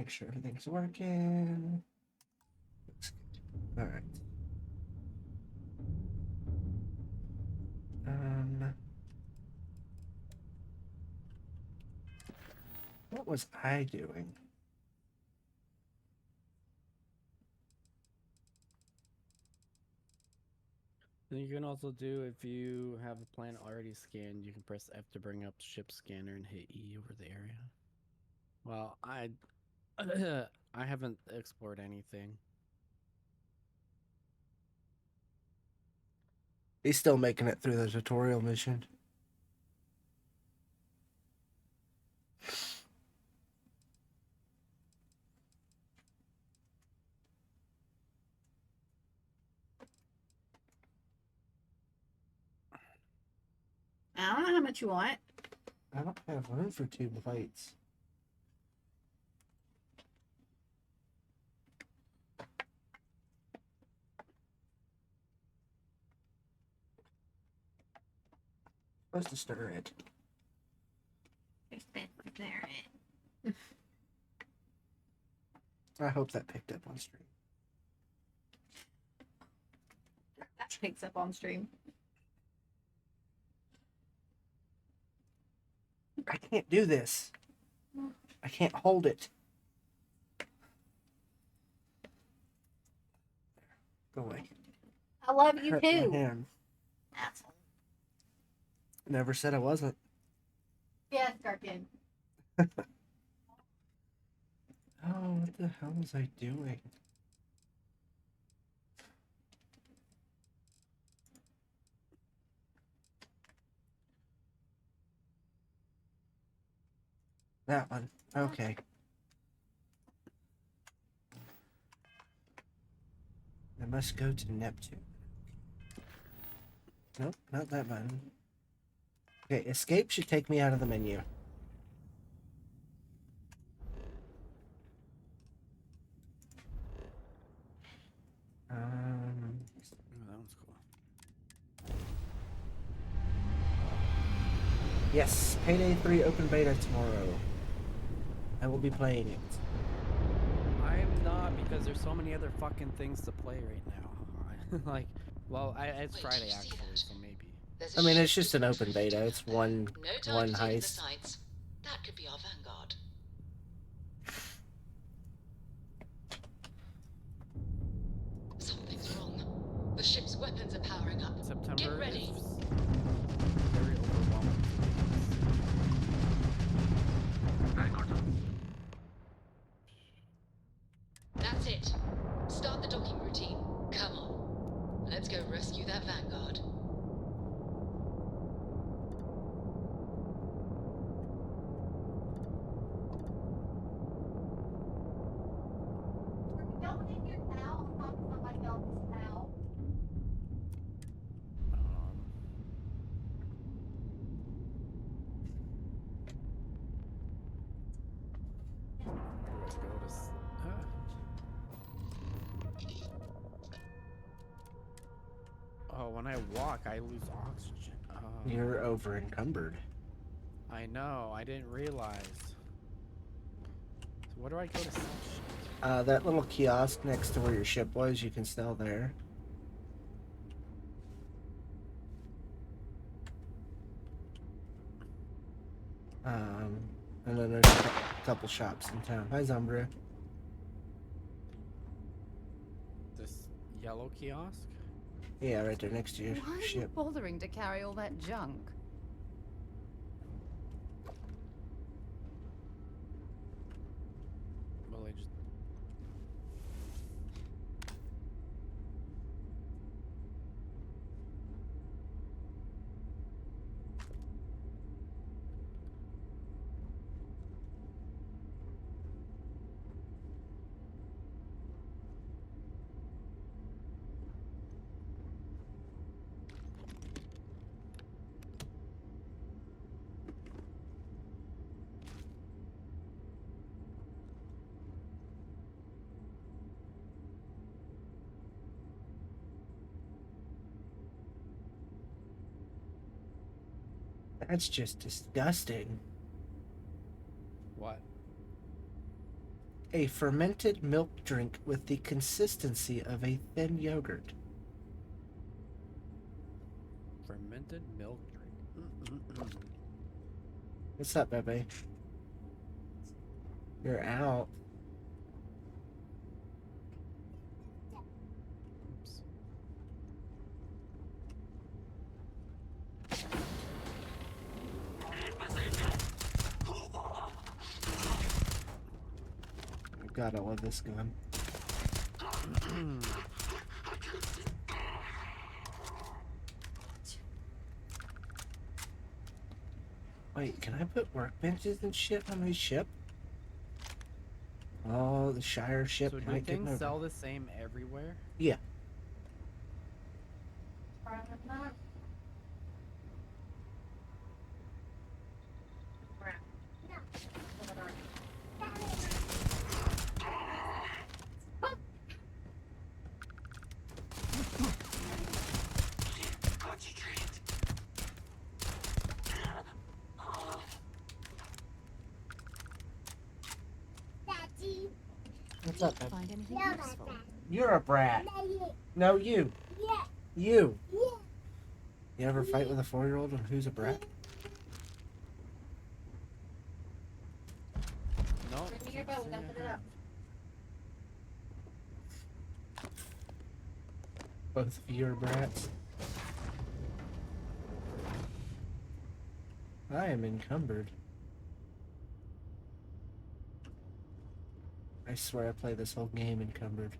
make sure everything's working. All right. What was I doing? And you can also do, if you have a planet already scanned, you can press F to bring up ship scanner and hit E over the area. Well, I haven't explored anything. He's still making it through the tutorial mission. I don't know how much you want. I don't have room for 2 plates. Supposed to stir it. It's been there. I hope that picked up on stream. That picks up on stream. I can't do this. I can't hold it. Go away. I love you Hurt too. my hand. Asshole. Never said I wasn't. Yes, Garkin. Oh, what the hell was I doing? That one. Okay. I must go to Neptune. Nope, not that button. Okay, escape should take me out of the menu. Oh, that one's cool. Yes, Payday 3 open beta tomorrow. I will be playing it. I am not, because there's so many other fucking things to play right now. Like, well, it's Friday actually, so maybe. I mean, it's just an open beta. It's one heist. Sights. That could be our vanguard. Something's wrong. The ship's weapons are powering up. September Get ready. is very overwhelming. That's it. Start the docking routine. Come on. Let's go rescue that vanguard. Let's go to. Oh, when I walk, I lose oxygen. You're over encumbered. I know. I didn't realize. So where do I go to sell shit? That little kiosk next to where your ship was, you can sell there. And then there's a couple shops in town. Hi, Zumbra. This yellow kiosk? Yeah, right there next to your Why are you ship. bothering to carry all that junk? Well, I just. That's just disgusting. What? A fermented milk drink with the consistency of a thin yogurt. Fermented milk drink. What's up, Bebe? You're out. Oops. God, I love this gun. Wait, can I put workbenches and shit on my ship? Oh, the Shire ship So do might get things over. sell the same everywhere? Yeah. What's up, babe? Find anything useful? You're a brat. No, you. You. You ever fight with a 4-year-old on who's a brat? No. Bring me your boat, dump it up. Both of you are brats. I am encumbered. I swear I played this whole game encumbered.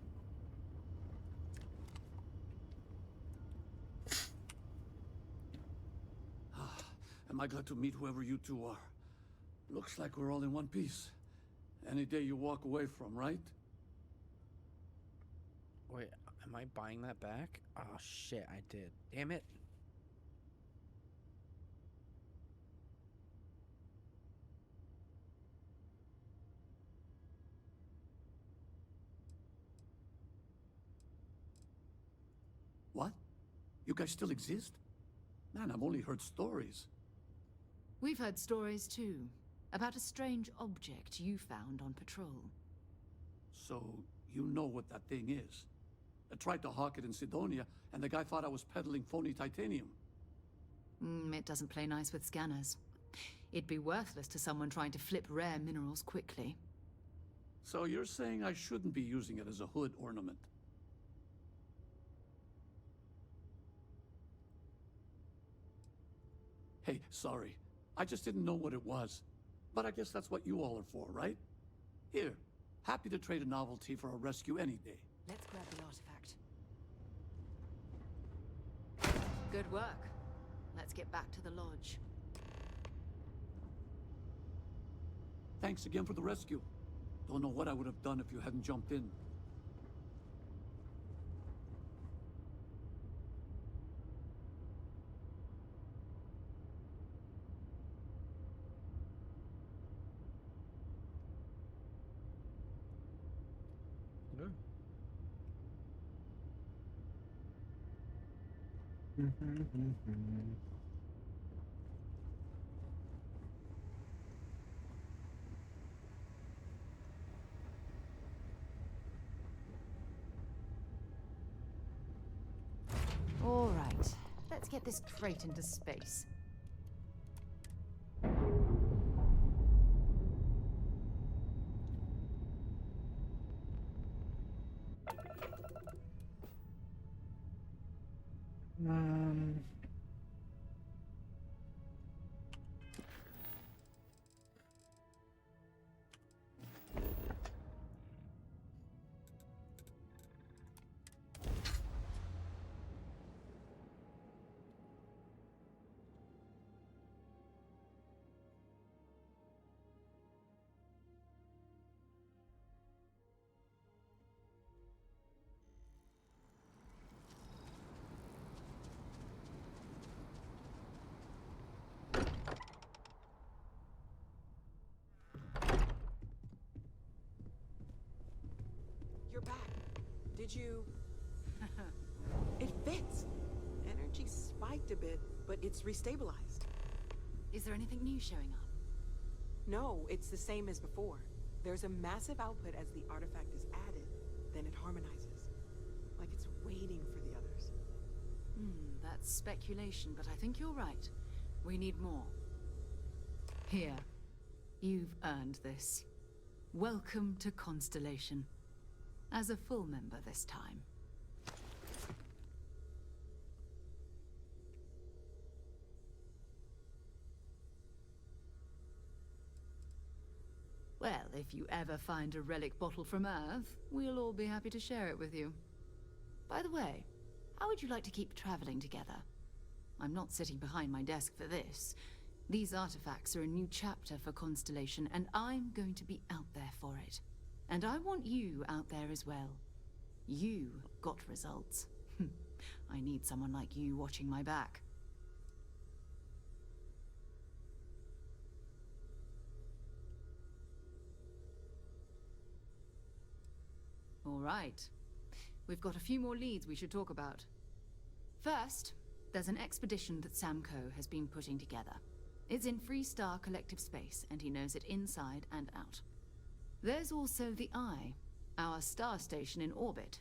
Am I glad to meet whoever you two are? Looks like we're all in one piece. Any day you walk away from, right? Wait, am I buying that back? Oh shit, I did. Damn it. What? You guys still exist? Man, I've only heard stories. We've heard stories too, about a strange object you found on patrol. So, you know what that thing is. I tried to hawk it in Sidonia, and the guy thought I was peddling phony titanium. It doesn't play nice with scanners. It'd be worthless to someone trying to flip rare minerals quickly. So you're saying I shouldn't be using it as a hood ornament? Hey, sorry. I just didn't know what it was. But I guess that's what you all are for, right? Here, happy to trade a novelty for a rescue any day. Let's grab the artifact. Good work. Let's get back to the lodge. Thanks again for the rescue. Don't know what I would have done if you hadn't jumped in. All right, let's get this crate into space. You're back. Did you... It fits. Energy spiked a bit, but it's restabilized. Is there anything new showing up? No, it's the same as before. There's a massive output as the artifact is added, then it harmonizes. Like it's waiting for the others. That's speculation, but I think you're right. We need more. Here. You've earned this. Welcome to Constellation. As a full member this time. Well, if you ever find a relic bottle from Earth, we'll all be happy to share it with you. By the way, how would you like to keep traveling together? I'm not sitting behind my desk for this. These artifacts are a new chapter for Constellation, and I'm going to be out there for it. And I want you out there as well. You got results. I need someone like you watching my back. All right. We've got a few more leads we should talk about. First, there's an expedition that Samco has been putting together. It's in Freestar Collective Space, and he knows it inside and out. There's also the Eye, our star station in orbit.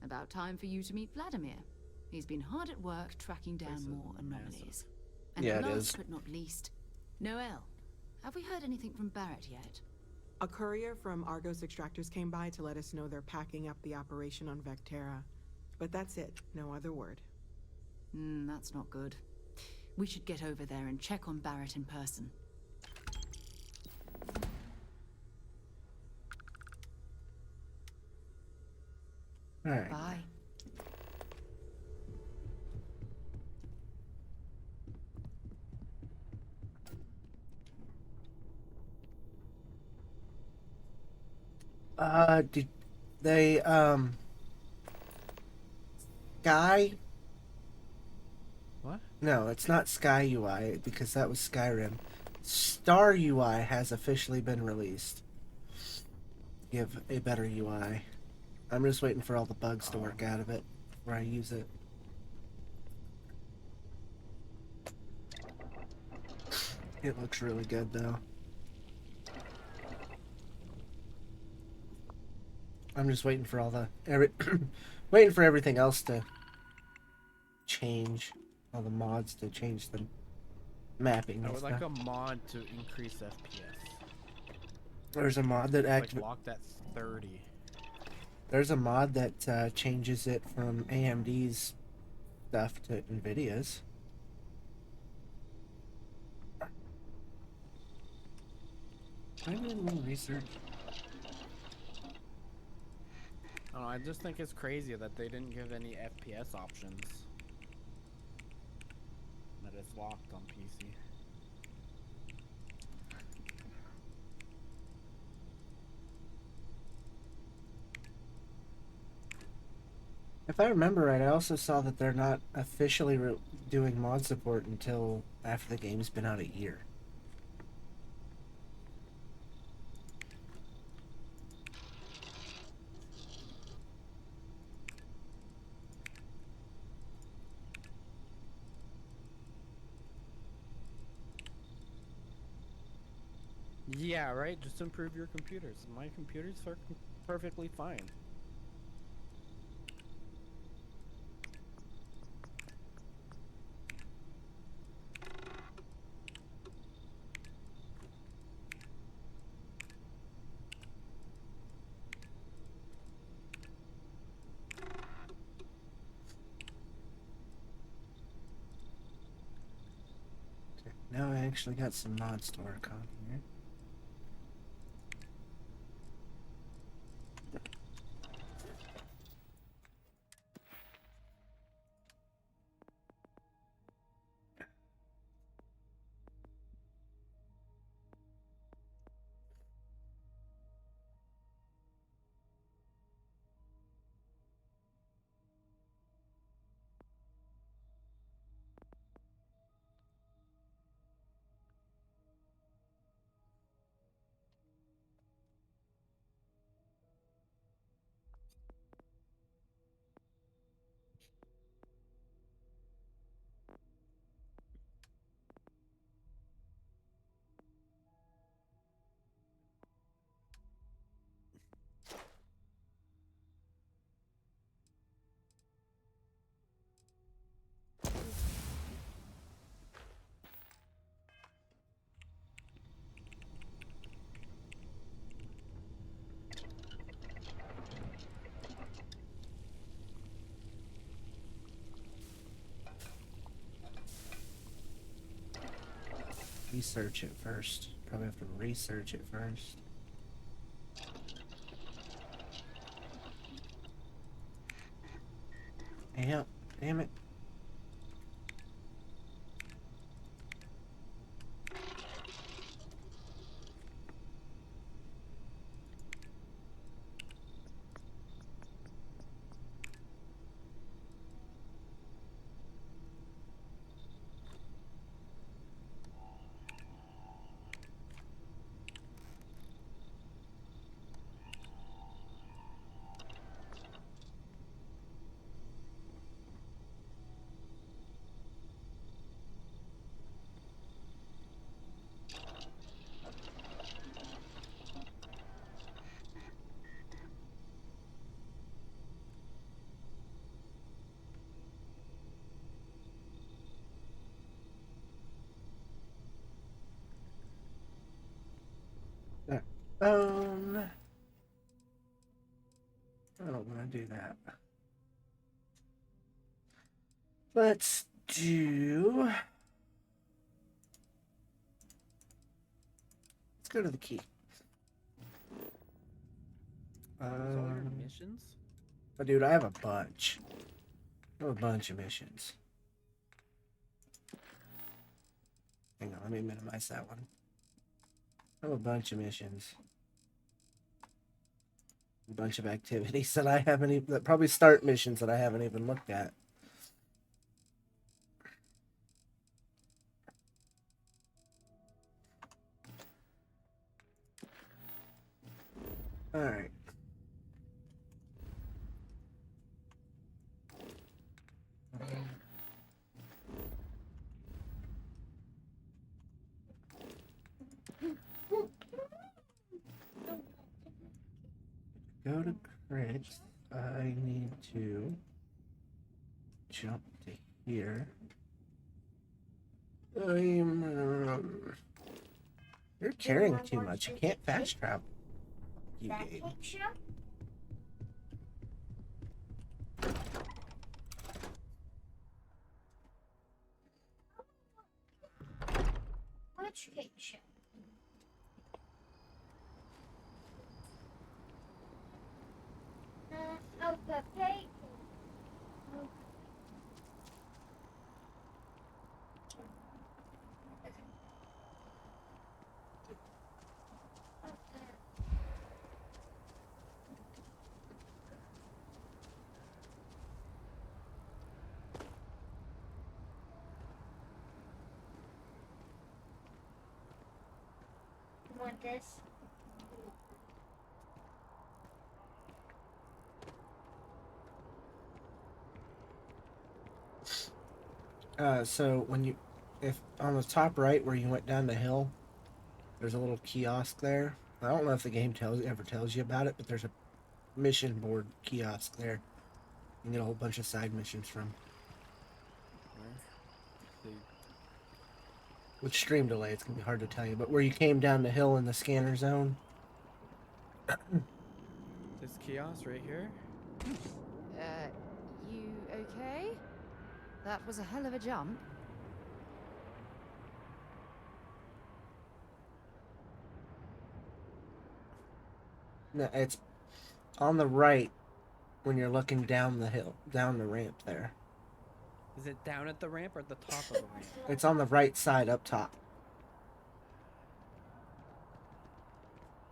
About time for you to meet Vladimir. He's been hard at work tracking down more anomalies. And Yeah, it last is. but not least, Noel. Have we heard anything from Barrett yet? A courier from Argos Extractors came by to let us know they're packing up the operation on Vectera. But that's it, no other word. That's not good. We should get over there and check on Barrett in person. All right. Bye. Did they, Sky? What? No, it's not Sky UI, because that was Skyrim. Star UI has officially been released. Give a better UI. I'm just waiting for all the bugs to work out of it before I use it. It looks really good, though. I'm just waiting for all the waiting for everything else to change, all the mods to change the mapping. I and would like stuff. a mod to increase FPS. There's a mod that Like locked at 30. There's a mod that changes it from AMD's stuff to NVIDIA's. I did a little research. I don't know, I just think it's crazy that they didn't give any FPS options. That it's locked on PC. If I remember right, I also saw that they're not officially doing mod support until after the game's been out a year. Yeah, right? Just improve your computers. My computers are perfectly fine. Now I actually got some mods to work on here. research it first. Probably have to research it first. Yep, damn it. There. I don't want to do that. Let's do. Let's go to the key. Those all your missions? Oh, dude, I have a bunch. I have a bunch of missions. Hang on, let me minimize that one. I have a bunch of missions. A bunch of activities that I haven't even, that probably start missions that I haven't even looked at. All right. Go to crits. I need to jump to here. You're carrying too much. You can't fast travel. You game. Which cake show? Oh, the cake. You want this? So when you, if on the top right where you went down the hill, there's a little kiosk there. I don't know if the game ever tells you about it, but there's a mission board kiosk there. You can get a whole bunch of side missions from. With stream delay, it's gonna be hard to tell you. But where you came down the hill in the scanner zone. This kiosk right here? You okay? That was a hell of a jump. No, it's on the right when you're looking down the hill, down the ramp there. Is it down at the ramp or at the top of the ramp? It's on the right side up top.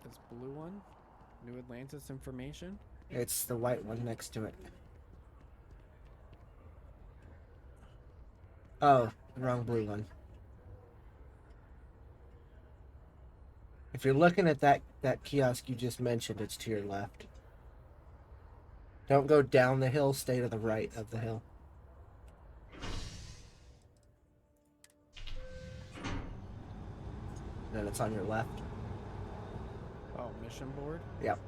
This blue one? New Atlantis information? It's the white one next to it. Oh, the wrong blue one. If you're looking at that kiosk you just mentioned, it's to your left. Don't go down the hill, stay to the right of the hill. Then it's on your left. Oh, mission board? Yep.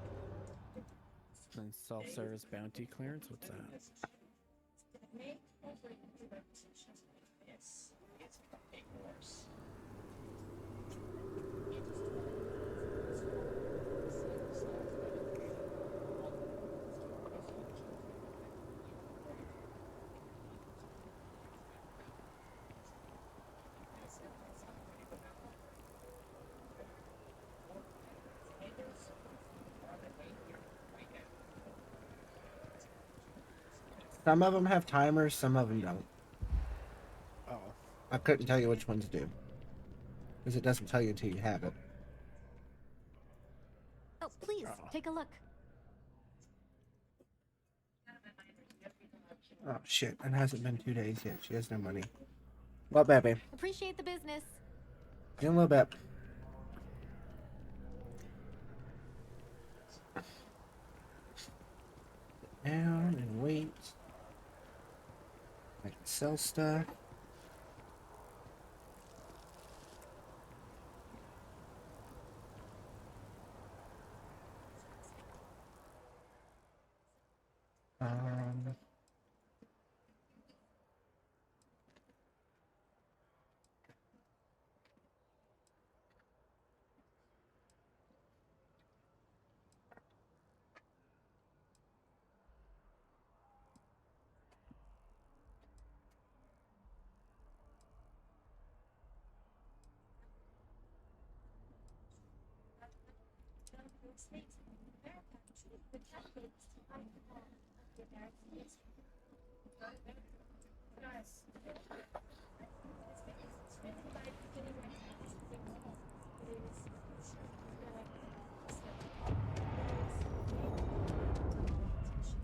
And self-service bounty clearance? What's that? Some of them have timers, some of them don't. Oh. I couldn't tell you which ones do. Because it doesn't tell you until you have it. Oh, please, take a look. Oh, shit. It hasn't been 2 days yet. She has no money. Well, baby. Appreciate the business. In a little bit. Down and wait. I can sell stuff. Um,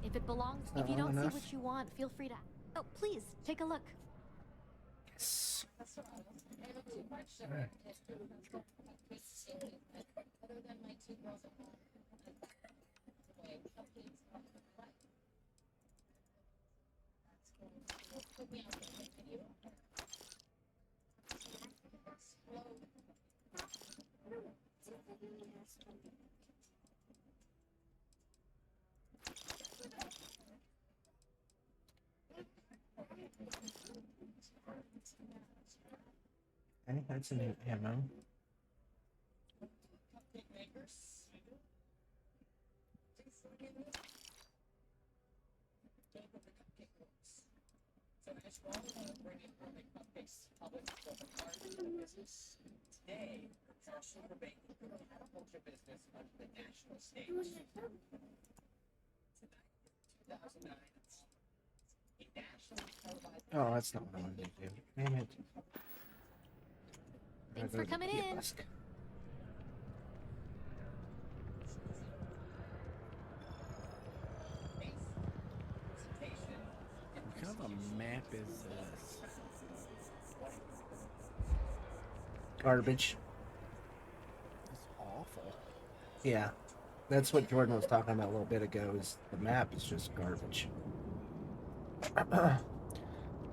If it belongs, Not if you long don't enough. see what you want, feel free to. Oh, please, take a look. yes. Okay, that's a new ammo. Oh, that's not what I wanted to do. Damn it. Thanks Rather for coming than in. kiosk. What kind of a map is this? Garbage. It's awful. Yeah. That's what Jordan was talking about a little bit ago, is the map is just garbage.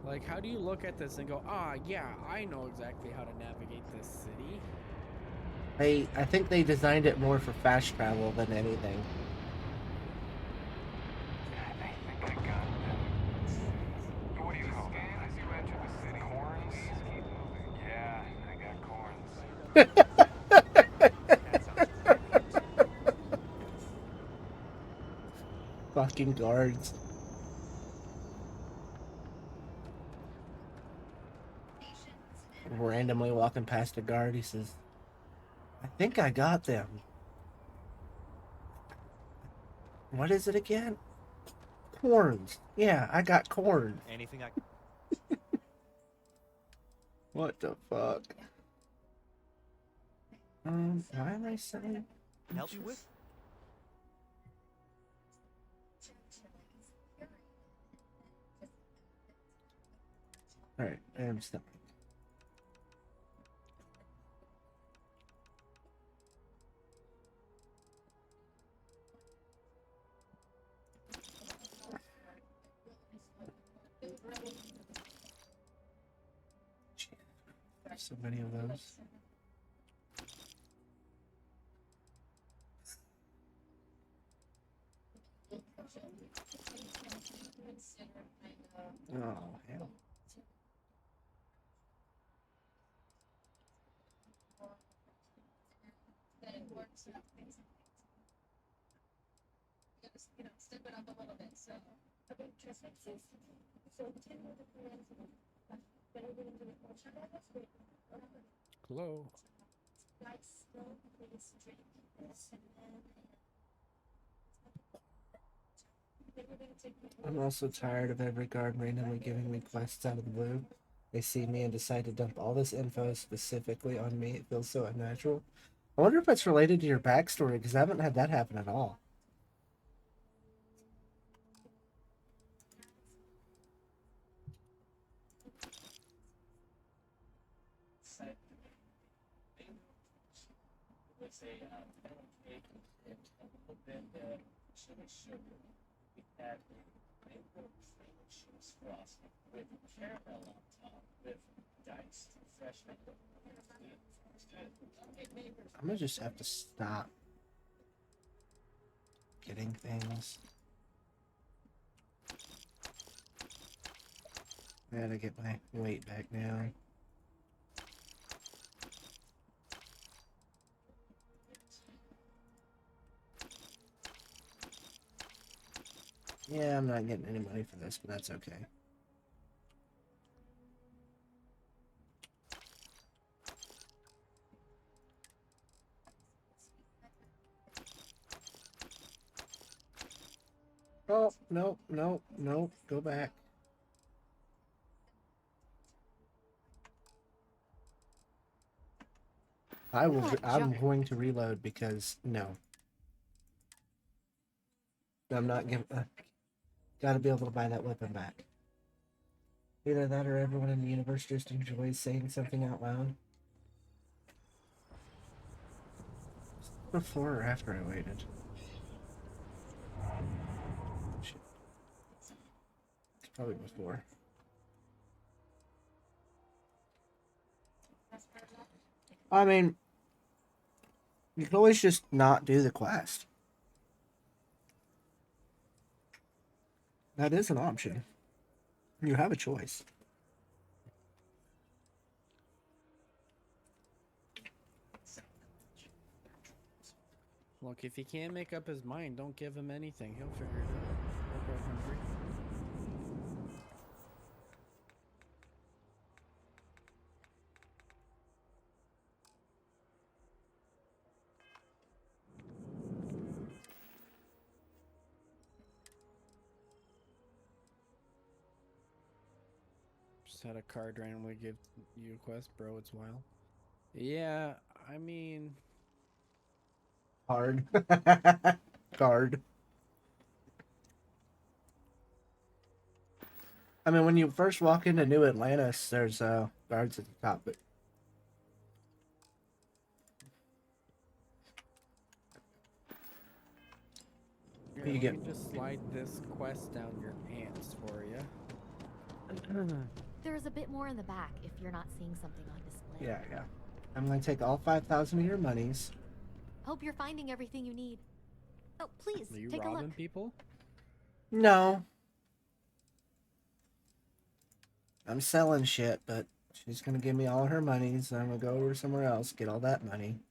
Like, how do you look at this and go, ah, yeah, I know exactly how to navigate this city? I think they designed it more for fast travel than anything. I think I got them. What do you call them? As you enter the city, corns? Yeah, I got corns. Fucking guards. Randomly walking past a guard, he says, I think I got them. What is it again? Corns. Yeah, I got corn. Anything I What the fuck? Why am I saying? can help you with? Alright, I am stopping. So many of those. Oh, hell. Hello. I'm also tired of every guard randomly giving me quests out of the blue. They see me and decide to dump all this info specifically on me. It feels so unnatural. I wonder if it's related to your backstory, because I haven't had that happen at all. I'm gonna just have to stop getting things. I gotta get my weight back down. Yeah, I'm not getting any money for this, but that's okay. Oh, no, no, no, go back. I'm going to reload because, no. I'm not giving, gotta be able to buy that weapon back. Either that or everyone in the universe just enjoys saying something out loud. Before or after I waited? Shit. It's probably before. I mean, you can always just not do the quest. That is an option. You have a choice. Look, if he can't make up his mind, don't give him anything. He'll figure it out. He'll go hungry. Just had a card randomly give you a quest, bro. It's wild. Yeah, I mean, Hard. Guard. I mean, when you first walk into New Atlantis, there's guards at the top, but here, you let get me just slide this quest down your pants for you. There's a bit more in the back if you're not seeing something on display. yeah. I'm gonna take all 5,000 of your monies. Hope you're finding everything you need. Oh, please, Are you take a robbing look. people? No. I'm selling shit, but she's gonna give me all her monies. I'm gonna go over somewhere else, get all that money.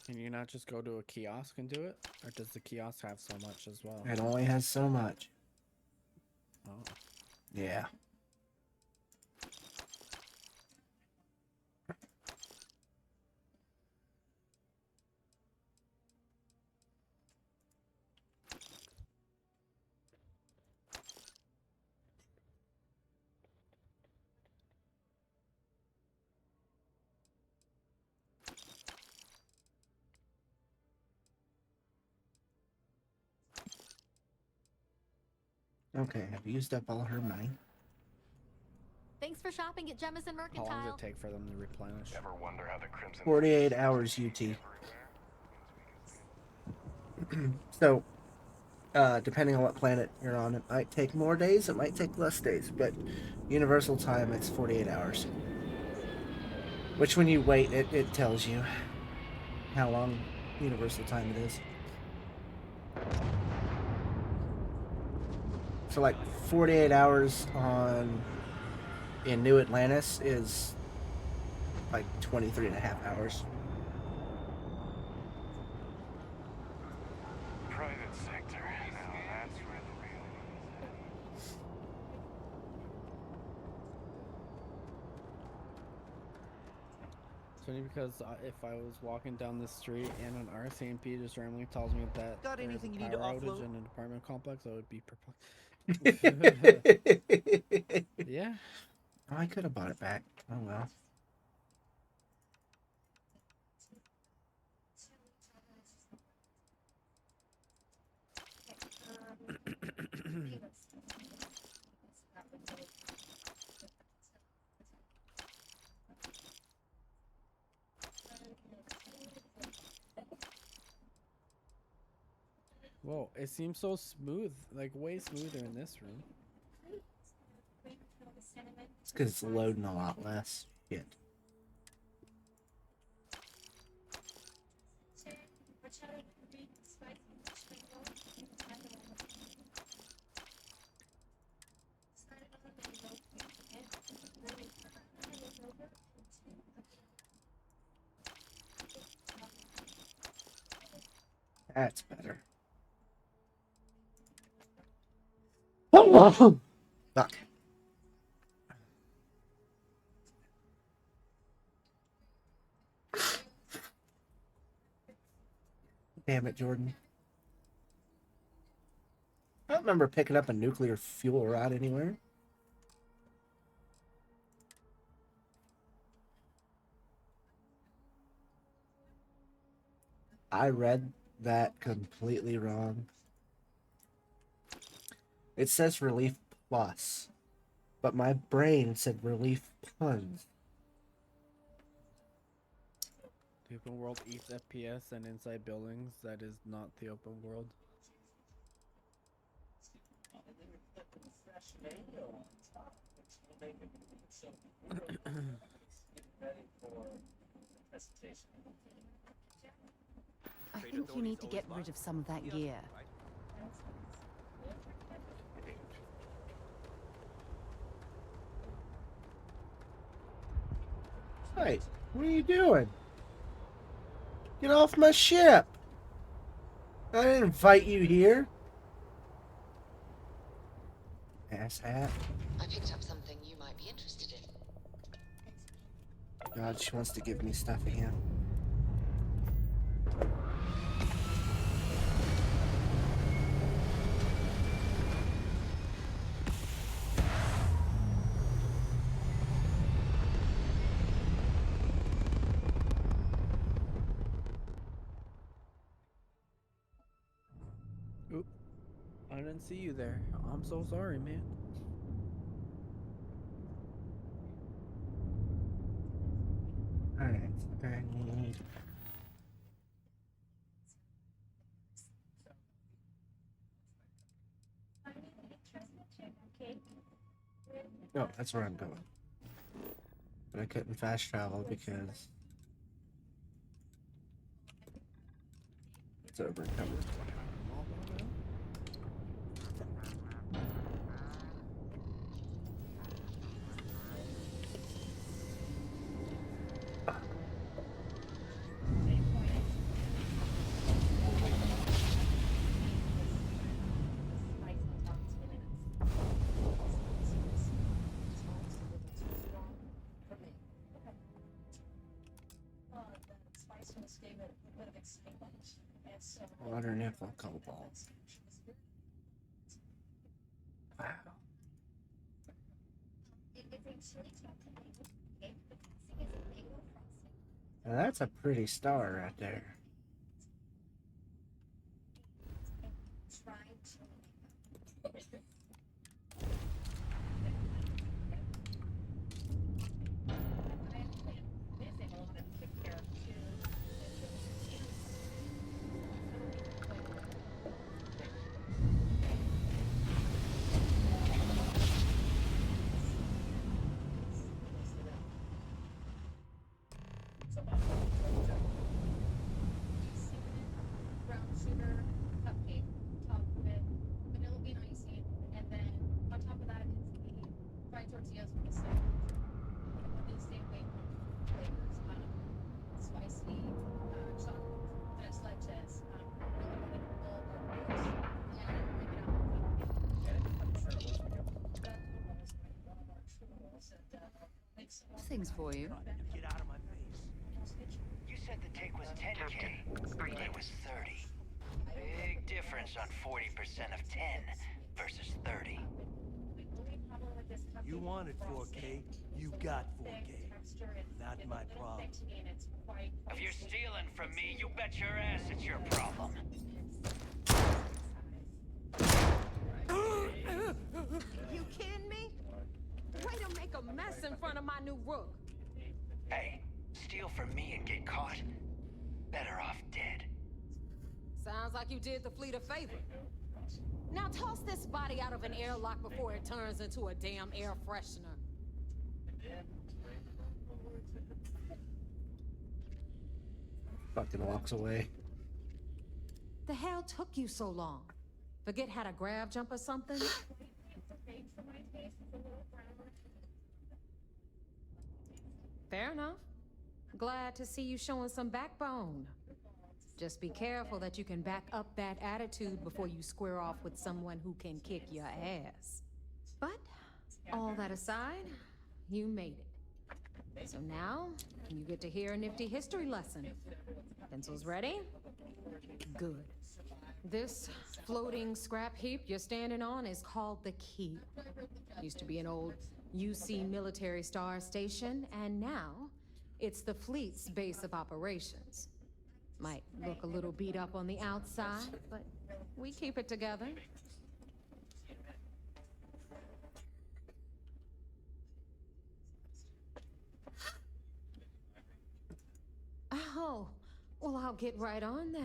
Can you not just go to a kiosk and do it? Or does the kiosk have so much as well? It only has so much. Oh. Yeah. Okay, I've used up all her money. Thanks for shopping at Jemison How Mercantile. long does it take for them to replenish? Ever wonder how the Crimson 48 hours UT. So, depending on what planet you're on, it might take more days, it might take less days, but universal time, it's 48 hours. Which when you wait, it tells you how long universal time it is. So like 48 hours in New Atlantis is like 23 and a half hours. private sector. Now that's where the real is. It's funny because if I was walking down the street and an RCMP just randomly tells me that Got there's anything a you need to power outage offload? in an apartment complex, I would be perplexed. Yeah. Oh, I could have bought it back. Oh well. Whoa, it seems so smooth, like way smoother in this room. It's because it's loading a lot less. Shit. That's better. Fuck. Damn it, Jordan. I don't remember picking up a nuclear fuel rod anywhere. I read that completely wrong. It says Relief Plus, but my brain said Relief Puns. The open world eats FPS and inside buildings. That is not the open world. I think you need to get rid of some of that gear. Hey, what are you doing? Get off my ship! I didn't invite you here. Asshat. I picked up something you might be interested in. God, she wants to give me stuff again. Oop. I didn't see you there. I'm so sorry, man. Alright, I need... No, that's where I'm going. But I couldn't fast travel because it's over encumbered. Water, nickel, cobalt. Wow. Now that's a pretty star right there. Things for you. Get out of my face. take was 10K, but it was 30. Big difference on 40% of 10 versus 30. You wanted 4K, you got 4K. Not my problem. If you're stealing from me, you bet your ass it's your problem. You kidding me? Way to make a mess in front of my new rook. Hey, steal from me and get caught. Better off dead. Sounds like you did the fleet a favor. Now toss this body out of an airlock before it turns into a damn air freshener. Fucking walks away. The hell took you so long? Forget how to grab jump or something? Fair enough. Glad to see you showing some backbone. Just be careful that you can back up that attitude before you square off with someone who can kick your ass. But, all that aside, you made it. So now, you get to hear a nifty history lesson. Pencils ready? Good. This floating scrap heap you're standing on is called the Key. Used to be an old UC military star station, and now it's the fleet's base of operations. Might look a little beat up on the outside, but we keep it together. Oh, well, I'll get right on that.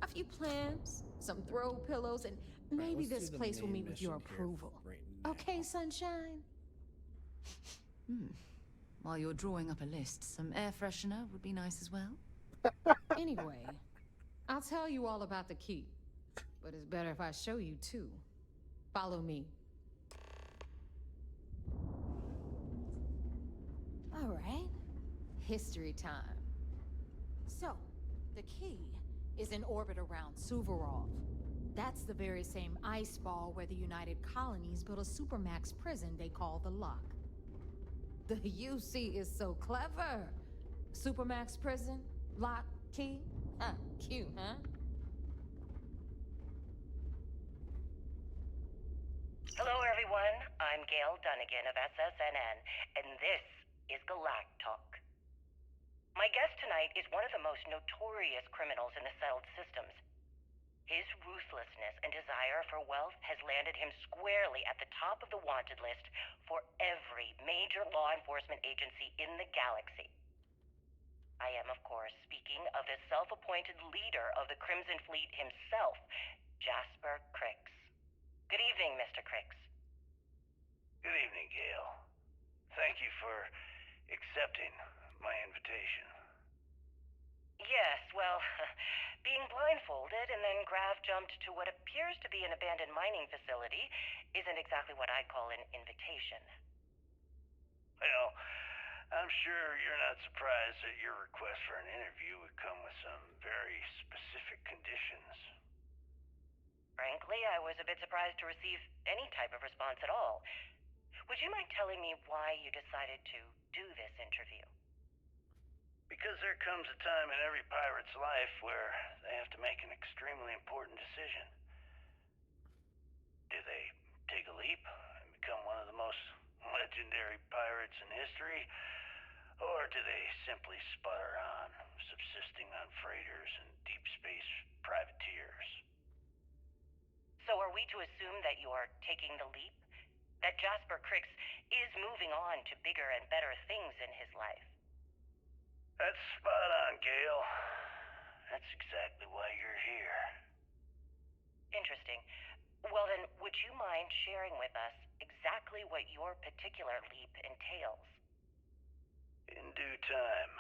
A few plans, some throw pillows, and maybe let's do this the place will main meet with your mission here approval. right now. Okay, sunshine? While you're drawing up a list, some air freshener would be nice as well. Anyway, I'll tell you all about the Key. But it's better if I show you too. Follow me. All right. History time. So, the Key is in orbit around Suvorov. That's the very same ice ball where the United Colonies built a supermax prison they call the Lock. The UC is so clever. Supermax prison, Lock, Key. Huh, cute, huh? Hello, everyone. I'm Gail Dunnigan of SSNN, and this is Galactalk. My guest tonight is one of the most notorious criminals in the settled systems. His ruthlessness and desire for wealth has landed him squarely at the top of the wanted list for every major law enforcement agency in the galaxy. I am, of course, speaking of the self-appointed leader of the Crimson Fleet himself, Jasper Crix. Good evening, Mr. Crix. Good evening, Gail. Thank you for accepting my invitation. Yes, well, being blindfolded and then grav-jumped to what appears to be an abandoned mining facility isn't exactly what I'd call an invitation. Well, I'm sure you're not surprised that your request for an interview would come with some very specific conditions. Frankly, I was a bit surprised to receive any type of response at all. Would you mind telling me why you decided to do this interview? Because there comes a time in every pirate's life where they have to make an extremely important decision. Do they take a leap and become one of the most legendary pirates in history? Or do they simply sputter on, subsisting on freighters and deep space privateers? So are we to assume that you are taking the leap? That Jasper Crix is moving on to bigger and better things in his life? That's spot on, Gail. That's exactly why you're here. Interesting. Well then, would you mind sharing with us exactly what your particular leap entails? In due time.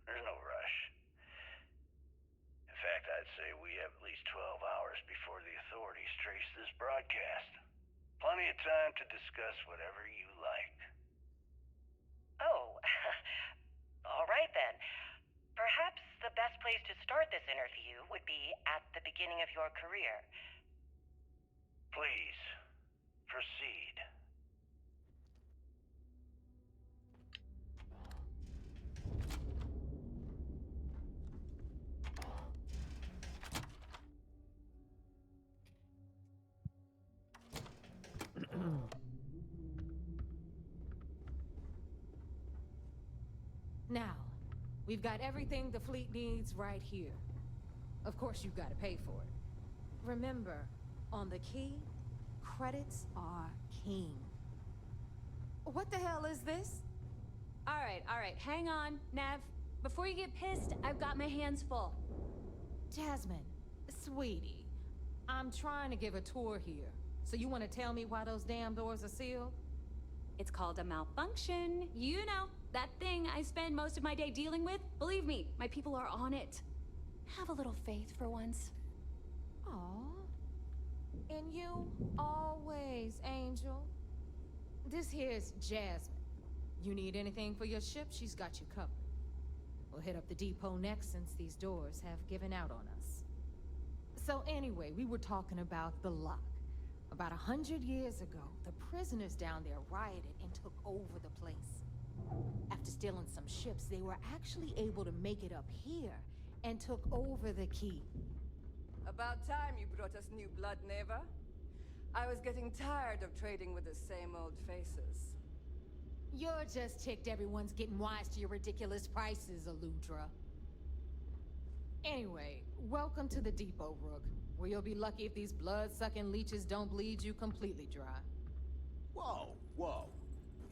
There's no rush. In fact, I'd say we have at least 12 hours before the authorities trace this broadcast. Plenty of time to discuss whatever you like. Oh, all right then. Perhaps the best place to start this interview would be at the beginning of your career. Please, proceed. Now, we've got everything the fleet needs right here. Of course, you've got to pay for it. Remember, on the key, credits are king. What the hell is this? All right, hang on, Nev. Before you get pissed, I've got my hands full. Jasmine, sweetie, I'm trying to give a tour here. So you want to tell me why those damn doors are sealed? It's called a malfunction. You know, that thing I spend most of my day dealing with. Believe me, my people are on it. Have a little faith for once. Aw. And you always, Angel. This here's Jasmine. You need anything for your ship, she's got you covered. We'll hit up the depot next since these doors have given out on us. So anyway, we were talking about the lock. About 100 years ago, the prisoners down there rioted and took over the place. After stealing some ships, they were actually able to make it up here and took over the key. About time you brought us new blood, Neva. I was getting tired of trading with the same old faces. You're just ticked everyone's getting wise to your ridiculous prices, Aludra. Anyway, welcome to the depot, Rook, where you'll be lucky if these blood-sucking leeches don't bleed you completely dry. Whoa, whoa.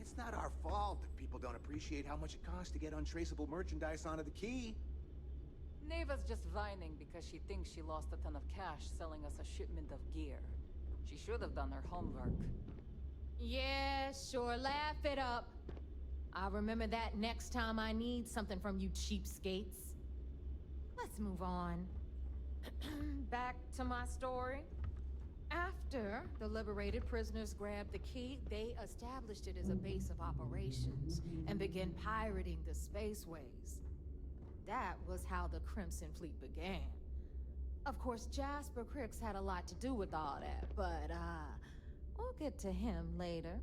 It's not our fault that people don't appreciate how much it costs to get untraceable merchandise onto the key. Neva's just whining because she thinks she lost a ton of cash selling us a shipment of gear. She should have done her homework. Yeah, sure, laugh it up. I'll remember that next time I need something from you cheapskates. Let's move on. Back to my story. After the liberated prisoners grabbed the key, they established it as a base of operations and began pirating the spaceways. That was how the Crimson Fleet began. Of course, Jasper Cricks had a lot to do with all that, but, we'll get to him later.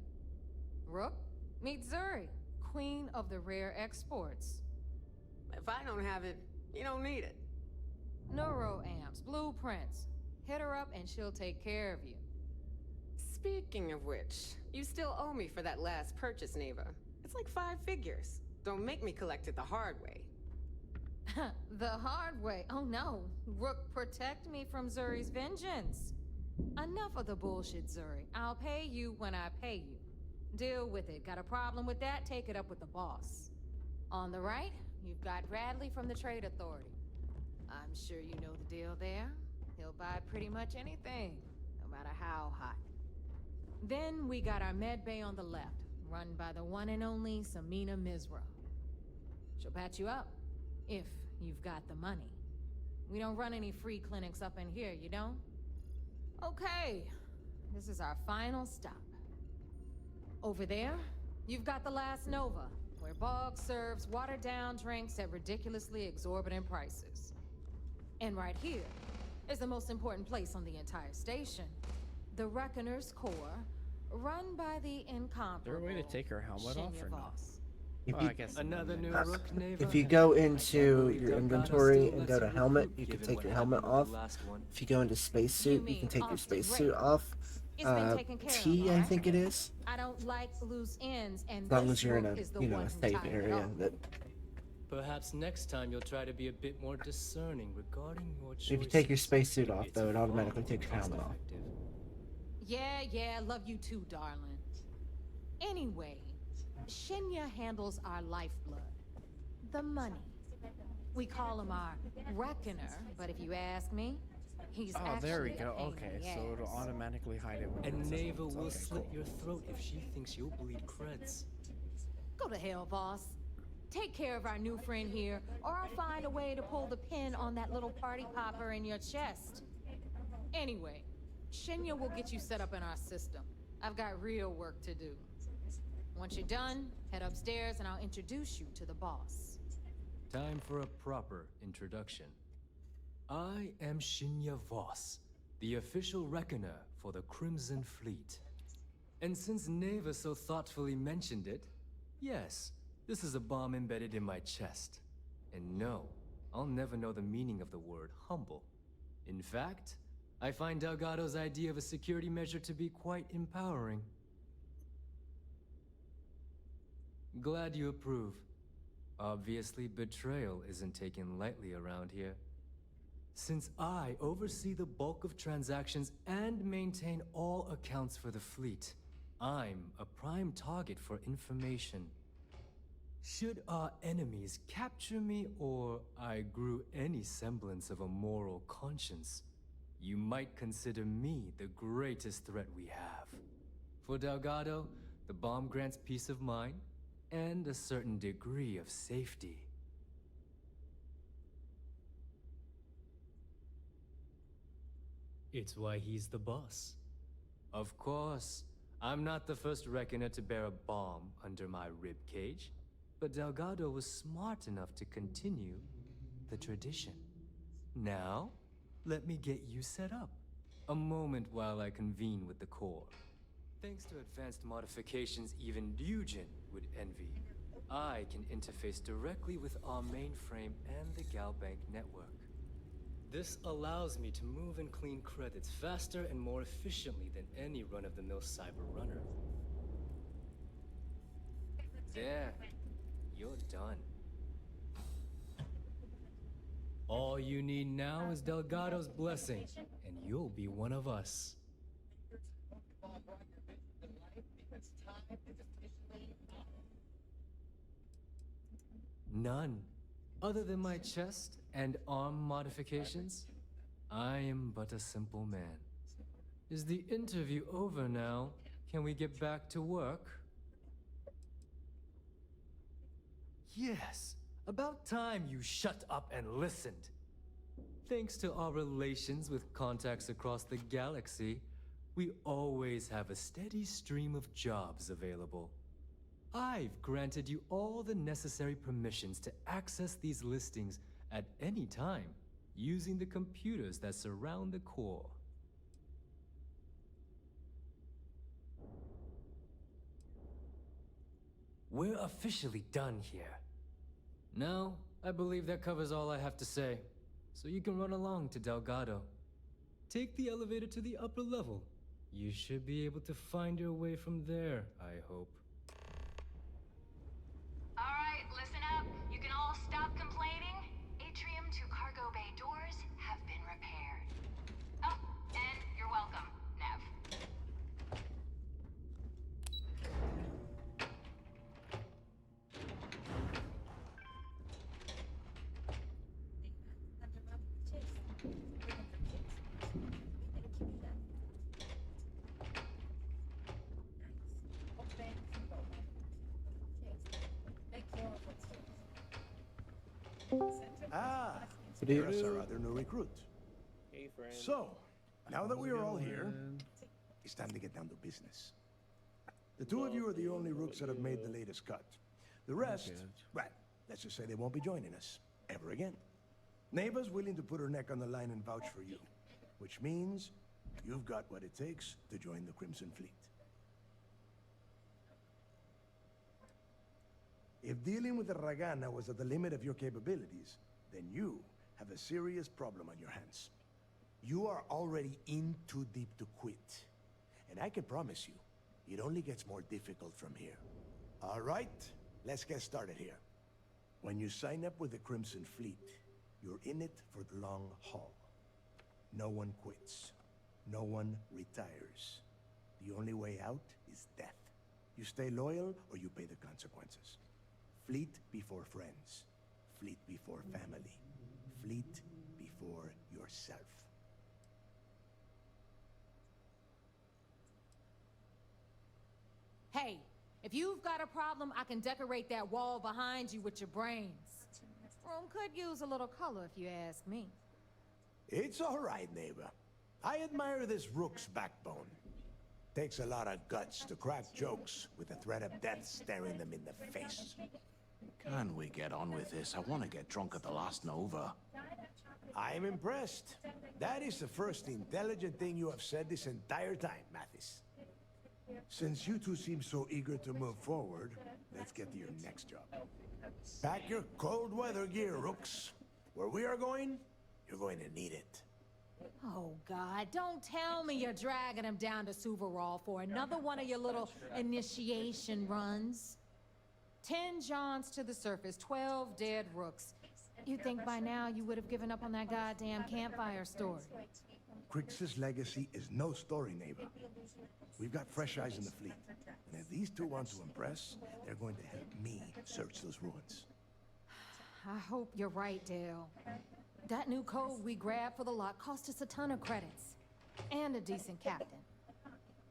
Rook, meet Zuri, queen of the rare exports. If I don't have it, you don't need it. Neuroamps, blueprints. Hit her up and she'll take care of you. Speaking of which, you still owe me for that last purchase, Neva. It's like 5 figures. Don't make me collect it the hard way. The hard way? Oh no. Rook, protect me from Zuri's vengeance. Enough of the bullshit, Zuri. I'll pay you when I pay you. Deal with it. Got a problem with that? Take it up with the boss. On the right, you've got Bradley from the Trade Authority. I'm sure you know the deal there. He'll buy pretty much anything, no matter how hot. Then we got our med bay on the left, run by the one and only Samina Mizra. She'll patch you up, if you've got the money. We don't run any free clinics up in here, you don't? Okay, this is our final stop. Over there, you've got the Last Nova, where Bog serves watered-down drinks at ridiculously exorbitant prices. And right here is the most important place on the entire station, the Reckoner's Core, run by the incomparable. Is there a way to take her helmet off or not? If I guess Another new Rook, Neva. If you go into your inventory and go to helmet, you can take your helmet off. If you go into spacesuit, you can take your spacesuit off. T, I think it is. I don't like loose ends, and As long this as you're in Rook a, is the you know, one a who safe tied it area. off. That Perhaps next time you'll try to be a bit more discerning regarding your choices. if you take your spacesuit off, though, it automatically takes your helmet off. Yeah, love you too, darling. Anyway, Shinya handles our lifeblood, the money. We call him our Reckoner, but if you ask me, he's actually there we a go. pain Okay, in the so it'll ass. automatically hide it when And it says Neva weapons. will Okay, slit cool. your throat if she thinks you'll bleed creds. Go to hell, boss. Take care of our new friend here, or I'll find a way to pull the pin on that little party popper in your chest. Anyway, Shinya will get you set up in our system. I've got real work to do. Once you're done, head upstairs and I'll introduce you to the boss. Time for a proper introduction. I am Shinya Voss, the official reckoner for the Crimson Fleet. And since Neva so thoughtfully mentioned it, yes, this is a bomb embedded in my chest. And no, I'll never know the meaning of the word humble. In fact, I find Delgado's idea of a security measure to be quite empowering. Glad you approve. Obviously, betrayal isn't taken lightly around here. Since I oversee the bulk of transactions and maintain all accounts for the fleet, I'm a prime target for information. Should our enemies capture me or I grew any semblance of a moral conscience, you might consider me the greatest threat we have. For Delgado, the bomb grants peace of mind and a certain degree of safety. It's why he's the boss. Of course, I'm not the first reckoner to bear a bomb under my ribcage, but Delgado was smart enough to continue the tradition. Now, let me get you set up. A moment while I convene with the core. Thanks to advanced modifications even Ryujin would envy, I can interface directly with our mainframe and the Galbank network. This allows me to move and clean credits faster and more efficiently than any run-of-the-mill cyber runner. There, you're done. All you need now is Delgado's blessing, and you'll be one of us. None. Other than my chest and arm modifications, I am but a simple man. Is the interview over now? Can we get back to work? Yes. About time you shut up and listened. Thanks to our relations with contacts across the galaxy, we always have a steady stream of jobs available. I've granted you all the necessary permissions to access these listings at any time, using the computers that surround the core. We're officially done here. Now, I believe that covers all I have to say, so you can run along to Delgado. Take the elevator to the upper level. You should be able to find your way from there, I hope. Alright, listen up. You can all stop complaining. Atrium to cargo bay doors have been repaired. Oh, and you're welcome, Nev. Ah, Hello. there's our other new recruit. Hey, friend. So, now that we are all here, going? it's time to get down to business. The two of you are the only rooks that have made the latest cut. The rest, well, let's just say they won't be joining us ever again. Neva's willing to put her neck on the line and vouch for you, which means you've got what it takes to join the Crimson Fleet. If dealing with the Ragana was at the limit of your capabilities, then you have a serious problem on your hands. You are already in too deep to quit. And I can promise you, it only gets more difficult from here. All right, let's get started here. When you sign up with the Crimson Fleet, you're in it for the long haul. No one quits. No one retires. The only way out is death. You stay loyal or you pay the consequences. Fleet before friends. Fleet before family. Fleet before yourself. Hey, if you've got a problem, I can decorate that wall behind you with your brains. Room could use a little color if you ask me. It's all right, neighbor. I admire this rook's backbone. Takes a lot of guts to crack jokes with the threat of death staring them in the face. Can we get on with this? I want to get drunk at the last Nova. I'm impressed. That is the first intelligent thing you have said this entire time, Mathis. Since you two seem so eager to move forward, let's get to your next job. Pack your cold weather gear, rooks. Where we are going, you're going to need it. Oh, God, don't tell me you're dragging him down to Suvarol for another one of your little initiation runs. 10 Johns to the surface, 12 dead rooks. You'd think by now you would have given up on that goddamn campfire story. Crix's legacy is no story, neighbor. We've got fresh eyes in the fleet. And if these two want to impress, they're going to help me search those ruins. I hope you're right, Dale. That new code we grabbed for the lock cost us a ton of credits. And a decent captain.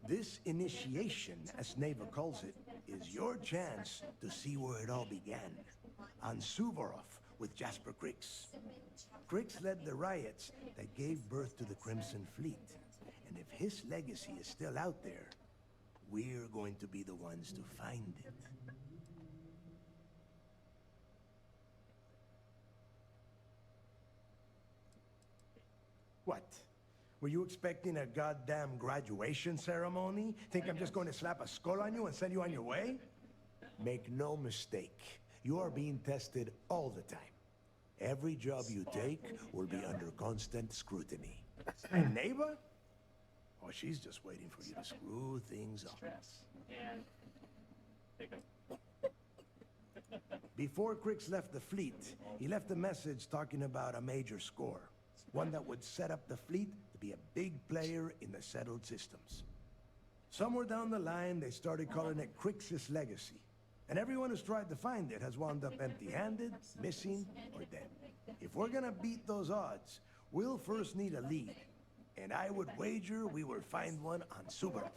This initiation, as Neva calls it, is your chance to see where it all began. On Suvorov with Jasper Crix. Crix led the riots that gave birth to the Crimson Fleet. And if his legacy is still out there, we're going to be the ones to find it. What? Were you expecting a goddamn graduation ceremony? Think I'm just going to slap a skull on you and send you on your way? Make no mistake. You are being tested all the time. Every job you take will be under constant scrutiny. And neighbor? Oh, she's just waiting for you to screw things up. Before Crix left the fleet, he left a message talking about a major score. One that would set up the fleet to be a big player in the settled systems. Somewhere down the line, they started calling it Crix's legacy. And everyone who's tried to find it has wound up empty-handed, missing, or dead. If we're gonna beat those odds, we'll first need a lead. And I would wager we will find one on Suvorov.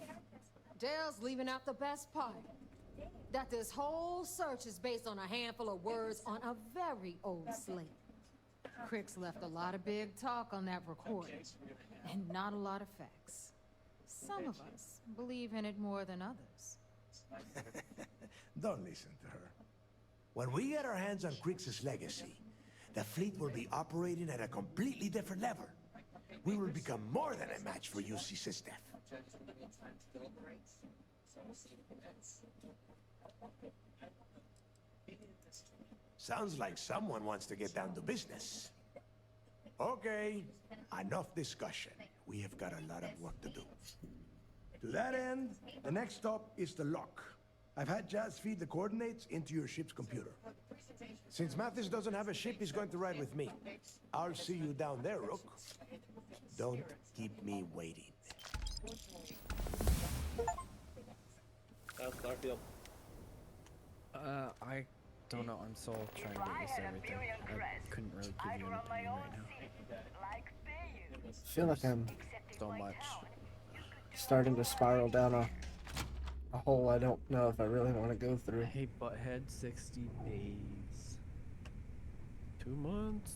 Dale's leaving out the best part. That this whole search is based on a handful of words on a very old slate. Crix left a lot of big talk on that recording, and not a lot of facts. Some of us believe in it more than others. Don't listen to her. When we get our hands on Crix's legacy, the fleet will be operating at a completely different level. We will become more than a match for UC System. Sounds like someone wants to get down to business. Okay, enough discussion. We have got a lot of work to do. To that end, the next stop is the lock. I've had Jazz feed the coordinates into your ship's computer. Since Mathis doesn't have a ship, he's going to ride with me. I'll see you down there, Rook. Don't keep me waiting. That's Starfield. I don't know. I'm still trying to get used to everything. I couldn't really give you an opinion right now. I feel like I'm So much. starting to spiral down a hole I don't know if I really want to go through. Hey, Butthead, 60 days. 2 months?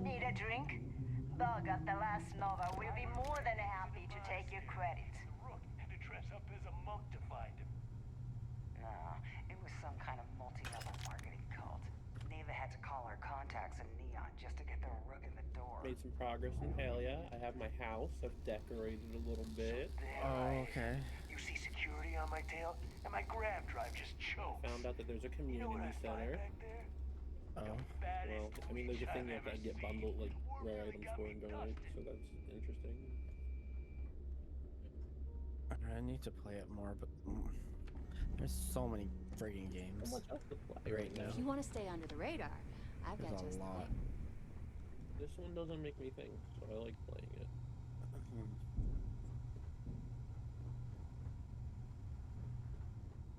Need a drink? Bug up the last Nova will be more than happy to take your credit. Had to dress up as a monk to find him. No, it was some kind of multi-level marketing cult. Neva had to call her contacts in Neon just to get the Rook in the door. Made some progress in Palia. I have my house. I've decorated a little bit. Oh, okay. You see security on my tail, and my grab drive just choked. Found out that there's a community center. Oh. Well, I mean, there's a thing you have to get bundled, like, rare items for and donate, so that's interesting. I need to play it more, but there's so many friggin' games So much else to play right now. If you want to stay under the radar, I've There's got a just the lot. thing. This one doesn't make me think, so I like playing it.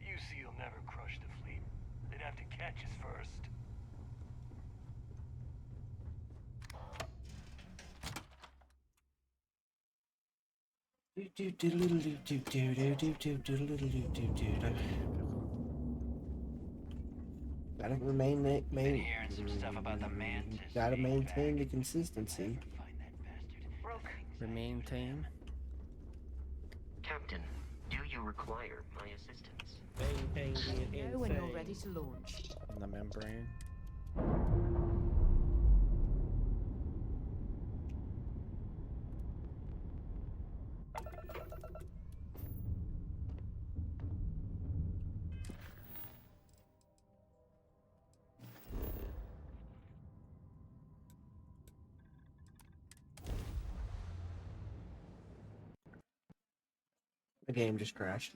UC will never crush the fleet. They'd have to catch us first. Gotta gotta maintain the consistency. Remain tame. Captain, do you require my assistance? Bang, Know when you're ready to launch. In the membrane. game just crashed.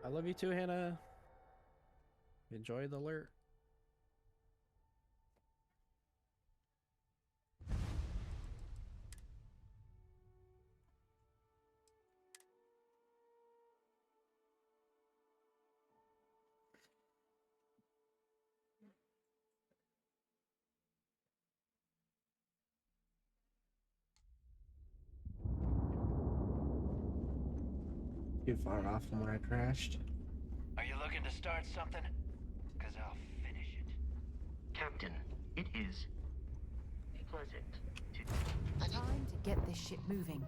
I love you too, Hannah. Enjoy the alert. Too far off from where I crashed. Are you looking to start something? Because I'll finish it. Captain, it is pleasant to... Time to get this ship moving.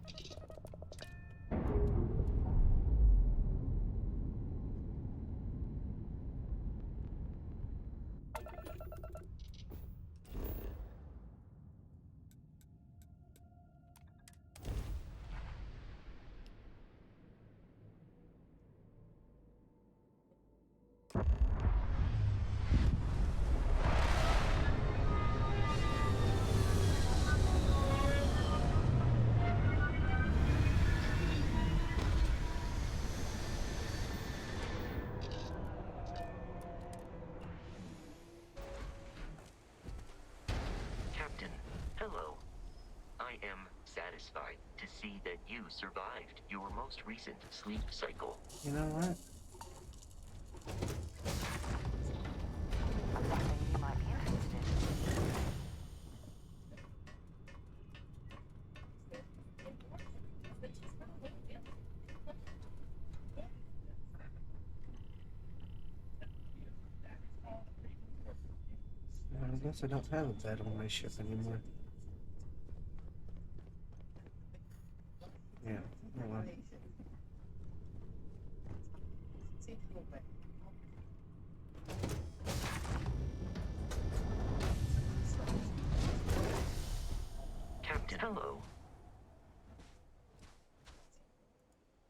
Captain, hello. I am satisfied to see that you survived your most recent sleep cycle. You know what? You might be interested in. I guess I don't have a bed on my ship anymore. Yeah, hold on. Captain, hello.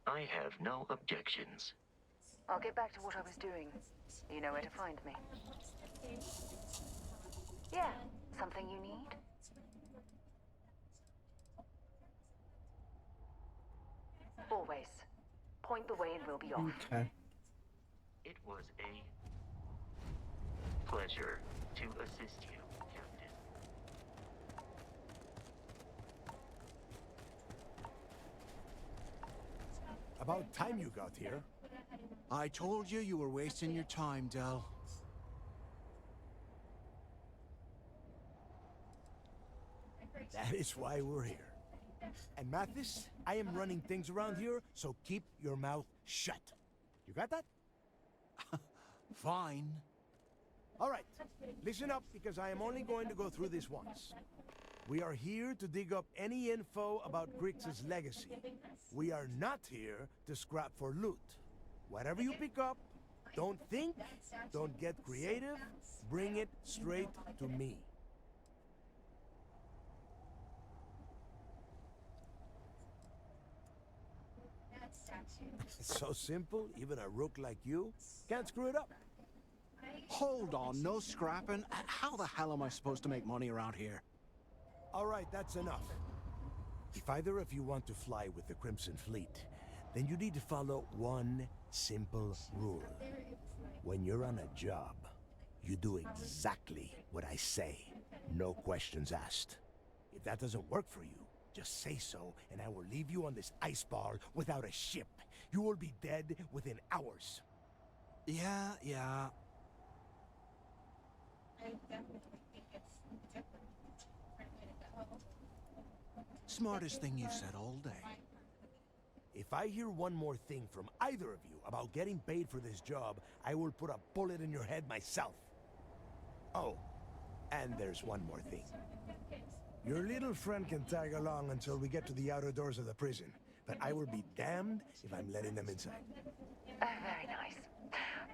I have no objections. I'll get back to what I was doing. You know where to find me. Yeah, something you need? Always. Point the way and we'll be off. Okay. It was a pleasure to assist you, Captain. About time you got here. I told you you were wasting your time, Del. That is why we're here. And Mathis, I am running things around here, so keep your mouth shut. You got that? Fine. All right, listen up because I am only going to go through this once. We are here to dig up any info about Grix's legacy. We are not here to scrap for loot. Whatever you pick up, don't think, don't get creative, bring it straight to me. It's so simple, even a rook like you can't screw it up. Hold on, no scrapping. How the hell am I supposed to make money around here? All right, that's enough. If either of you want to fly with the Crimson Fleet, then you need to follow one simple rule. When you're on a job, you do exactly what I say. No questions asked. If that doesn't work for you, just say so, and I will leave you on this ice ball without a ship. You will be dead within hours. Yeah. Smartest thing you've said all day. If I hear one more thing from either of you about getting paid for this job, I will put a bullet in your head myself. Oh, and there's one more thing. Your little friend can tag along until we get to the outer doors of the prison, but I will be damned if I'm letting them inside. Oh, very nice.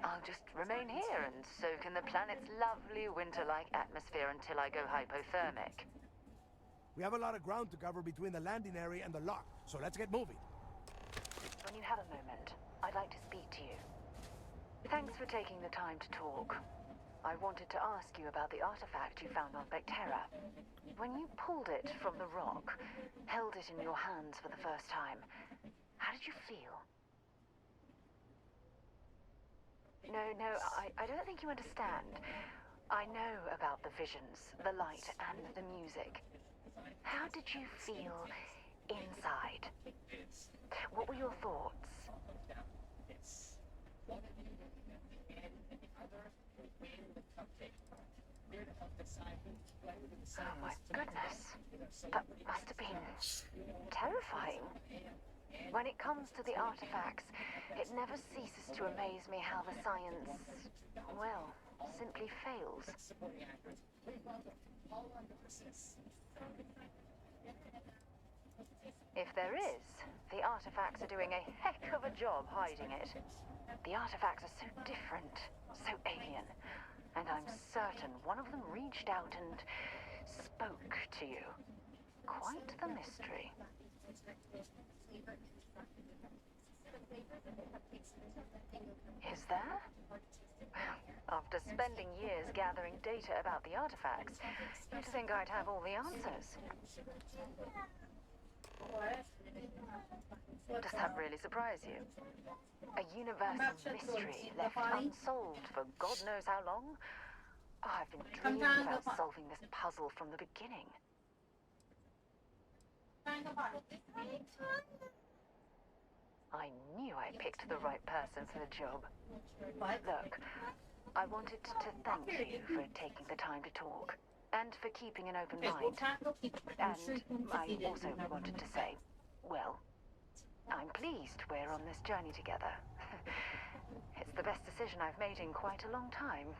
I'll just remain here and soak in the planet's lovely winter-like atmosphere until I go hypothermic. We have a lot of ground to cover between the landing area and the lock, so let's get moving. When you have a moment, I'd like to speak to you. Thanks for taking the time to talk. I wanted to ask you about the artifact you found on Vectera. When you pulled it from the rock, held it in your hands for the first time, how did you feel? No, I don't think you understand. I know about the visions, the light, and the music. How did you feel inside? What were your thoughts? Oh my goodness. That must have been terrifying. When it comes to the artifacts, it never ceases to amaze me how the science, well, simply fails. If there is, the artifacts are doing a heck of a job hiding it. The artifacts are so different, so alien, and I'm certain one of them reached out and spoke to you. Quite the mystery. Is there? After spending years gathering data about the artifacts, you'd think I'd have all the answers. Does that really surprise you? A universal mystery left unsolved for God knows how long? Oh, I've been dreaming about solving this puzzle from the beginning. I knew I picked the right person for the job. Look, I wanted to thank you for taking the time to talk, and for keeping an open mind. And I also wanted to say, well, I'm pleased we're on this journey together. It's the best decision I've made in quite a long time.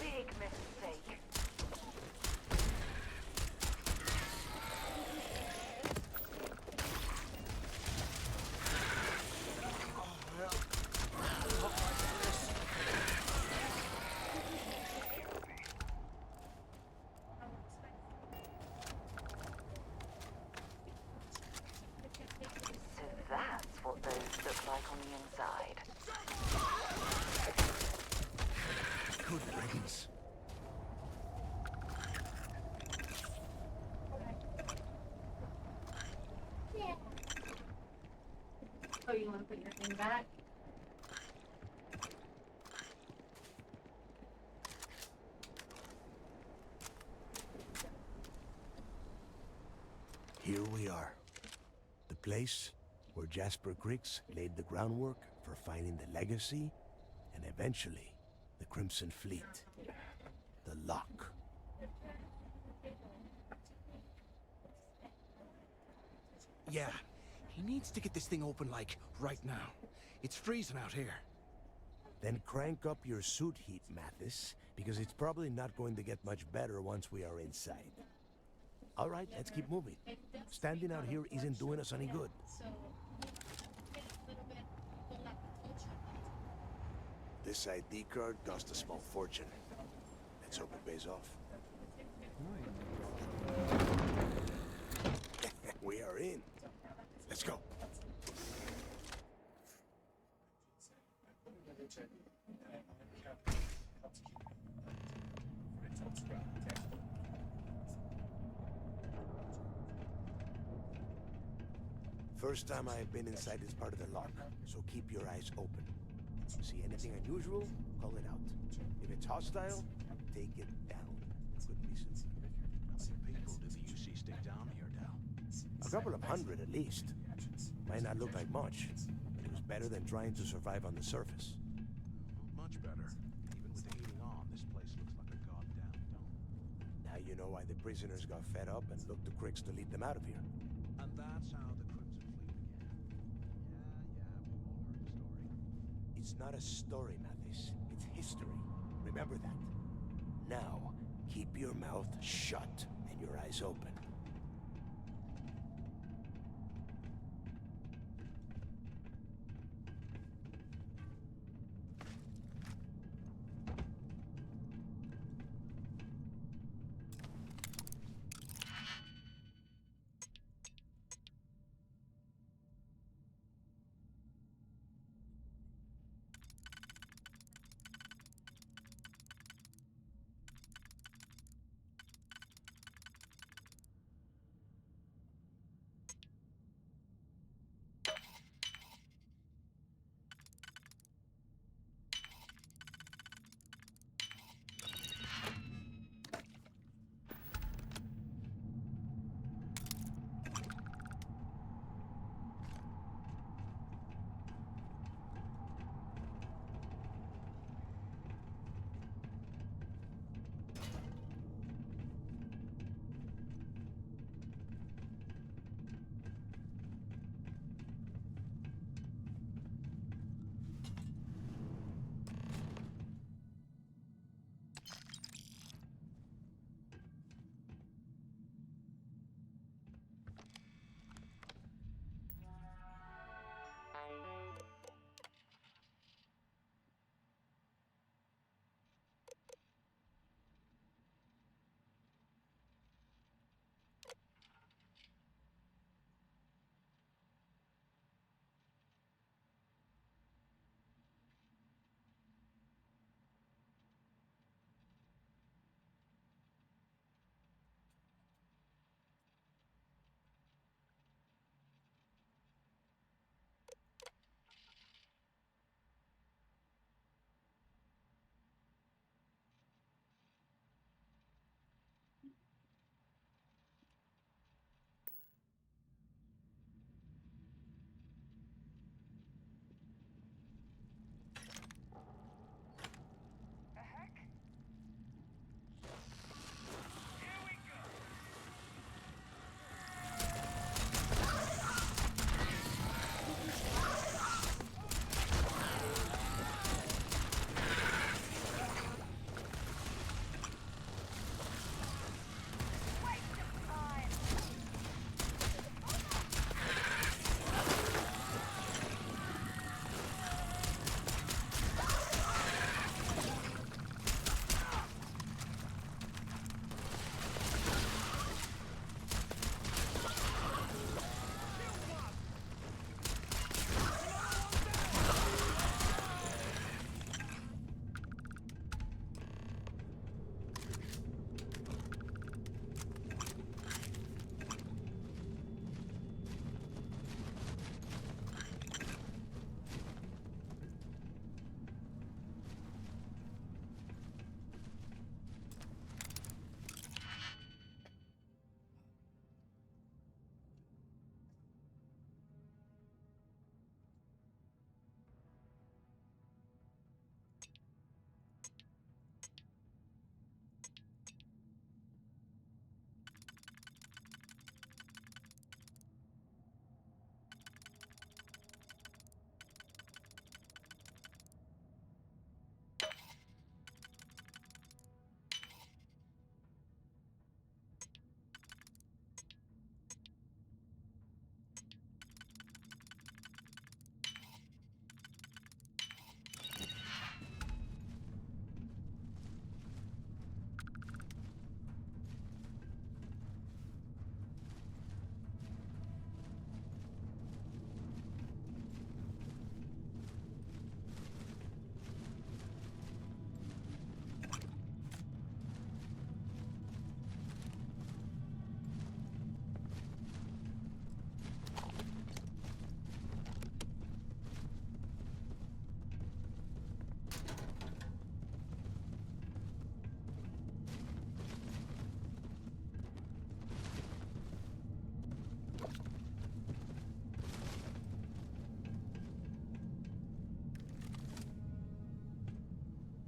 Big mistake. So that's what those look like on the inside. Good riddance. Yeah. Oh, you want to put your thing back? Here we are. The place where Jasper Griggs laid the groundwork for finding the legacy and eventually the Crimson Fleet. The lock. Yeah, he needs to get this thing open, like, right now. It's freezing out here. Then crank up your suit heat, Mathis, because it's probably not going to get much better once we are inside. All right, let's keep moving. Standing out here isn't doing us any good. This ID card cost a small fortune. Let's hope it pays off. We are in. Let's go. First time I've been inside this part of the lock, so keep your eyes open. See anything unusual, call it out. If it's hostile, take it down. Could be some... How many people do the UC stick down here, Dal? A couple of hundred at least. Might not look like much, but it was better than trying to survive on the surface. Much better. Even with the heating on, this place looks like a goddamn dump. Now you know why the prisoners got fed up and looked to Cricks to lead them out of here. And that's how the Crimson Fleet began. Yeah, we've all heard the story. It's not a story, Mathis. It's history. Remember that. Now, keep your mouth shut and your eyes open.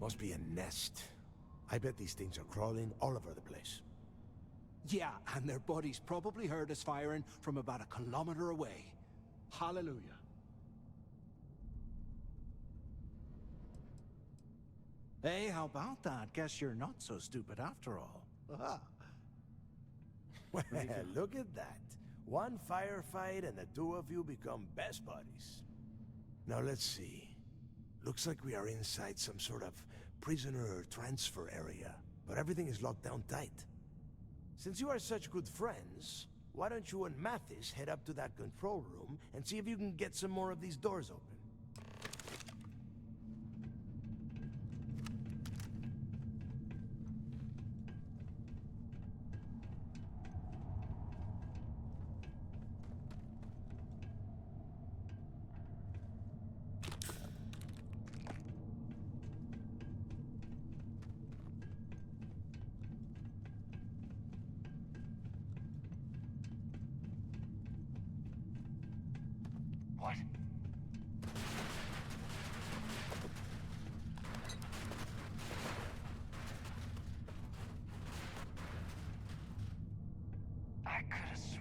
Must be a nest. I bet these things are crawling all over the place. Yeah, and their buddies probably heard us firing from about a kilometer away. Hallelujah. Hey, how about that? Guess you're not so stupid after all. Well, look at that. One firefight and the two of you become best buddies. Now let's see. Looks like we are inside some sort of prisoner transfer area, but everything is locked down tight. Since you are such good friends, why don't you and Mathis head up to that control room and see if you can get some more of these doors open? What? I could have sworn.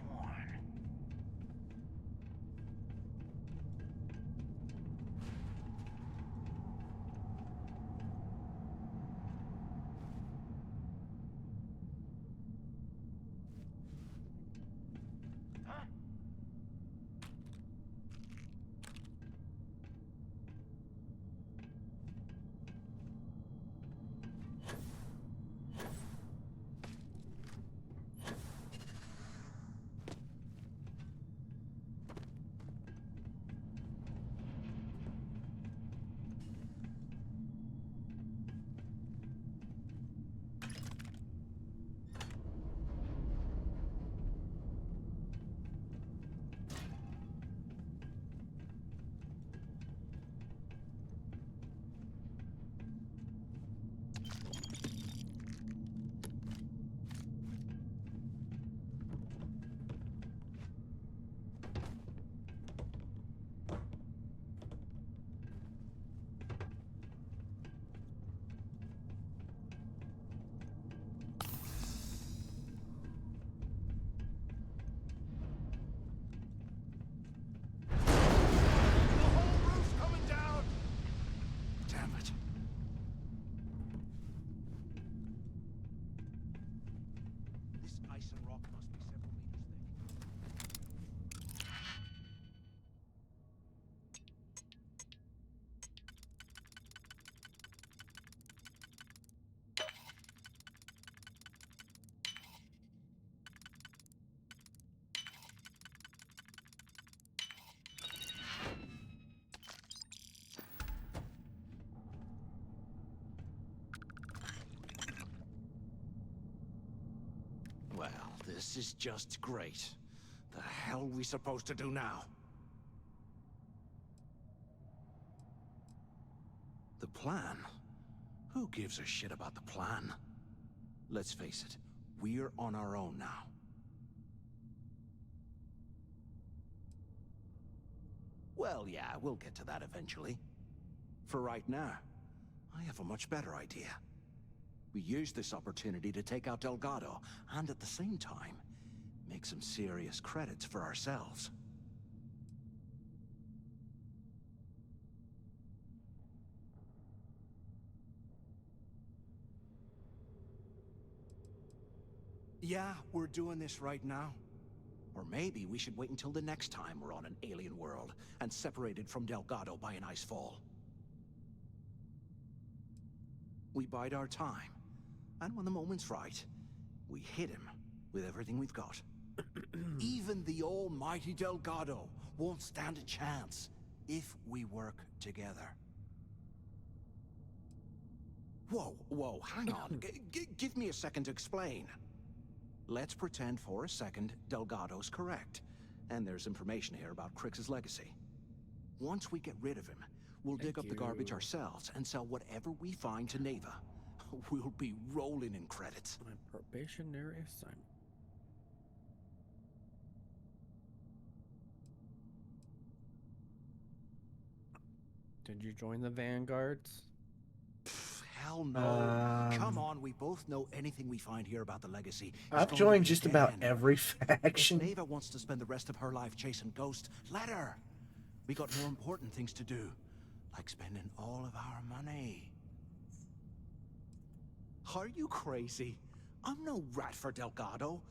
Huh? Damn it. This ice and rock must be several meters thick. Well, this is just great. The hell are we supposed to do now? The plan? Who gives a shit about the plan? Let's face it, we're on our own now. Well, yeah, we'll get to that eventually. For right now, I have a much better idea. We use this opportunity to take out Delgado, and at the same time, make some serious credits for ourselves. Yeah, we're doing this right now. Or maybe we should wait until the next time we're on an alien world and separated from Delgado by an ice fall. We bide our time, and when the moment's right, we hit him with everything we've got. Even the almighty Delgado won't stand a chance if we work together. Whoa, hang on. Give me a second to explain. Let's pretend for a second Delgado's correct, and there's information here about Crix's legacy. Once we get rid of him, we'll dig up the garbage ourselves and sell whatever we find to Neva. We'll be rolling in credits. My probationary assignment. Did you join the Vanguards? hell no. Come on, we both know anything we find here about the legacy is I've going joined to be just dead about end. every If faction. Neva wants to spend the rest of her life chasing ghosts, let her. We got more important things to do, like spending all of our money. Are you crazy? I'm no rat for Delgado.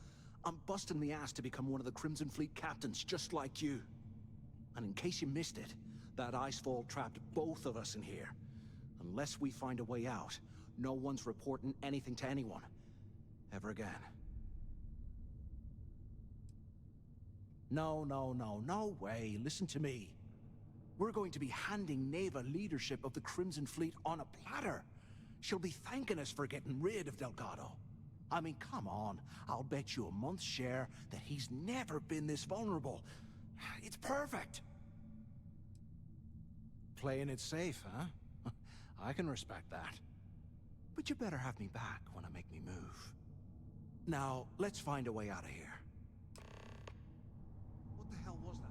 I'm busting the ass to become one of the Crimson Fleet captains, just like you. And in case you missed it, that icefall trapped both of us in here. Unless we find a way out, no one's reporting anything to anyone. Ever again. No way. Listen to me. We're going to be handing Neva leadership of the Crimson Fleet on a platter. She'll be thanking us for getting rid of Delgado. I mean, come on. I'll bet you a month's share that he's never been this vulnerable. It's perfect. Playing it safe, huh? I can respect that. But you better have me back when I make me move. Now, let's find a way out of here. What the hell was that?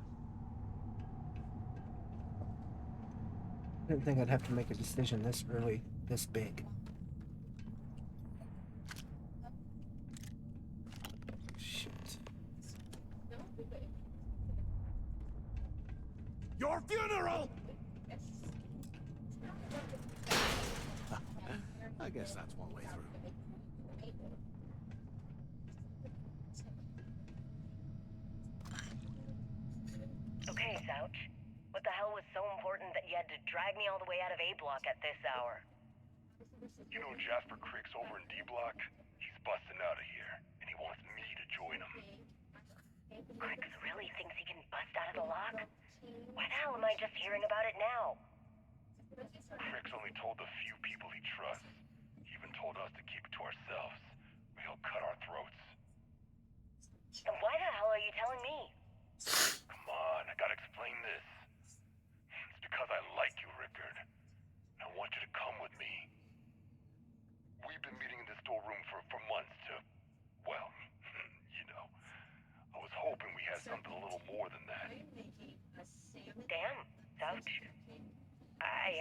I didn't think I'd have to make a decision this early, this big. Shit. Your funeral! I guess that's one way through. Okay, Souch. What the hell was so important that you had to drag me all the way out of A Block at this hour? You know Jasper Crick's over in D Block? He's busting out of here, and he wants me to join him. Cricks really thinks he can bust out of the lock? Why the hell am I just hearing about it now? Crick's only told the few people he trusts. He even told us to keep it to ourselves, or he'll cut our throats. And why the hell are you telling me? Come on, I gotta explain this. It's because I like you, Rickard. I want you to come with me. We've been meeting in this storeroom for months to, well, you know. I was hoping we had something a little more than that. Damn, Souch. I,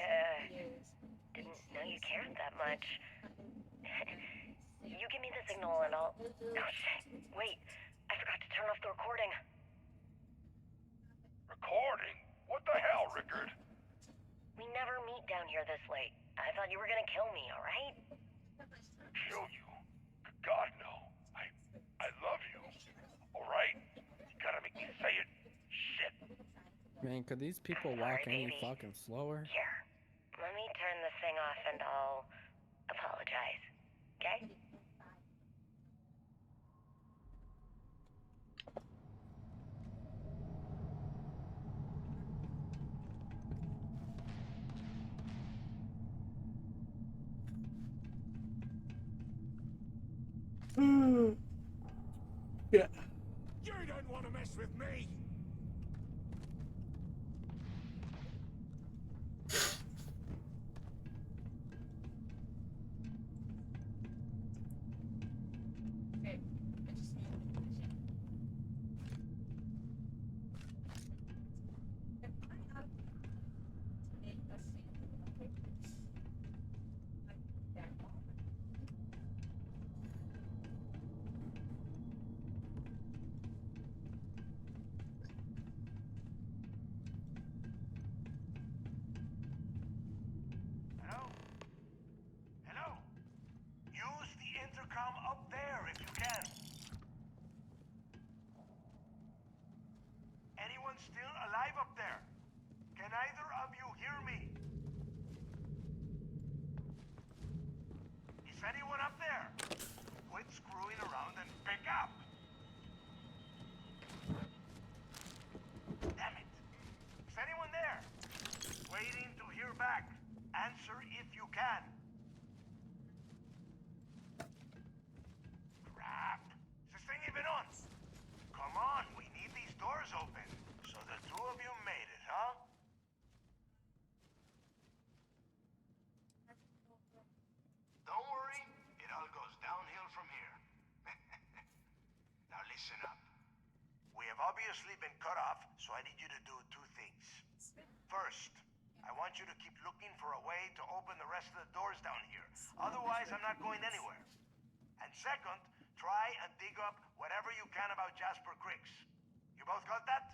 didn't know you cared that much. You give me the signal and I'll... Oh, shit. Wait, I forgot to turn off the recording. Recording? What the hell, Rickard? We never meet down here this late. I thought you were gonna kill me, alright? Kill you? God, no. I love you. Alright? You gotta make me say it. Shit. Man, could these people walk any fucking slower? Here, let me turn this thing off and I'll apologize, okay? Yeah. You don't want to mess with me! Hello? Use the intercom up there if you can. Anyone still alive up there? Can either of you hear me? Is anyone up there? Quit screwing around and pick up! Damn it! Is anyone there? Waiting to hear back. Answer if you can. Crap! Is this thing even on? Come on, we need these doors open. So the two of you made it, huh? Don't worry, it all goes downhill from here. Now listen up. We have obviously been cut off, so I need you to do two things. First, I want want you to keep looking for a way to open the rest of the doors down here. Otherwise, I'm not going anywhere. And second, try and dig up whatever you can about Jasper Cricks. You both got that?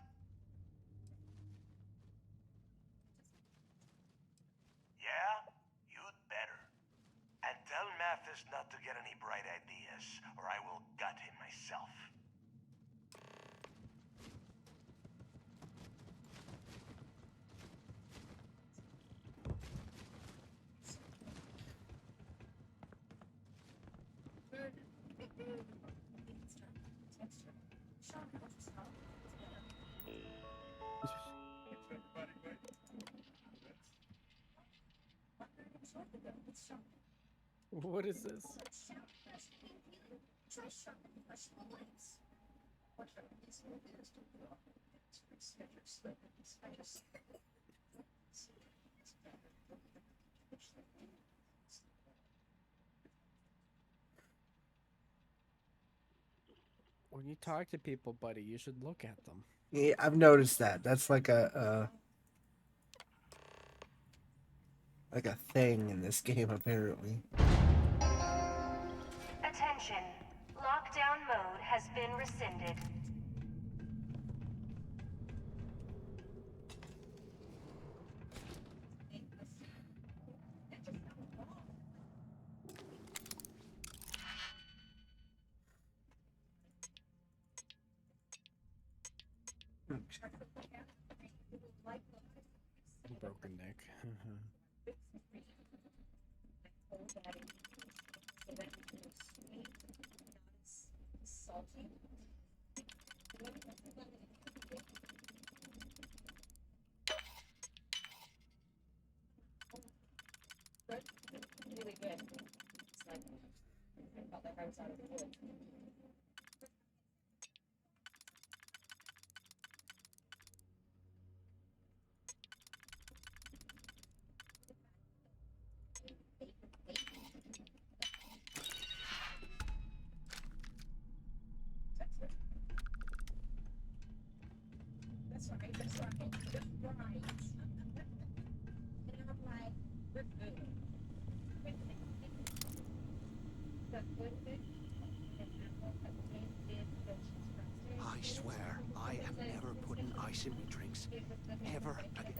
Yeah? You'd better. And tell Mathis not to get any bright ideas, or I will gut him myself. What is this? When you talk to people, buddy, you should look at them. Yeah, I've noticed that. That's like a thing in this game, apparently. Attention. Lockdown mode has been rescinded. Broken neck. Really good. It's like I felt like I was out of the woods. That's right. That's right. Just right. And I'm like, we're good. I swear, I am never putting ice in my drinks. Ever again.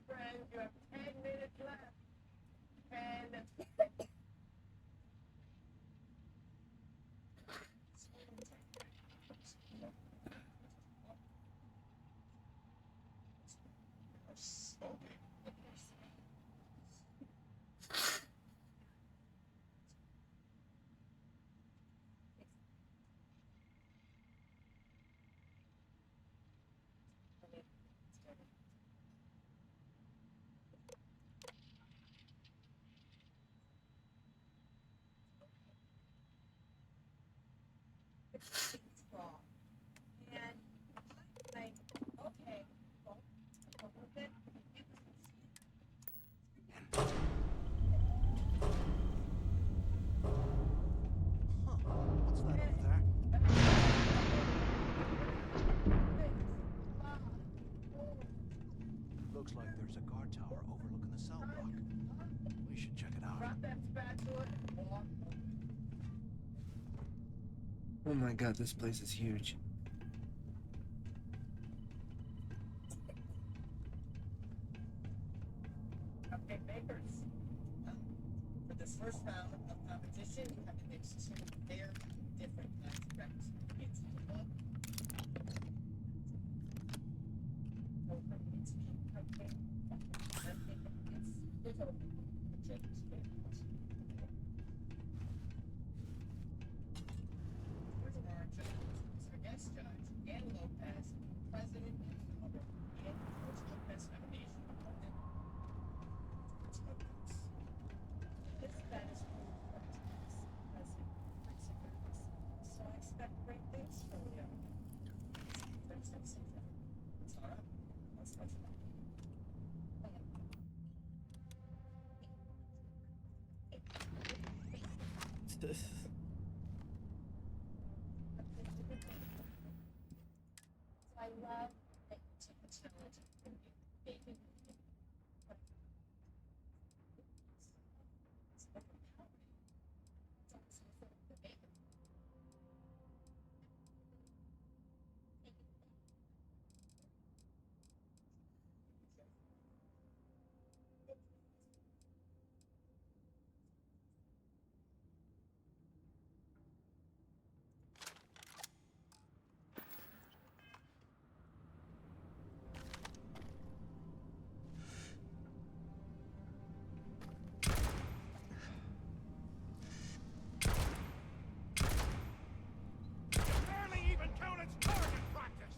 Friend, you have 10 minutes left. 10. Wrong. And I'm like, okay, well, a little bit. What's that over there? Looks like there's a guard tower overlooking the cell block. We should check it out. Drop that spatula and walk. Oh my god, this place is huge. Okay, makers. For this first round of competition, you have to mix two very different kinds of preps. It's book. It's pink, okay. I'm thinking it's over. Here's our judges. Our guest judge, Ann Lopez, president and founder of the George Lopez Foundation. This Spanish president, I love that you took the challenge of making Barely even count its target practice!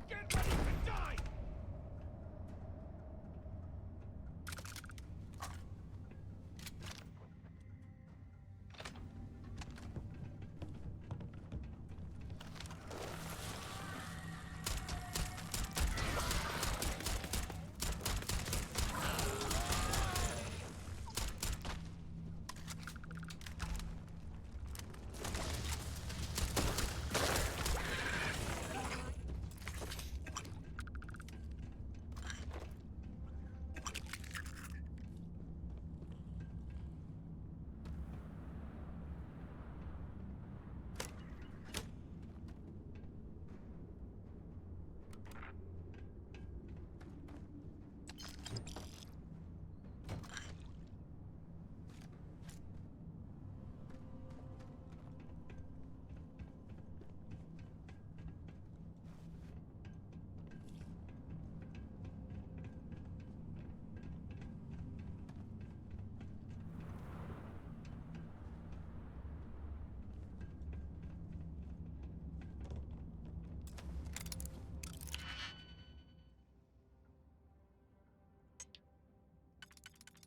Get ready to die!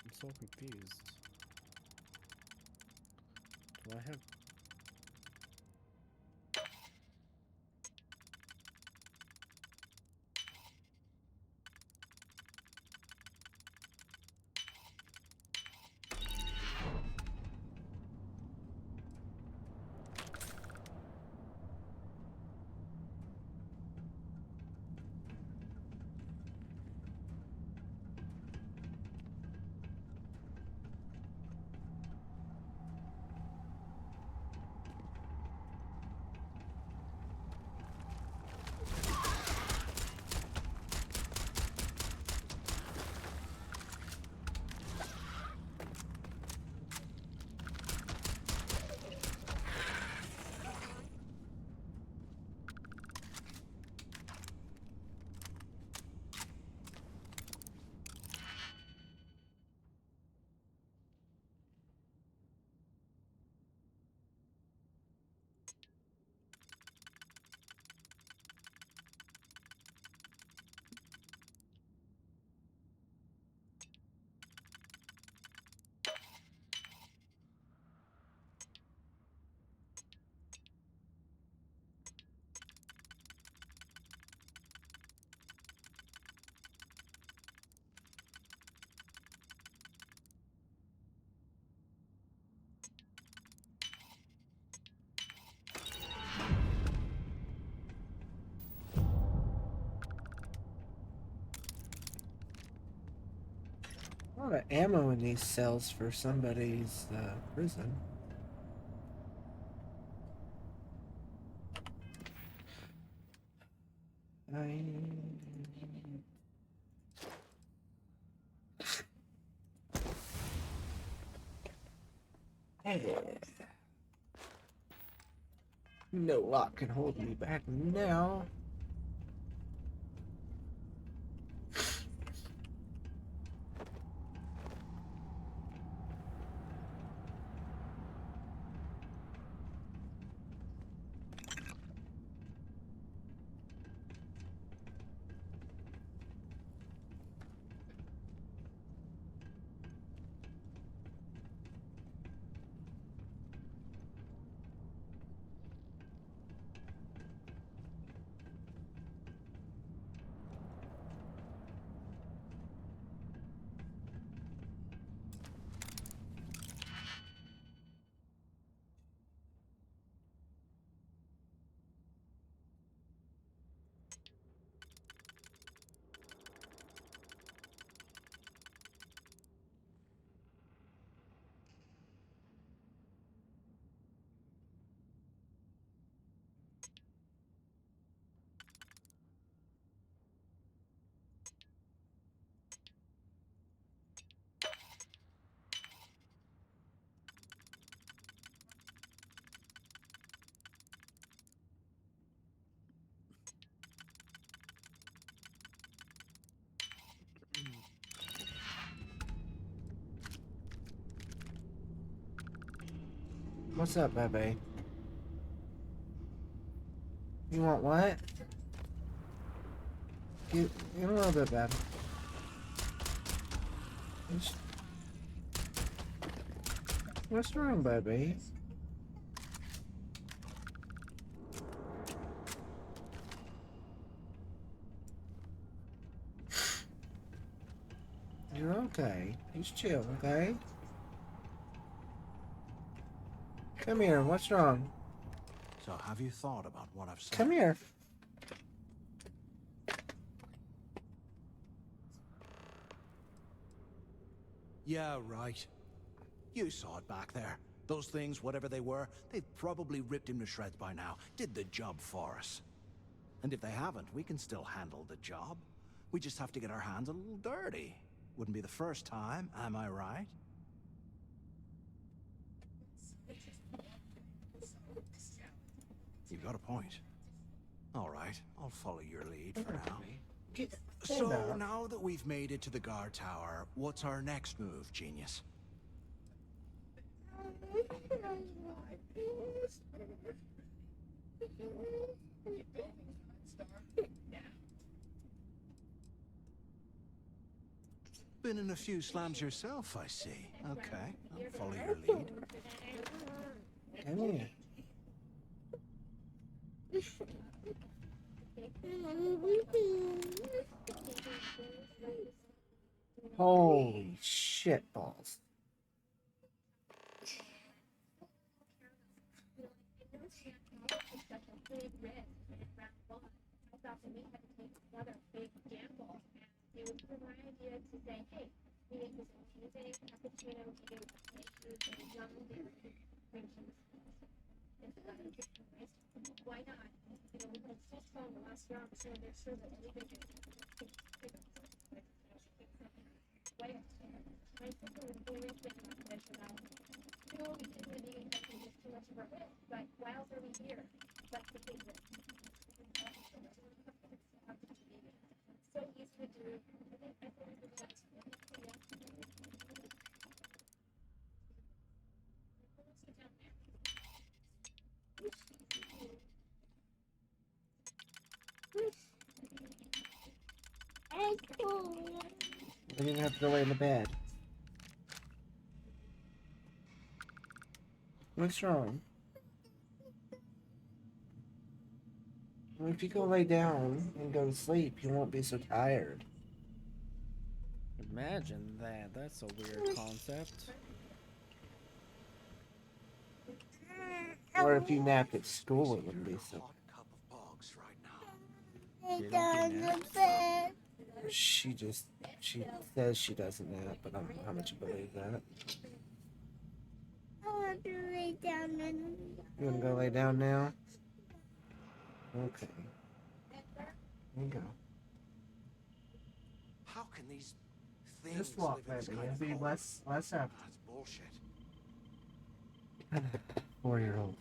I'm so confused. Do I have... A lot of ammo in these cells for somebody's prison. Hey. No lock can hold me back now. What's up, baby? You want what? Get a little bit, baby. What's wrong, baby? You're okay. Just chill, okay? Come here. What's wrong? So have you thought about what I've said? Come here. Yeah, right. You saw it back there. Those things, whatever they were, they've probably ripped him to shreds by now. Did the job for us. And if they haven't, we can still handle the job. We just have to get our hands a little dirty. Wouldn't be the first time, am I right? You've got a point. All right, I'll follow your lead for now. So now that we've made it to the guard tower, what's our next move, genius? Been in a few slams yourself, I see. Okay, I'll follow your lead. Come here. Holy shit balls. Why not? You know, we had full phone the last year, so make sure that everybody gets my sister was always thinking about this about, you know, we can't really be just too much of a risk, but why else are we here? That's the thing that so easy to do. I think that's We didn't have to lay in the bed. What's wrong? Well, if you go lay down and go to sleep, you won't be so tired. Imagine that. That's a weird concept. Or if you napped at school, it wouldn't be so. She says she doesn't nap, but I don't know how much you believe that. I want to lay down and... You want to go lay down now? Okay. There you go. How can these things Just walk, live in this baby. kind It'll of be less effort. That's bullshit. 4-year-old.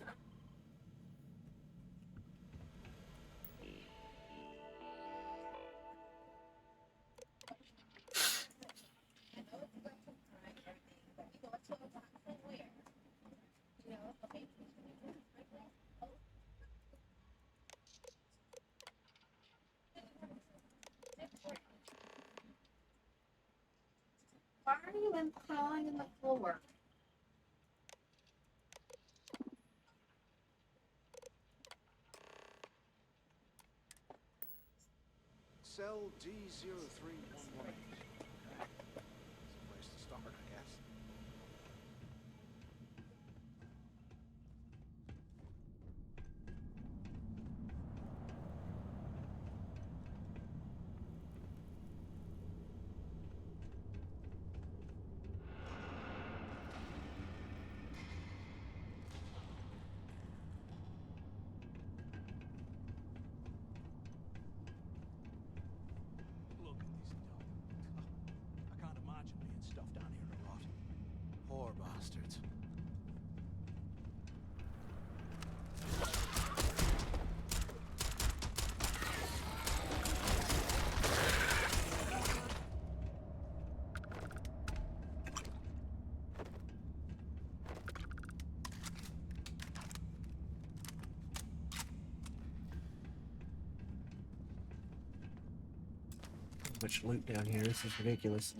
Why are you crawling in the floor? Cell D03118. Okay. That's a place to start, I guess. Look at this dog. I can't imagine being stuffed down here a lot. Poor bastards. much loot down here. This is ridiculous.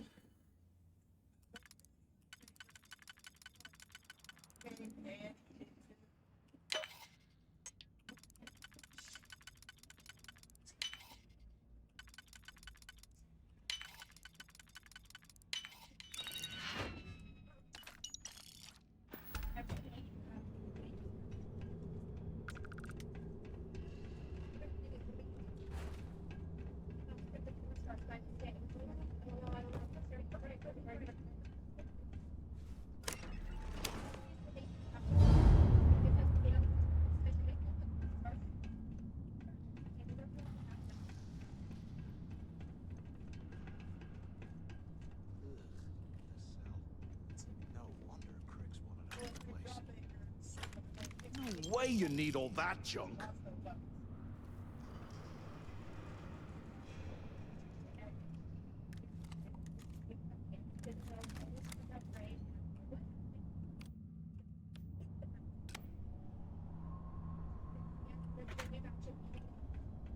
No way you need all that junk.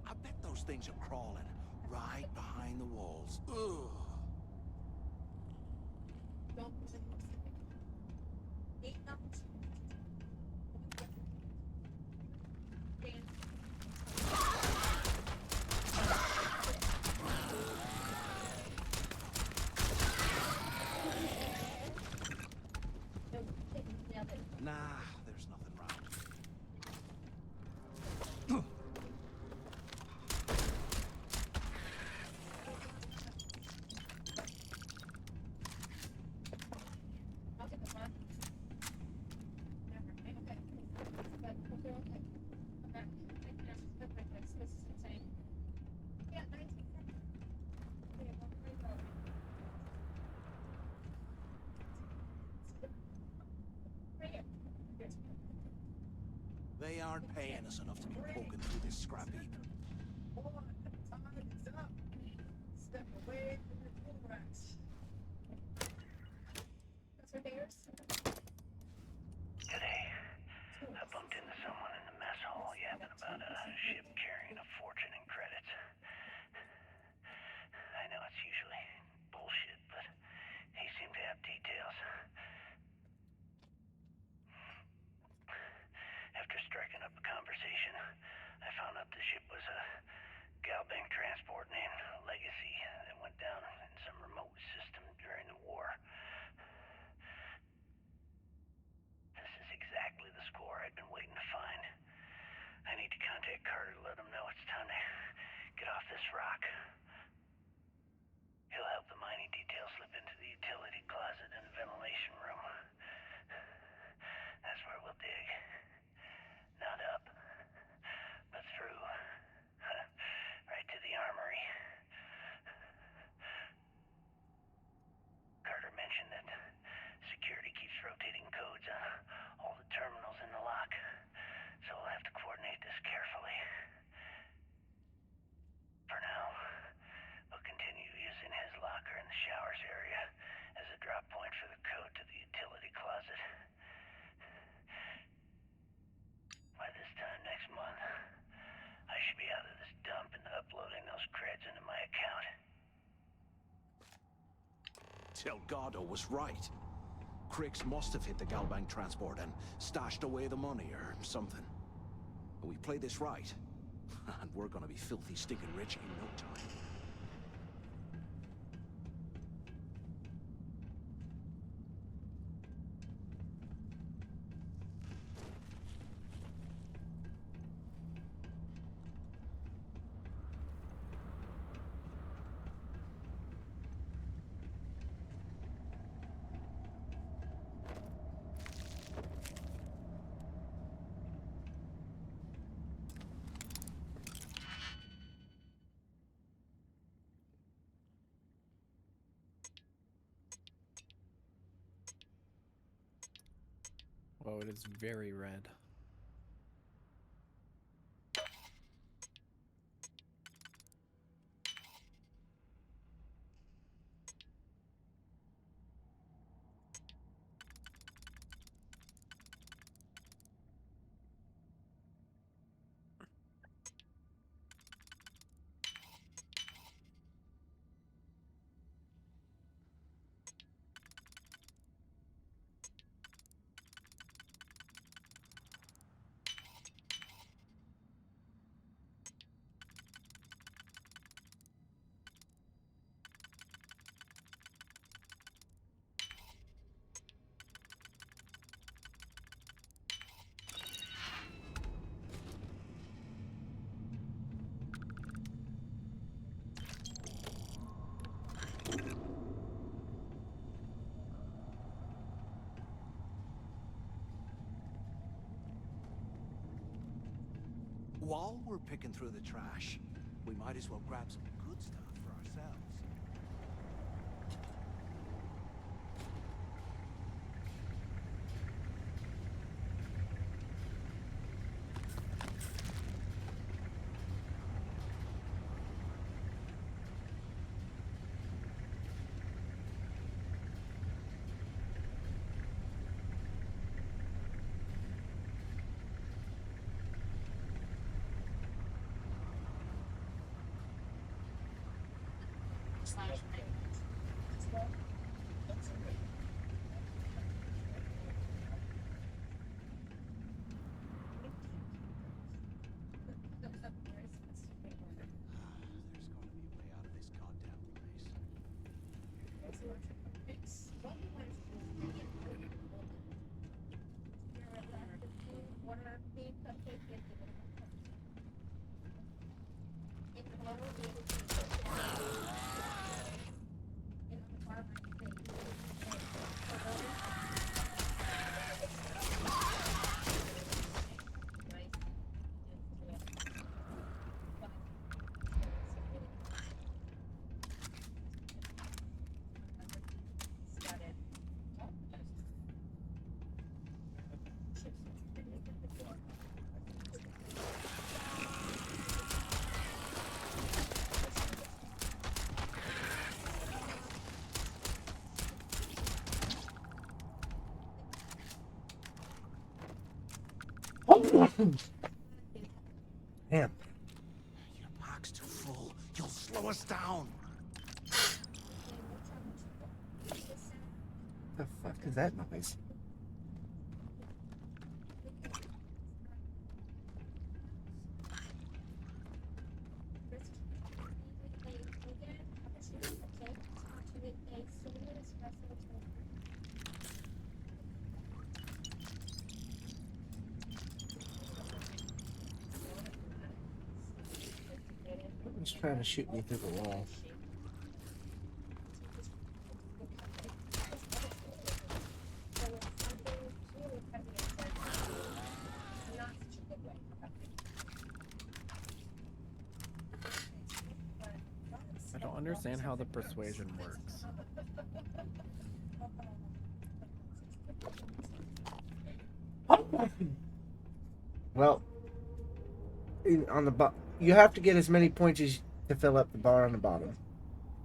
I bet those things are crawling right behind the walls. Ugh. Nah, there's nothing wrong. They aren't paying us enough to be poking through this scrap heap. Step away from your tool racks. Today, I bumped into someone in the mess hall yapping about a ship carrying a fortune in credits. I know it's usually bullshit, but he seemed to have details. After striking up a conversation, I found out the ship was a Galbank transport named Legacy that went down in some remote system during the war. This is exactly the score I'd been waiting to find. I need to contact Carter to let him know it's time to get off this rock. He'll help the mining detail slip into the utility closet in the ventilation room. That's where we'll dig. Not up, but through. Right to the armory. Carter mentioned that security keeps rotating codes on all the terminals in the lock, so we'll have to coordinate this carefully. For now, we'll continue using his locker in the showers area as a drop point for the code to the utility closet. By this time next month, I should be out of this dump and uploading those creds into my account. Delgado was right. Crix must have hit the Galbank transport and stashed away the money or something. We play this right, and we're gonna be filthy stinking rich in no time. Oh, it is very red. we're picking through the trash. We might as well grab some good stuff for ourselves. Damn. Your pack's too full. You'll slow us down. The fuck is that noise? He's trying to shoot me through the wall. I don't understand how the persuasion works. Well, on the you have to get as many points as to fill up the bar on the bottom,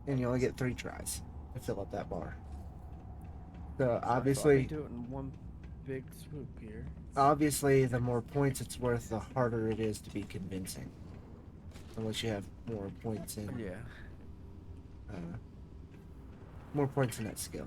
and you only get 3 tries to fill up that bar. So obviously, do it in one big swoop here. Obviously, the more points it's worth, the harder it is to be convincing. Unless you have more points in. Yeah. More points in that skill.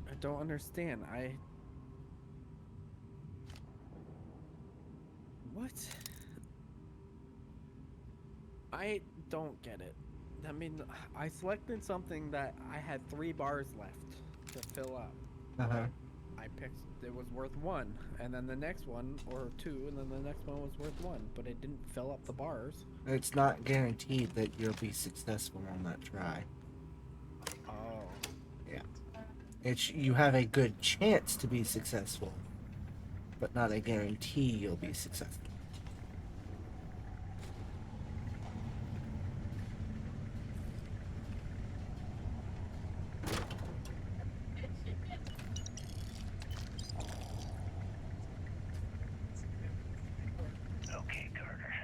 I don't understand. What? I don't get it. I mean, I selected something that I had 3 bars left to fill up. I picked, it was worth 1, and then the next one, or 2, and then the next one was worth 1, but it didn't fill up the bars. It's not guaranteed that you'll be successful on that try. Oh. Yeah. You have a good chance to be successful, but not a guarantee you'll be successful. Okay, Carter.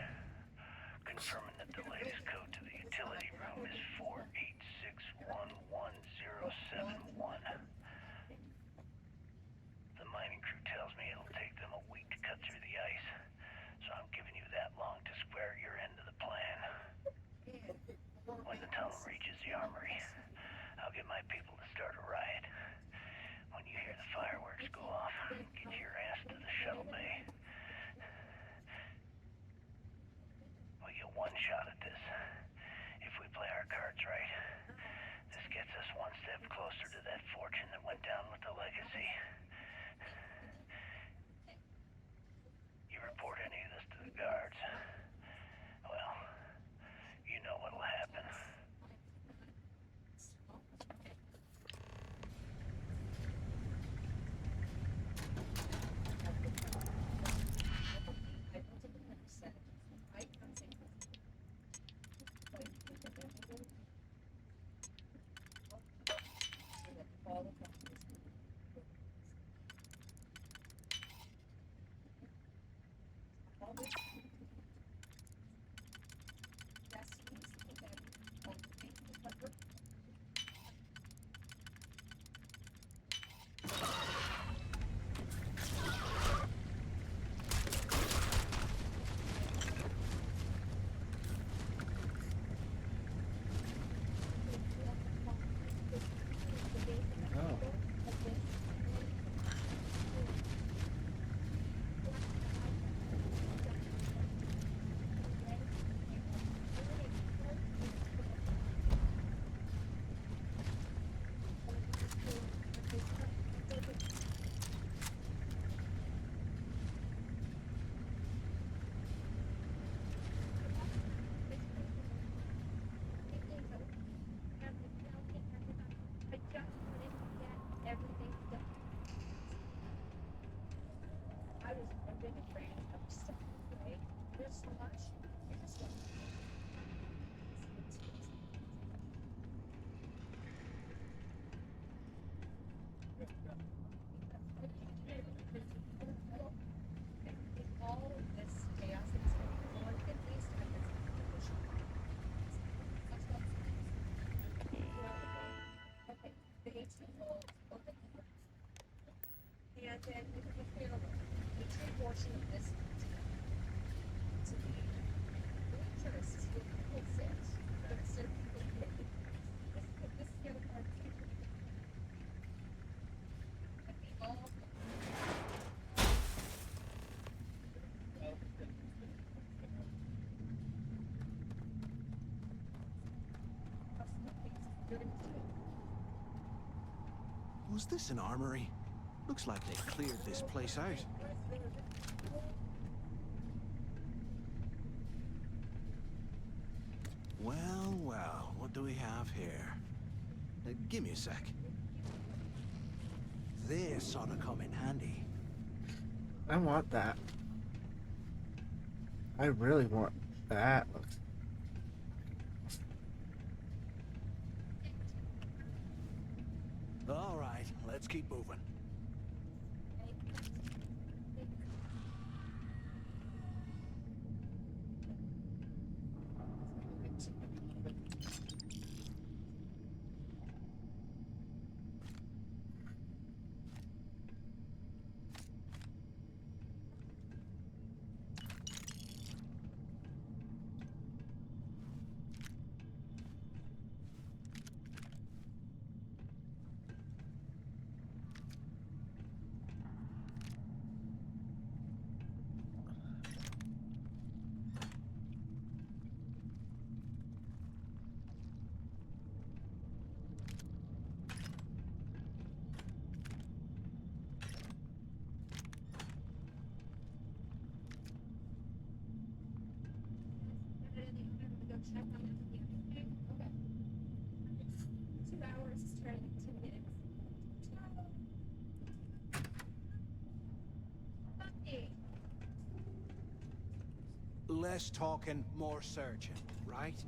Confirming that the latest code to the utility room is 486111071. The mining crew tells me it'll take them a week to cut through the ice, so I'm giving you that long to square your end of the plan. When the tunnel reaches the armory, I'll get my people to start a riot. When you hear the fireworks go off, get your ass to the shuttle bay. We get one shot at this. If we play our cards right, this gets us one step closer to that fortune that went went down with the legacy. You report any of this to the guards, well, you know what'll happen. And then we can clear the tree portion of this to be interests with people sit. But instead of people picking, this is the other part. And we all Was this an armory? Looks like they cleared this place out. Well, well, what do we have here? Give me a sec. This ought to come in handy. I want that. I really want that. All right, let's keep moving. check on everything. Okay. 2 hours is turning 10 minutes. Less talking, more searching, right?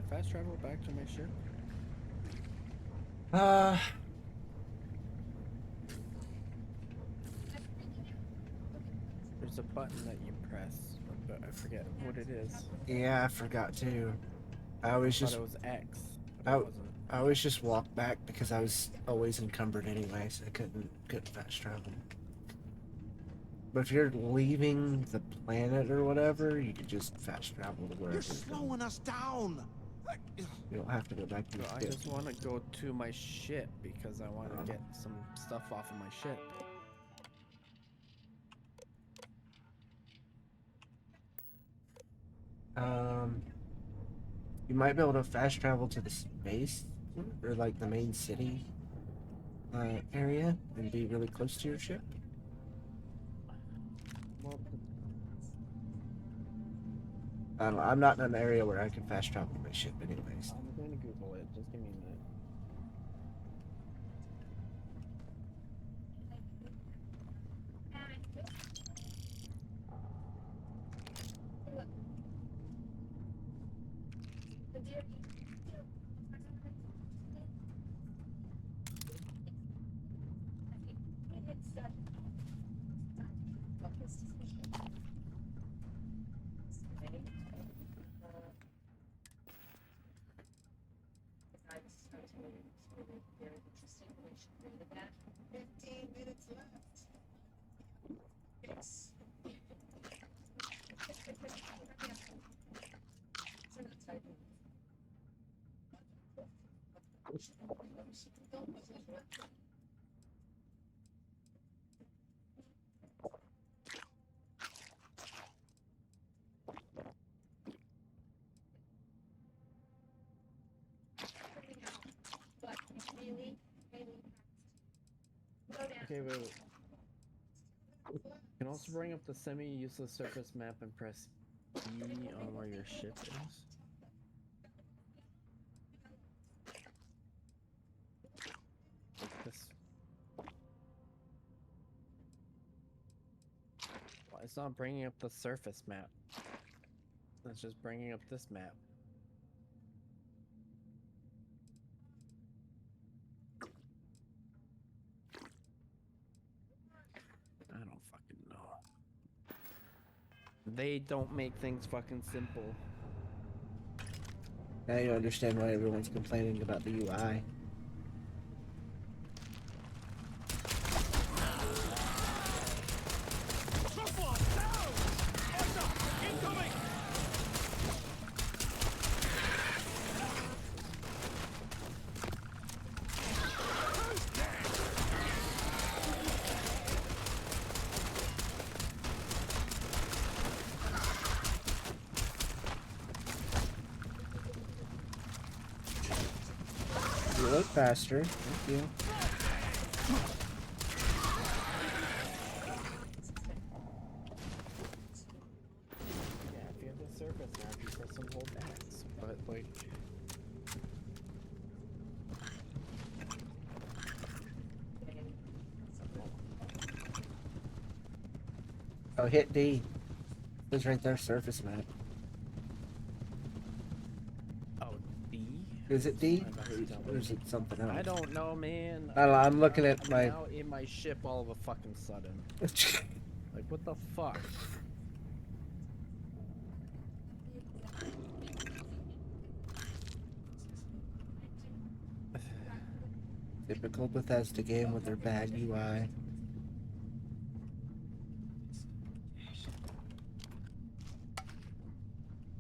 fast travel back to my ship? There's a button that you press, but I forget what it is. Yeah, I forgot too. I always thought just it was X, but it wasn't. I always just walked back because I was always encumbered anyway, so I couldn't fast travel. But if you're leaving the planet or whatever, you could just fast travel to wherever. You're slowing us down. You don't have to go back to your I ship. just want to go to my ship because I want to get some stuff off of my ship. You might be able to fast travel to the space or like the main city area and be really close to your ship. Well, I don't know, I'm not in an area where I can fast travel to my ship anyways. I'm going to Google it. Just give me a minute. Okay, wait. You can also bring up the semi-useless surface map and press E on where your ship is. Like this. Well, it's not bringing up the surface map. It's just bringing up this map. I don't fucking know. They don't make things fucking simple. Now you understand why everyone's complaining about the UI. You look faster. Thank you. Yeah, if you have the surface map, you press and hold X. But like, Oh, hit D. It's right there, surface map. oh, D? Is it D? Or is it something else? I don't know, man. I don't know, I'm looking at my... Now in my ship all of a fucking sudden. Like, what the fuck? Typical Bethesda game with their bad UI.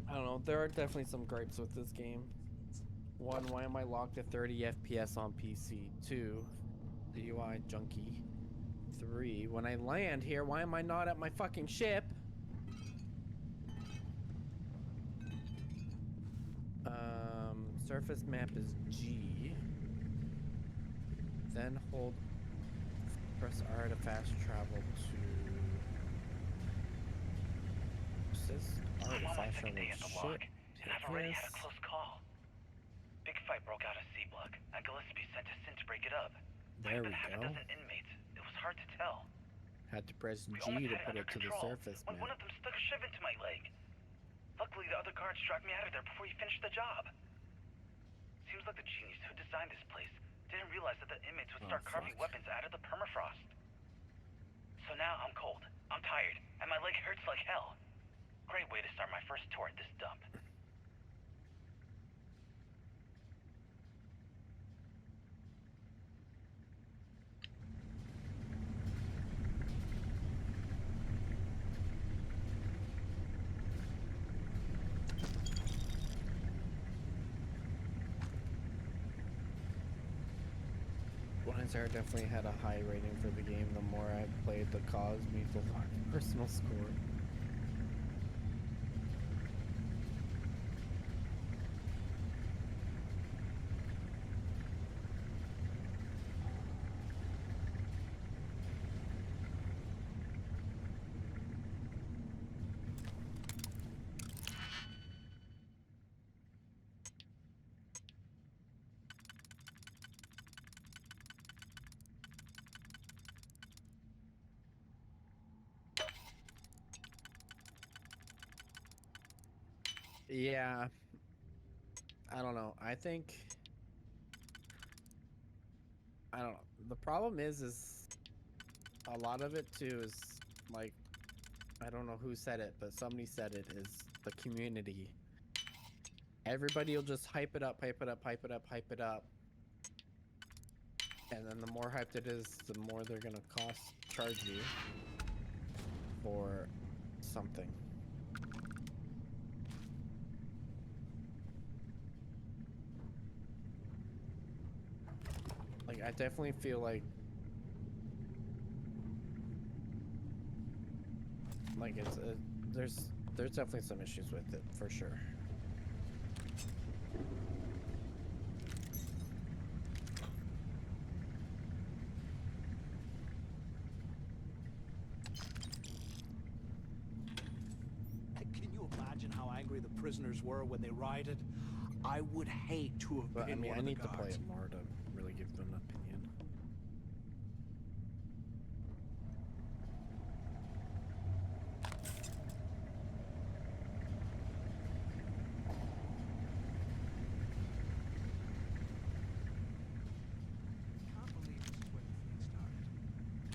I don't know, there are definitely some gripes with this game. 1, why am I locked at 30 FPS on PC? 2, the UI junky. 3, when I land here, why am I not at my fucking ship? Surface map is G. Then press R to fast travel to... What's this? R to fast travel to ship. And I've already had a close call. Big fight broke out at C-Block, and Gillespie sent us in to break it up. There we half a go. dozen inmates. It was hard to tell. Had to press We G almost to had put it it under to the control surface when one map. of them stuck a shiv into my leg. Luckily, the other guards dragged me out of there before he finished the job. Seems like the genius who designed this place didn't realize that the inmates would start fuck. carving weapons out of the permafrost. So now I'm cold, I'm tired, and my leg hurts like hell. Great way to start my first tour at this dump. Sarah definitely had a high rating for the game. The more I played, the cause me the lower personal score. Yeah, I don't know. I don't know. The problem is a lot of it too is like, I don't know who said it, but somebody said it, is the community. Everybody will just hype it up, hype it up, hype it up, hype it up. And then the more hyped it is, the more they're gonna charge you for something. Like, I definitely feel like it's there's definitely some issues with it for sure. Can you imagine how angry the prisoners were when they rioted? I would hate to have But been I mean, one I of the need to play guards. it more to really give them an opinion. Can't believe this is where the fleet started.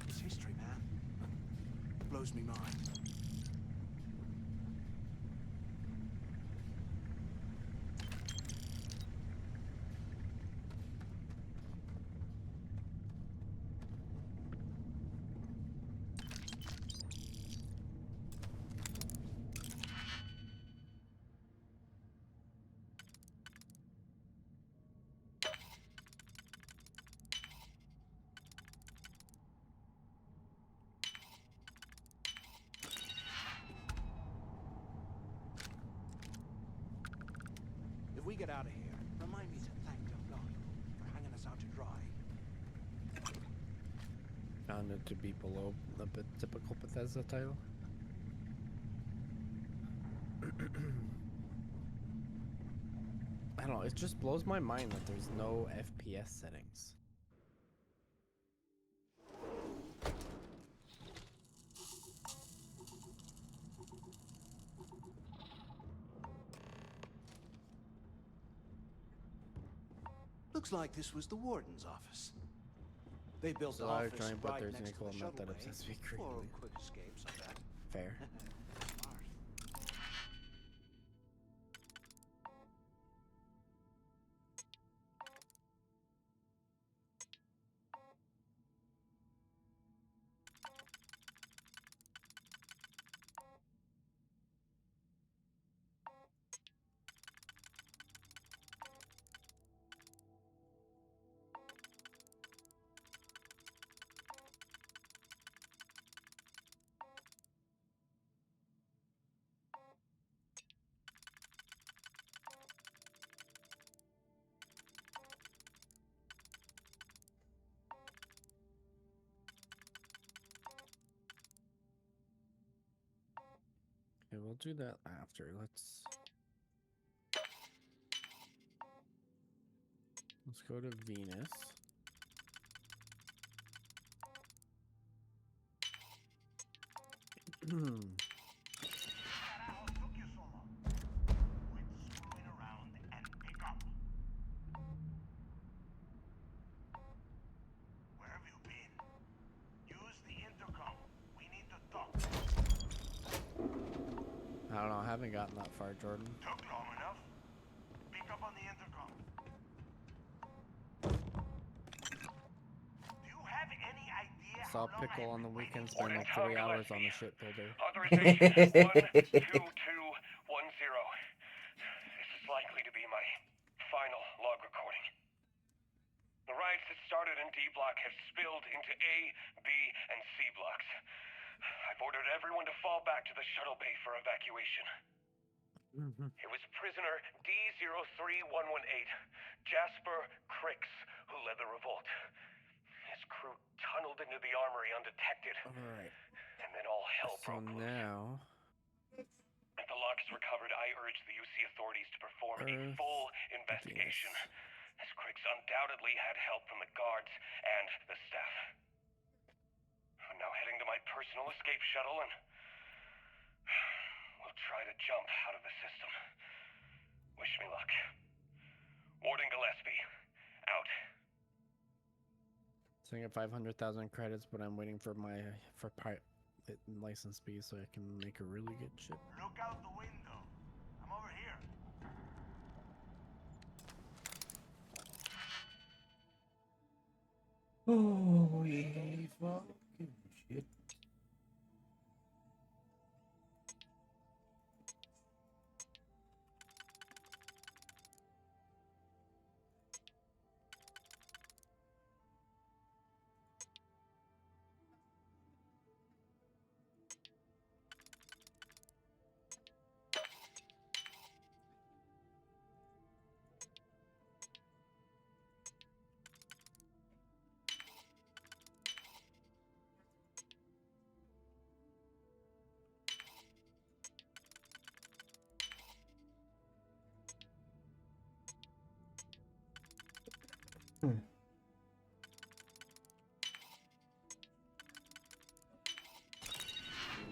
It's history, man. It blows me mind. If we get out of here, remind me to thank Delgado for hanging us out to dry. Found it to be below the typical Bethesda title. I don't know, it just blows my mind that there's no FPS settings. Looks like this was the warden's office. They built So the I was office trying to put right there's next an to the equal amount that shuttleway obsessed me for greatly. quick escapes, I bet. Fair. Smart. Okay, we'll do that after. Let's go to Venus. haven't gotten that far, Jordan. Took long enough. Pick up on the intercom. Do you have any idea Saw Pickle on the weekend spend like 3 hours on the ship builder. Authorization 12210. This is likely to be my final log recording. The riots that started in D block have spilled into A, B, and C blocks. I've ordered everyone to fall back to the shuttle bay for evacuation. It was prisoner D03118, Jasper Crix, who led the revolt. His crew tunneled into the armory undetected. Alright. And then all hell So broke loose. now... If the log is recovered, I urge the UC authorities to perform a full investigation, as Crix undoubtedly had help from the guards and the staff. I'm now heading to my personal escape shuttle and we'll try to jump out of the system. Wish me luck. Warden Gillespie, out. So I get 500,000 credits, but I'm waiting for my license fee so I can make a really good ship. Look out the window. I'm over here. Holy fucking shit.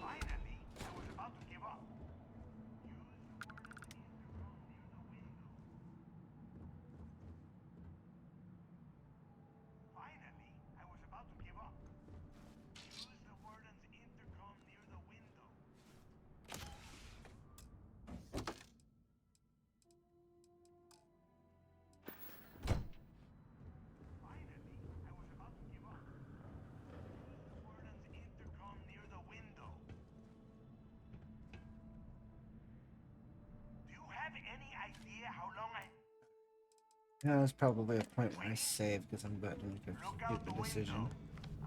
Finally, I was about to give up. Finally, I was about to give up. Use the warden's intercom near the window. Finally, I was about to give up. Use the warden's intercom near the window. Do you have any idea how long Yeah, that's probably a point where I save because I'm about to make a stupid decision.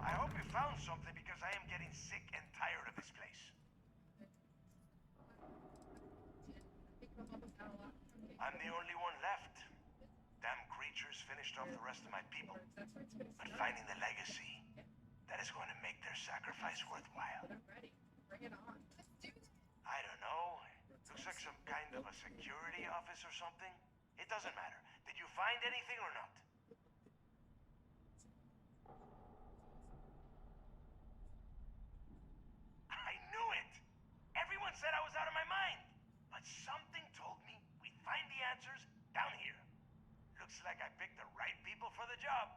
I hope you found something because I am getting sick and tired of this place. I'm the only one left. Damn creatures finished off the rest of my people. But finding the legacy, that is going to make their sacrifice worthwhile. I don't know. Looks like some kind of a security office or something. It doesn't matter. Did you find anything or not? I knew it! Everyone said I was out of my mind. But something told me we'd find the answers down here. Looks like I picked the right people for the job.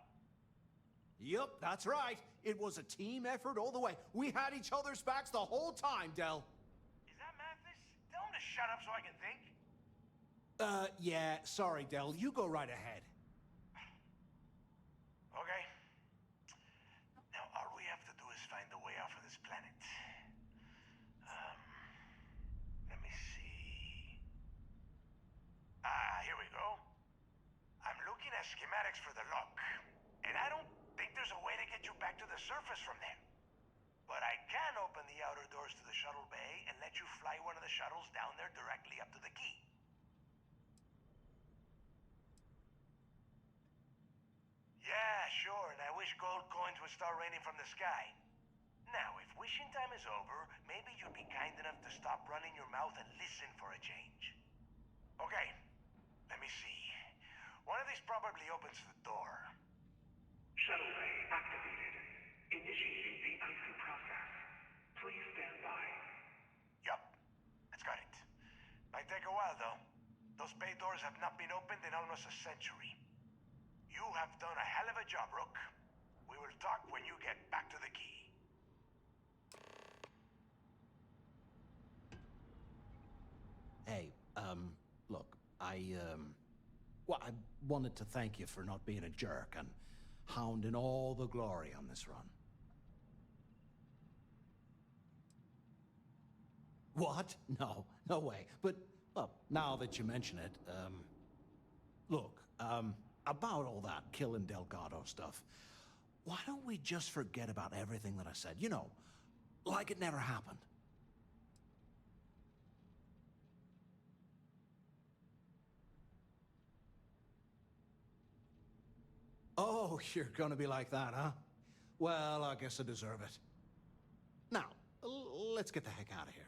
Yup, that's right. It was a team effort all the way. We had each other's backs the whole time, Del. Is that Mathis? Tell him to shut up so I can think. Yeah, sorry, Del. You go right ahead. Okay. Now, all we have to do is find a way off of this planet. Let me see. Here we go. I'm looking at schematics for the lock, and I don't think there's a way to get you back to the surface from there. But I can open the outer doors to the shuttle bay and let you fly one of the shuttles down there directly up to the key. Yeah, sure, and I wish gold coins would start raining from the sky. Now, if wishing time is over, maybe you'd be kind enough to stop running your mouth and listen for a change. Okay, let me see. One of these probably opens the door. Shuttle bay activated. Initiating the icing process. Please stand by. Yup, that's got it. Might take a while, though. Those bay doors have not been opened in almost a century. You have done a hell of a job, Rook. We will talk when you get back to the key. Well, I wanted to thank you for not being a jerk and hounding all the glory on this run. What? No, no way. But, well, now that you mention it, look, about all that killing Delgado stuff, why don't we just forget about everything that I said? You know, like it never happened. Oh, you're gonna be like that, huh? Well, I guess I deserve it. Now, let's get the heck out of here.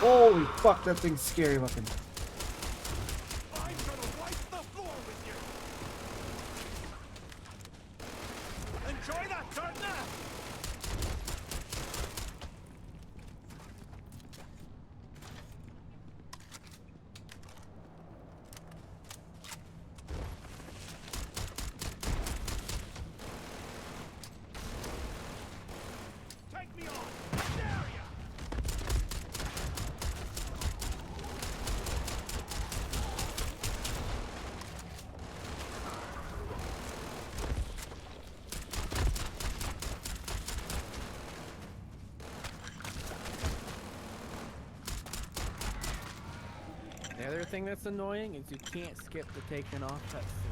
Holy fuck, that thing's scary looking. I'm gonna wipe the floor with you. Enjoy that, partner! Take me on! Dare ya! The other thing that's annoying is you can't skip the taking off cutscene.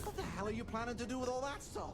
What the hell are you planning to do with all that stuff?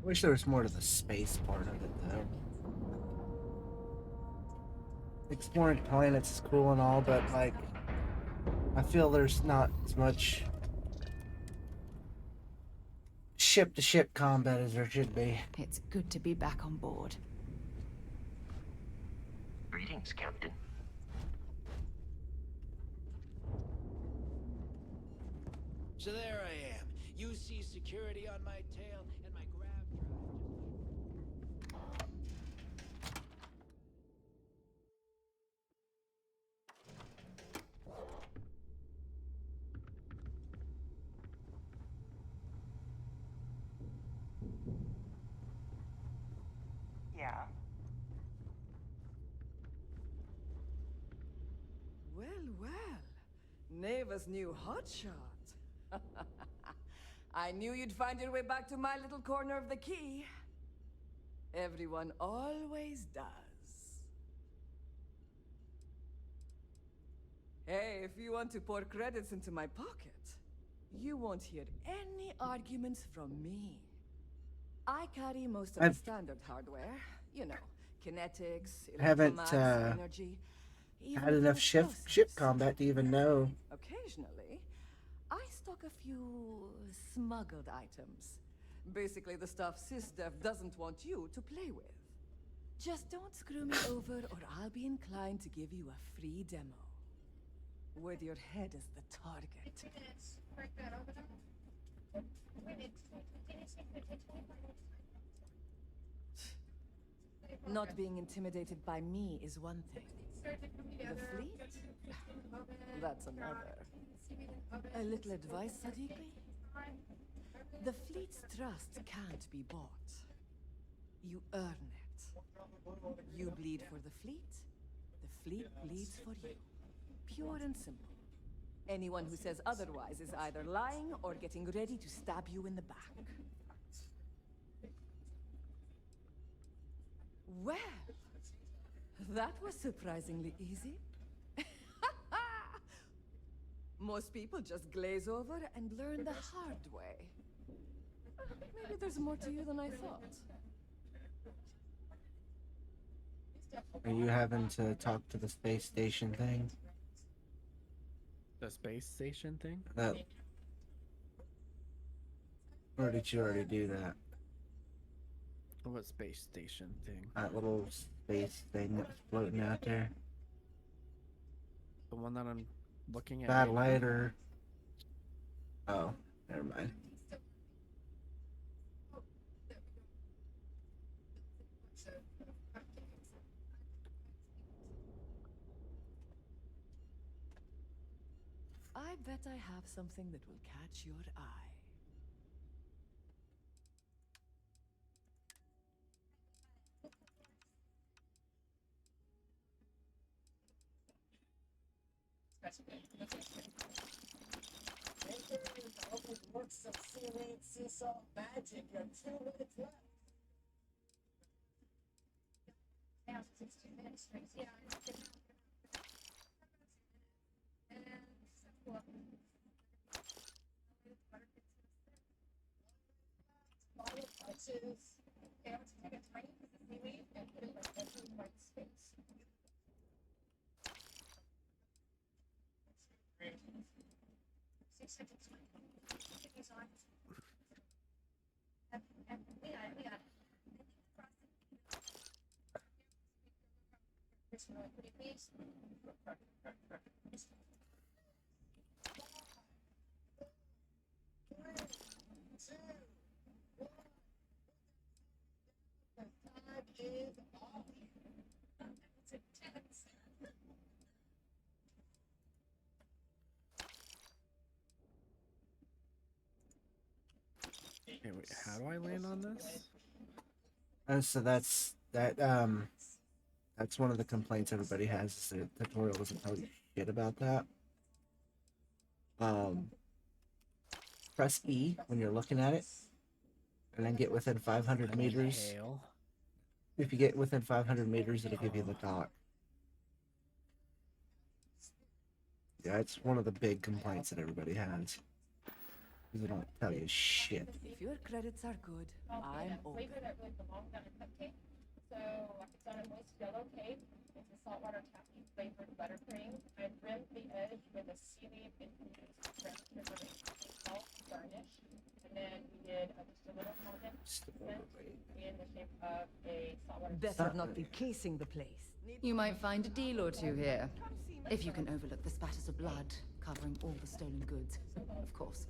Wish there was more to the space part of it, though. Exploring planets is cool and all, but, like, I feel there's not as much ship-to-ship combat as there should be. It's good to be back on board. Greetings, Captain. So there I am. You see security on my tail, and my grav drive. Yeah. Well, well. Neva's new hotshot. I knew you'd find your way back to my little corner of the key. Everyone always does. Hey, if you want to pour credits into my pocket, you won't hear any arguments from me. I carry most of the standard hardware. You know, kinetics, Haven't electromagnetic energy. had enough ship combat to even know. Occasionally, I stock a few smuggled items. Basically the stuff SysDev doesn't want you to play with. Just don't screw me over or I'll be inclined to give you a free demo. With your head as the target. Not being intimidated by me is one thing. The fleet? That's another. A little advice, Sadiqi? The fleet's trust can't be bought. You earn it. You bleed for the fleet bleeds for you. Pure and simple. Anyone who says otherwise is either lying or getting ready to stab you in the back. Well, that was surprisingly easy. Most people just glaze over and learn the hard way. Maybe there's more to you than I thought. Are you having to talk to the space station thing? The space station thing? That. Or did you already do that? What space station thing? That little space thing that's floating out there. The one that I'm looking at. That lighter. Oh, never mind. I bet I have something that will catch your eye. Works of sea salt magic. You have 2 minutes left. Now 16 minutes straight. Yeah. And well, Follow touches. okay, let's take a tiny piece of seaweed and put it like every white space. Great. 6 seconds. These on. And we got it. This one, pretty please. 3, 2, 1. The tag is off. It's intense. Hey, wait, how do I land on this? So that's one of the complaints everybody has. Is the tutorial doesn't tell you shit about that. Press E when you're looking at it, and then get within 500 meters. If you get within 500 meters, it'll give you the dock. Yeah, it's one of the big complaints that everybody has. They don't tell you shit. If your credits are good, I'm open. Flavor that really belongs on a cupcake. So it's on a moist yellow cake. It's a saltwater taffy flavored buttercream. I rimmed the edge with a seaweed infused brown sugar salt garnish. And then we did just a little fondant in the shape of a saltwater. Better not be casing the place. You might find a deal or two here. If you can overlook the spatters of blood covering all the stolen goods, of course.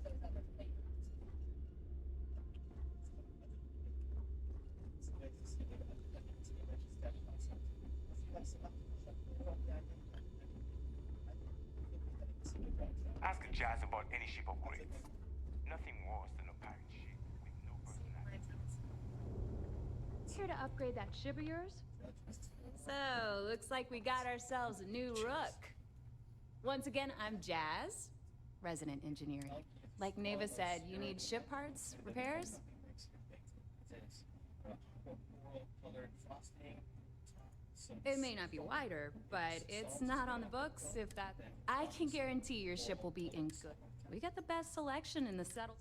Ask Jazz about any ship upgrades. Nothing worse than a pirate ship with no personality. Here to upgrade that ship of yours? So, looks like we got ourselves a new rook. Once again, I'm Jazz, resident engineering. Like Neva said, you need ship parts, repairs? It may not be wider, but it's not on the books if that... I can guarantee your ship will be in good. We got the best selection in the settled...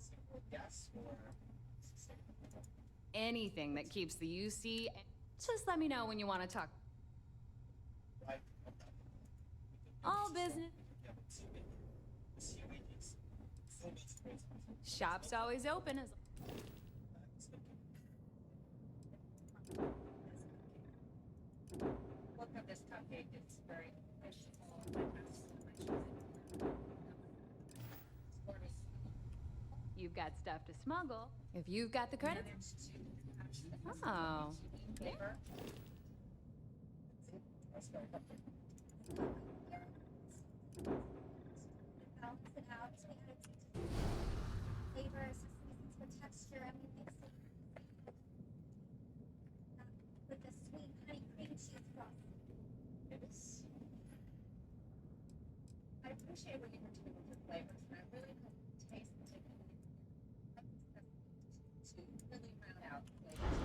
Anything that keeps the UC... Just let me know when you want to talk. All business. Shop's always open as... Look at this cupcake. It's very You've got stuff to smuggle. If you've got the credit. Oh. Yeah. Balance it out. We added flavors, seasons for texture, and we mix it with the sweet honey cream cheese frosting. I appreciate what you were doing with your flavors, and I really hope you taste the different to really round out the flavors.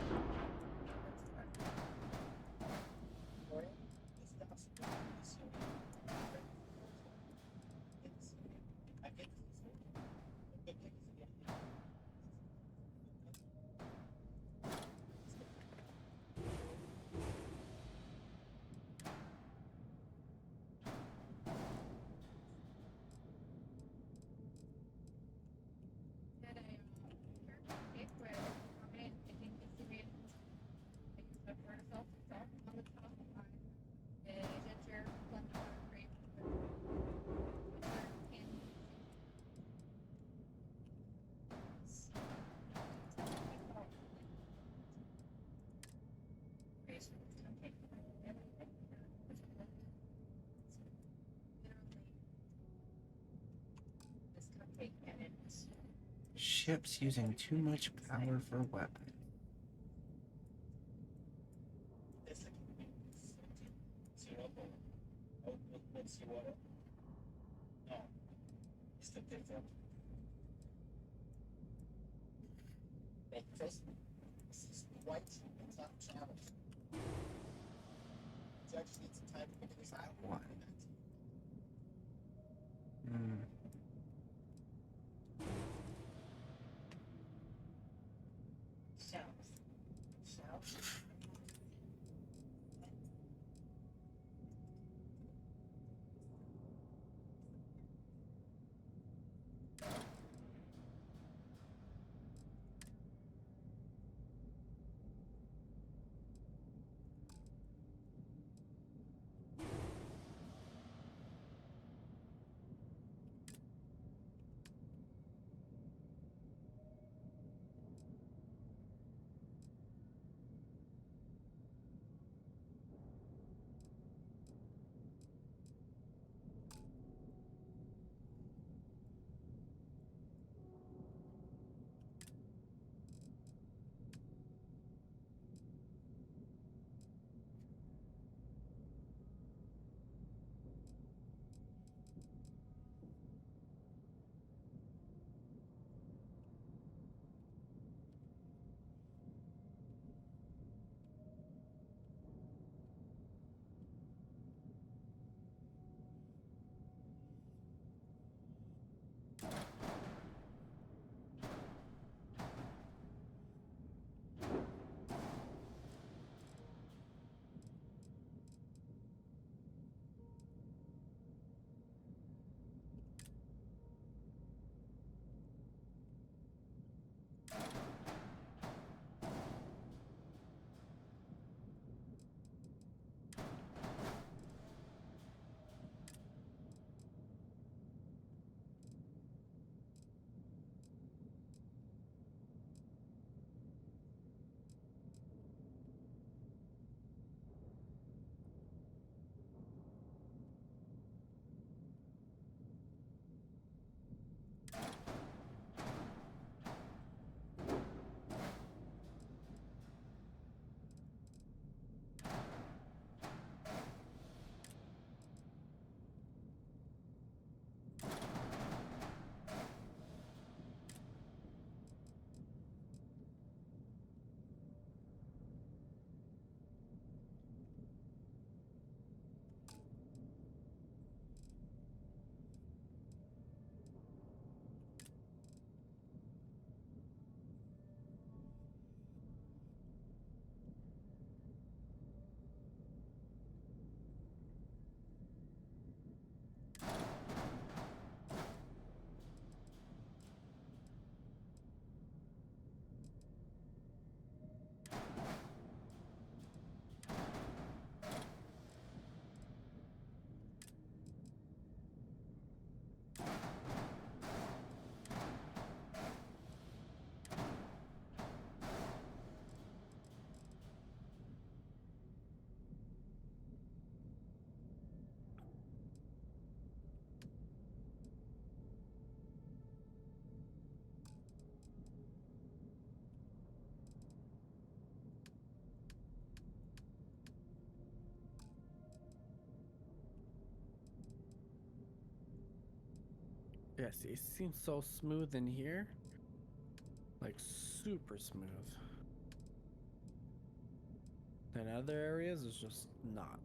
Ships using too much power for weapons. White and top travel. Judge needs some time to figure this out. One. Hmm. Yeah, see, it seems so smooth in here. Like, super smooth. Then other areas is just not.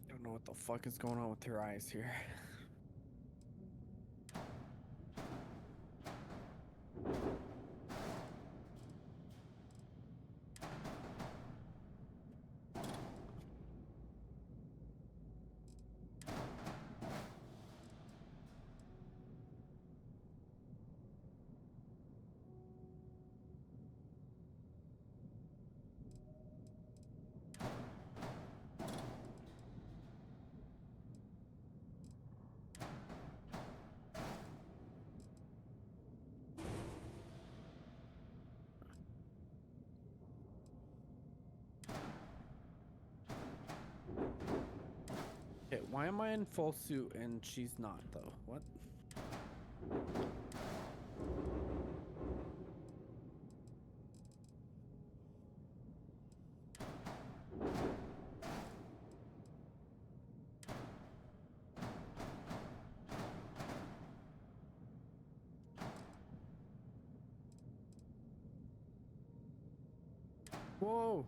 I don't know what the fuck is going on with your eyes here. Okay, why am I in full suit and she's not though? What? Whoa.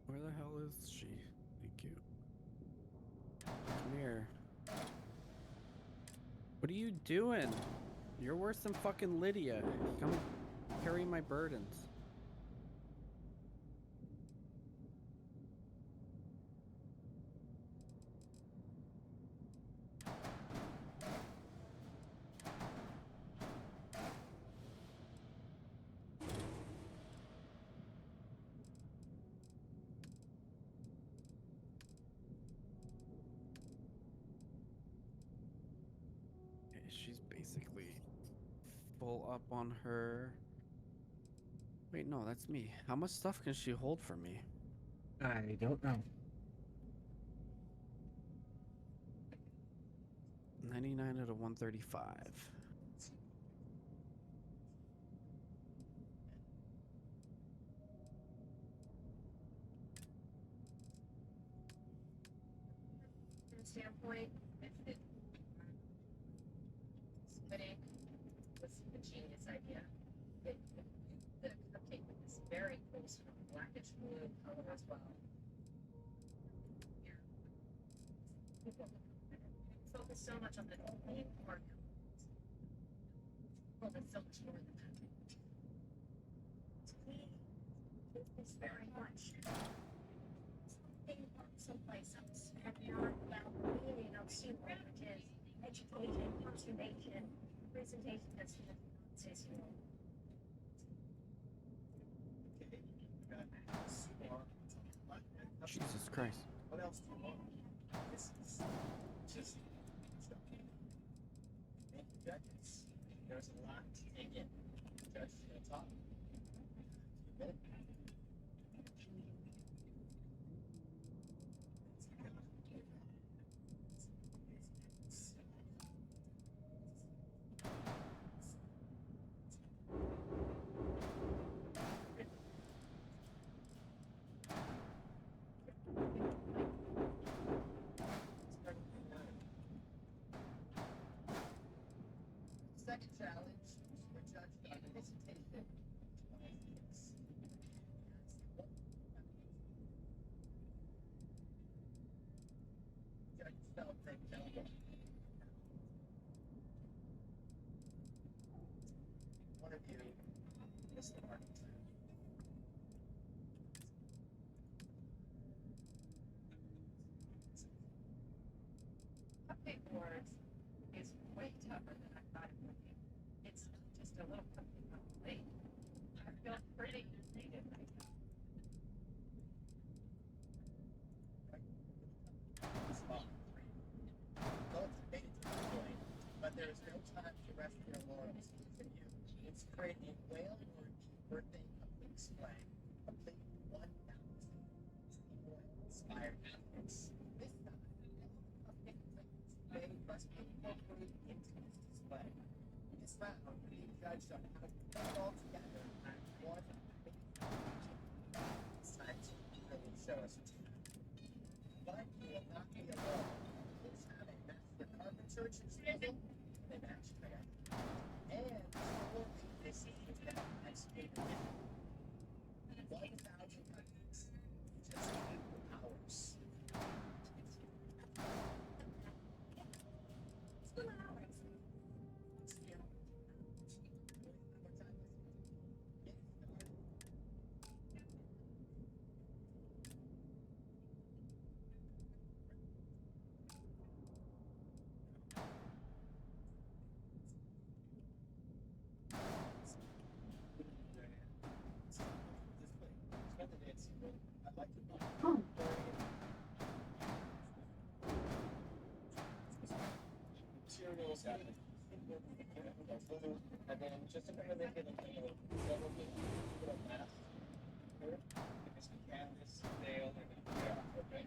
Where the hell is she? Thank you. Come here. What are you doing? You're worse than fucking Lydia. Come carry my burdens. She's basically full up on her. Wait, no, that's me. How much stuff can she hold for me? I don't know. 99 out of 135. From a standpoint, splitting was a genius idea. The cupcake with this very cool sort of blackish blue color as well. Yeah. Focus so much on the clean part. Well, there's so much more than that. It's clean. It's very much something someplace else. And not about meaning of super, which is education, conservation, presentation that's non-sensual. Jesus Christ. What else do you want? This is just stuff. Thank you, judges. There's a lot to take in. Judge, you gonna talk? You bet. Second challenge, we're judged on presentation. Judge felt that one of you missed the mark. Cupcake wars is way tougher than I thought it would be. It's not just a little cupcake on the plate. I feel pretty defeated right now. Both made it to this point, but there is no time to rest your laurels for you. It's create a whale or birthday cupcake display, complete 1,000 inspired cupcakes. This time, cupcake they must be incorporated into this display. This round, we're being judged on how to put it all together and one big it's time to really show us what you have. But you will not be alone. Each have a master carpenter to disposal, and a match player. And four pieces that execute 1,000 cupcakes. Just hours. 2 hours. Still. What time is it? Get started. I'd like to materials and then just to kind of make it a little mask here, because we canvas, nail, and okay.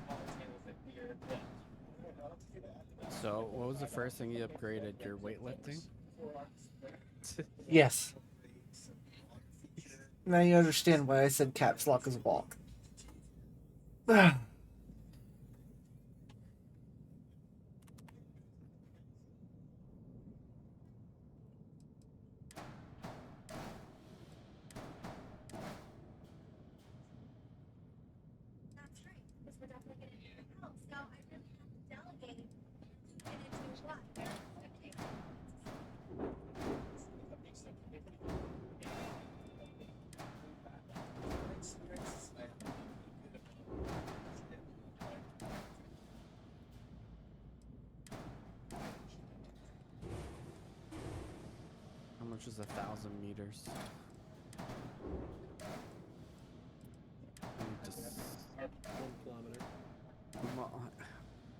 Smaller tables that beer. So, what was the first thing you upgraded? Your weightlifting? Yes. Now you understand why I said caps lock is walk. we're definitely gonna need your help. So I really have to delegate and do what? Okay. How much is 1,000 meters? I need to 1 kilometer. Well,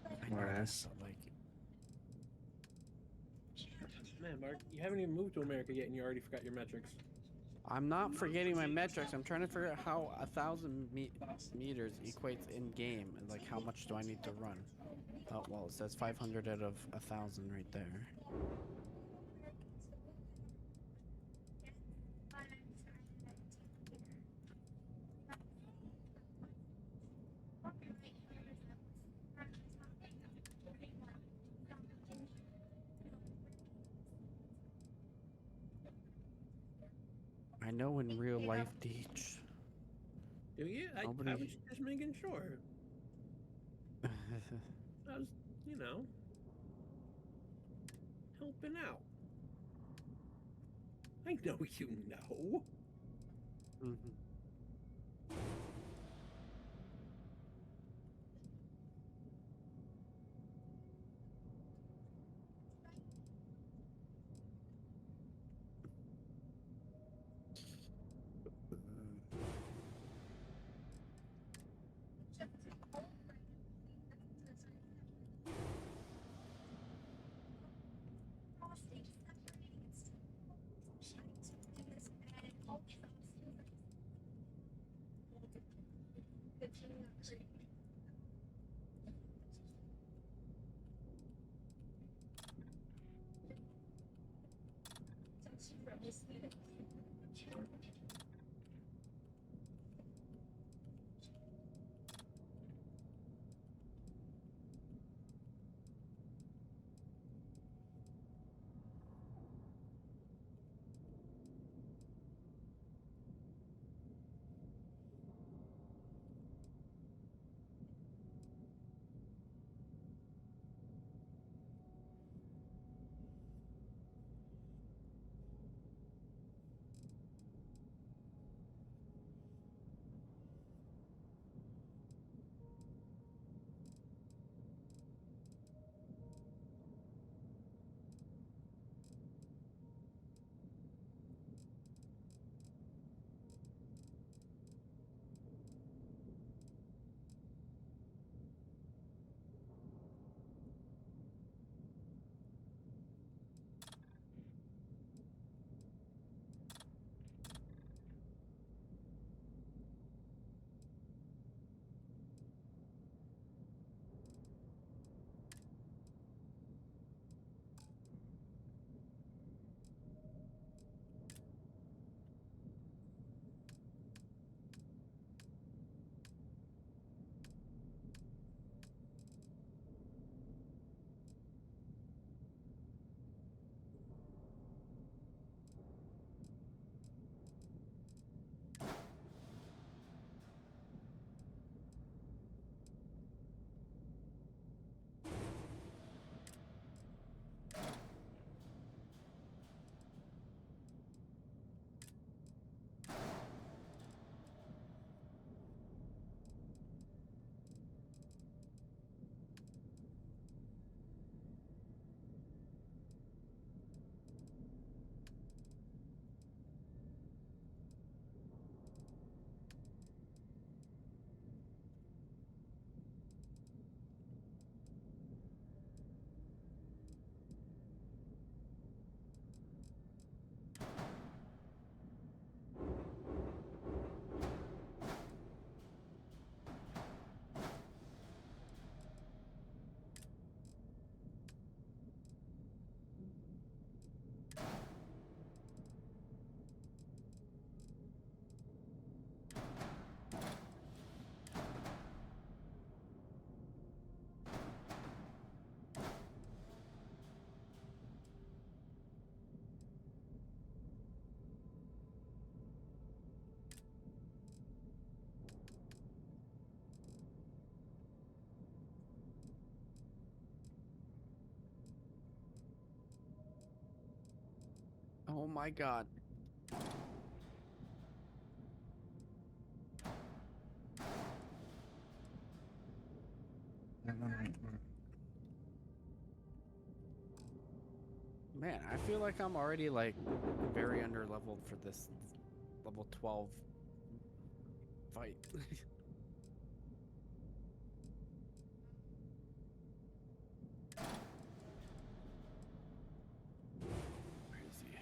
I know Whereas- this, but like, Man, Mark, you haven't even moved to America yet, and you already forgot your metrics. I'm not forgetting my metrics. I'm trying to figure out how 1,000 meters equates in game, and like how much do I need to run? Oh well, it says 500 out of 1,000 right there. I know in real life, Deej. Do you? I was just making sure. I was, you know, helping out. I know you know. my god. Man, I feel like I'm already like very under leveled for this level 12 fight. Crazy.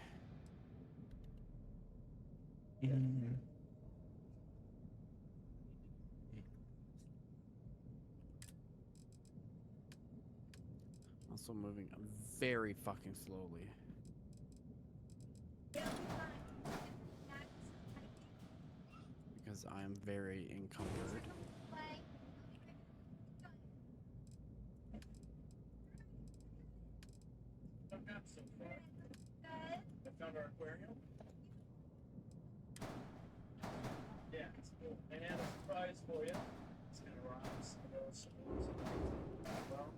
Also moving very fucking slowly. Because I'm very encumbered. I found our aquarium. Yeah, it's cool. And I have a surprise for you. It's gonna rise. Well.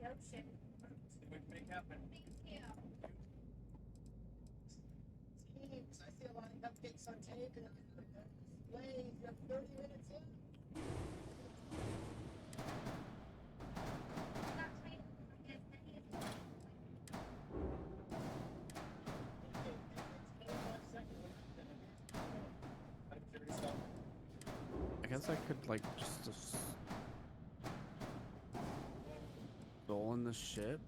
Ocean. We can make happen. Thank you. Teams, I see a lot of cupcakes on tape and displays. You have 30 minutes left. I guess I could like just stolen the ship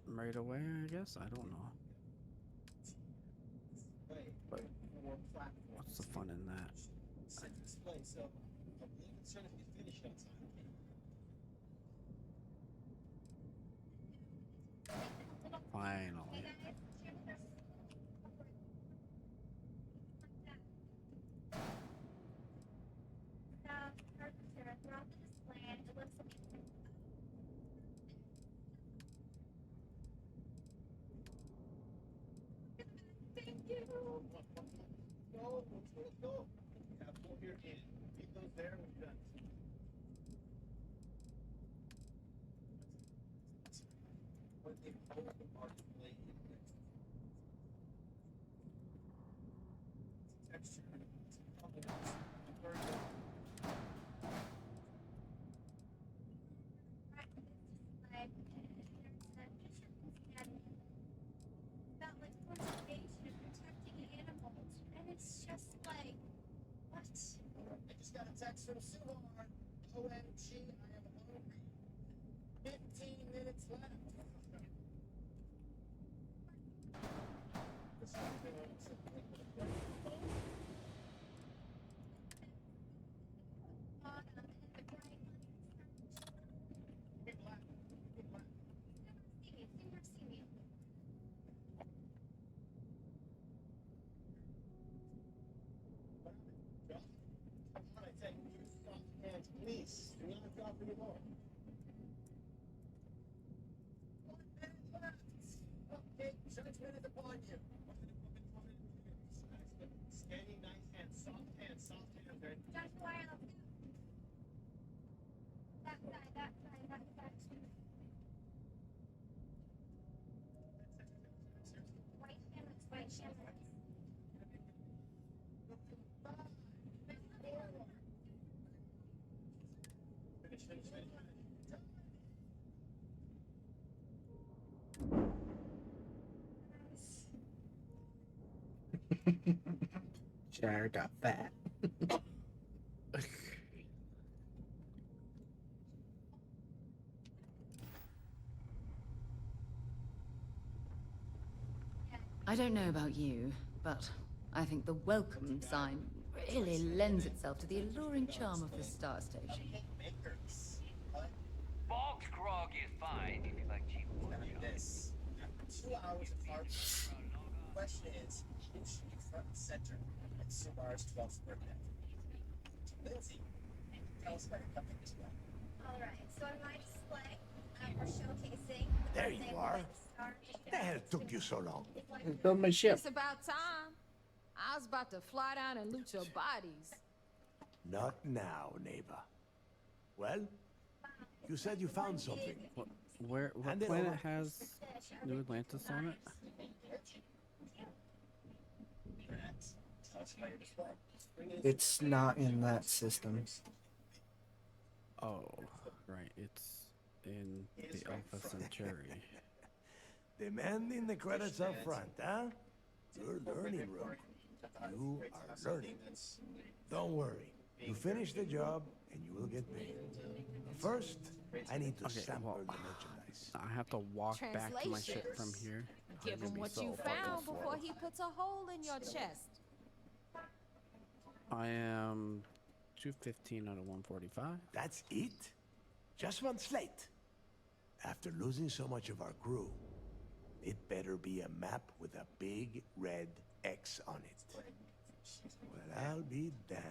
right away, I guess. I don't know. But what's the fun in that? Display, so I'm really concerned if we finish on time. Finally. Thank you. Go, let's go. We have 4 here in. Leave those there when you're done. What they hold the party plate in there. Texture. It's just like, what? I just got a text from Suhar. OMG, I am hungry. 15 minutes left. Please, do not drop anymore. 1 minute left. Okay, judgment is upon you. 1 minute. Steady, nice hands, soft hands, right? Joshua, let's go. That side. White shimmers. Finish. Jar got fat. I don't know about you, but I think the welcome sign really lends itself to the alluring charm of this star station. Bog's grog is fine if you like cheap This. After 2 hours of hard work, the question is, who should be front and center at Subar's 12th birthday? Lindsay, tell us about your cupcake display. All right, so on my display, we're showcasing. There you are. The hell took you so long? Build my ship. It's about time. I was about to fly down and loot your bodies. Not now, neighbor. Well, you said you found something. What Hand it planet over. has New Atlantis on it? It's not in that system. Oh, right. It's in the Alpha Centauri. Demanding the credits up front, huh? You're learning, Rook. You are learning. Don't worry. You finish the job, and you will get paid. First, I need to sample the merchandise. I have to walk back to my ship from here. Give him what you found before he puts a hole in your chest. I am 215 out of 145. That's it? Just one slate. After losing so much of our crew, it better be a map with a big red X on it. Well, I'll be damned.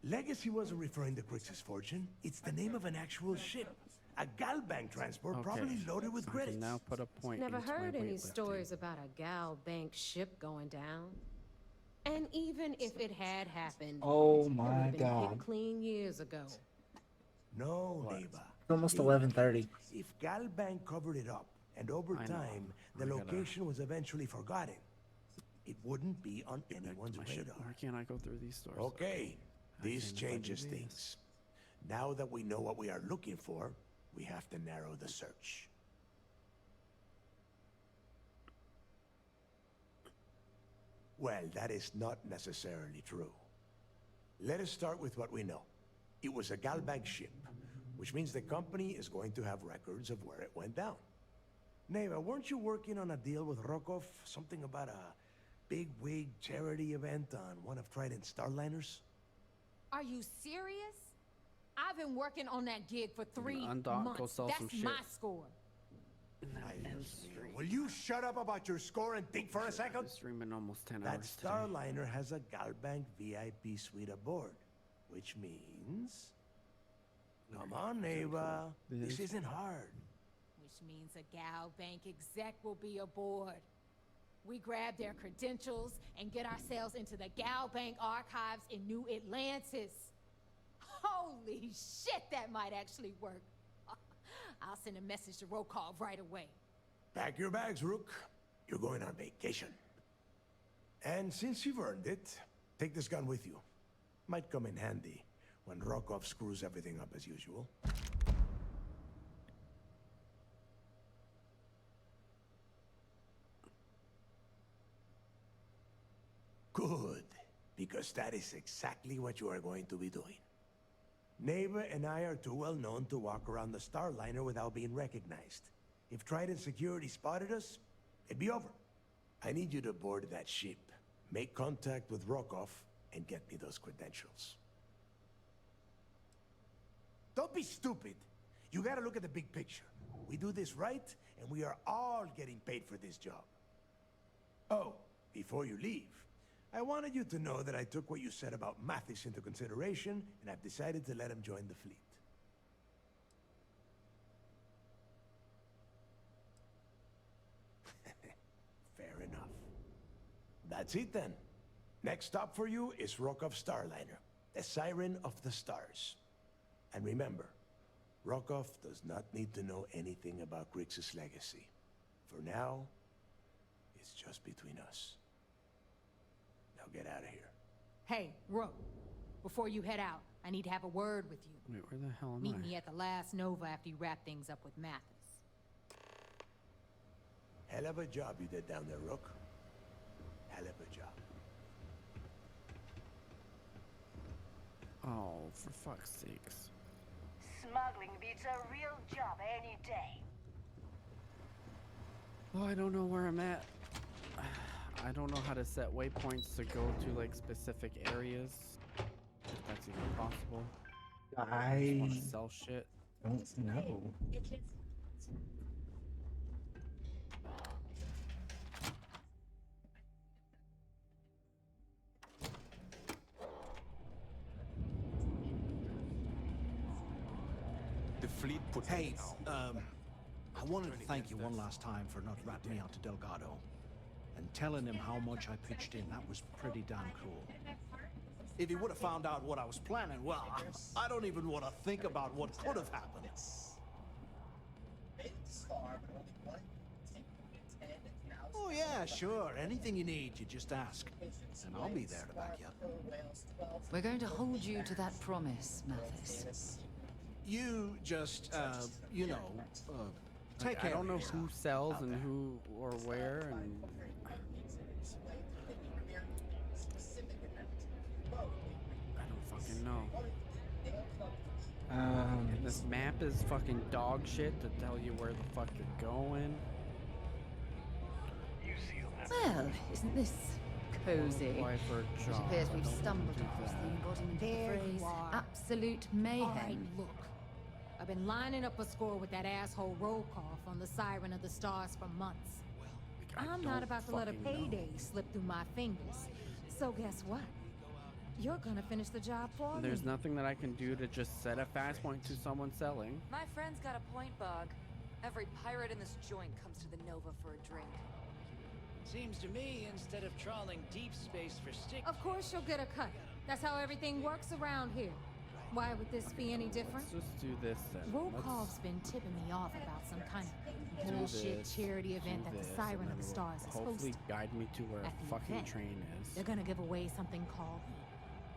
Legacy wasn't referring to Crix's fortune. It's the name of an actual ship. A Galbank transport, probably loaded with I credits. can now put a point Never into my heard any weightlifting. stories about a Gal Bank ship going down. And even if it had happened, Oh it my would've been God. hit clean years ago. No, neighbor. It's almost 11:30. If Galbank covered it up, and over I know. time, the I gotta- location was eventually forgotten, it wouldn't be on anyone's radar. Why can't I go through these stores? Okay, this can if I do changes this. things. Now that we know what we are looking for, we have to narrow the search. Well, that is not necessarily true. Let us start with what we know. It was a Galbank ship, which means the company is going to have records of where it went down. Neva, weren't you working on a deal with Rokov? Something about a big wig charity event on one of Trident's Starliners? Are you serious? I've been working on that gig for 3 undock, go months. sell That's some shit. my score. Will you shut up about your score and think for a second? Streaming almost 10 That hours today. Starliner has a Galbank VIP suite aboard, which means... Come on, Neva. This isn't hard. Which means a Gal Bank exec will be aboard. We grab their credentials and get ourselves into the Gal Bank archives in New Atlantis. Holy shit, that might actually work. I'll send a message to Rokov right away. Pack your bags, Rook. You're going on vacation. And since you've earned it, take this gun with you. Might come in handy when Rokov screws everything up as usual. Good, because that is exactly what you are going to be doing. Neva and I are too well known to walk around the Starliner without being recognized. If Trident Security spotted us, it'd be over. I need you to board that ship, make contact with Rokov, and get me those credentials. Don't be stupid. You gotta look at the big picture. We do this right, and we are all getting paid for this job. Oh, before you leave, I wanted you to know that I took what you said about Mathis into consideration, and I've decided to let him join the fleet. Fair enough. That's it then. Next stop for you is Rokov Starliner, the Siren of the Stars. And remember, Rokov does not need to know anything about Grix's legacy. For now, it's just between us. Now get out of here. Hey, Rook, before you head out, I need to have a word with you. Wait, where the hell am Meet I? me at the last Nova after you wrap things up with Mathis. Hell of a job you did down there, Rook. Hell of a job. Oh, for fuck's sakes. Smuggling beats a real job any day. Oh, I don't know where I'm at. I don't know how to set waypoints to go to like specific areas. If that's even possible. I just want to sell shit. Don't know. The fleet put... Hey, I wanted to thank you one last time for not ratting me out to Delgado. And telling him how much I pitched in. That was pretty damn cool. If he would have found out what I was planning, well, I don't even want to think about what could have happened. Oh yeah, sure. Anything you need, you just ask. And I'll be there to back you up. We're going to hold you to that promise, Mathis. You just, you know, take care I don't of know yourself who sells out and there. who or where, and I don't fucking know. And this map is fucking dog shit to tell you where the fuck you're going. Well, isn't this cozy? Apply for a It job. appears I we've don't stumbled do across that. the embodiment of the There you phrase are. absolute mayhem. All right, look. I've been lining up a score with that asshole roll call on the Siren of the Stars for months. I'm not don't about to let a fucking know. payday slip through my fingers. So guess what? You're gonna finish the job for There's me. nothing that I can do to just set a fast point to someone selling. My friend's got a point, Bog. Every pirate in this joint comes to the Nova for a drink. Seems to me, instead of trawling deep space for stick... Of course you'll get a cut. That's how everything works around here. Why would this be any different? Let's just do this then. Rokov's been tipping me off about some kind of Do bullshit this, charity event do that this, the Siren and of the then Stars is hopefully hosting. guide me to where At a the fucking event, train is. They're gonna give away something called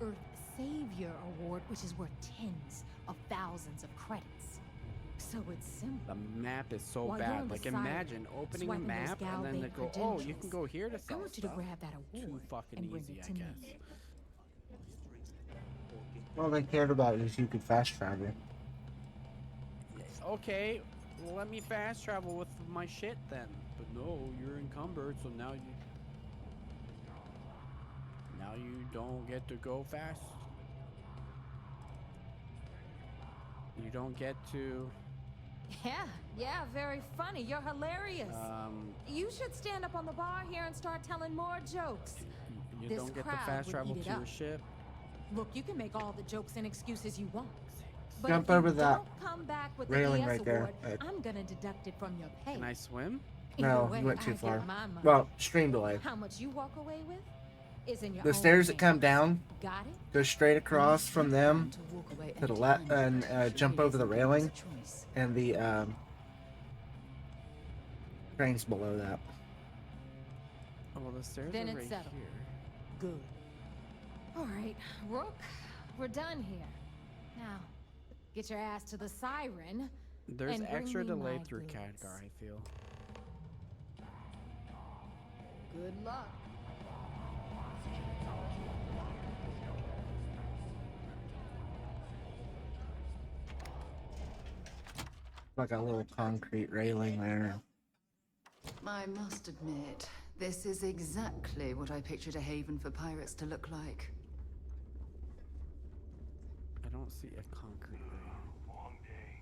the Earth Savior Award, which is worth tens of thousands of credits. So it's simple. The map is so While you're on bad. the Like Siren, imagine opening a swiping those map and then they Galbank go, oh, you can credentials. go here to I sell want you to stuff. grab that Too award fucking and bring easy, it I to me. guess. All they cared about is you could fast travel. Okay, well, let me fast travel with my shit then. But no, you're encumbered, so now you don't get to go fast. You don't get to Yeah, very funny. You're hilarious. You should stand up on the bar here and start telling more jokes. you This don't get to crowd fast would travel eat it to your up. ship. Look, you can make all the jokes and excuses you want. But Jump if you over that don't come back with railing the ES right there, award, Ed. I'm gonna deduct it from your pay. Can I swim? Either No, way, you went I too get far. my money. Well, stream delay. How much you walk away with is in your The own stairs that come hands. down Got it? go straight across from them to the left and jump over the railing, and the train's below that. Oh, well, the stairs Then are it's right settled. here. Good. All right, Rook, we're done here. Now, get your ass to the Siren. There's and bring extra me delay my through goods. Khadgar, I feel. Good luck. Like a little concrete railing there. I must admit, this is exactly what I pictured a haven for pirates to look like. I don't see a concrete railing.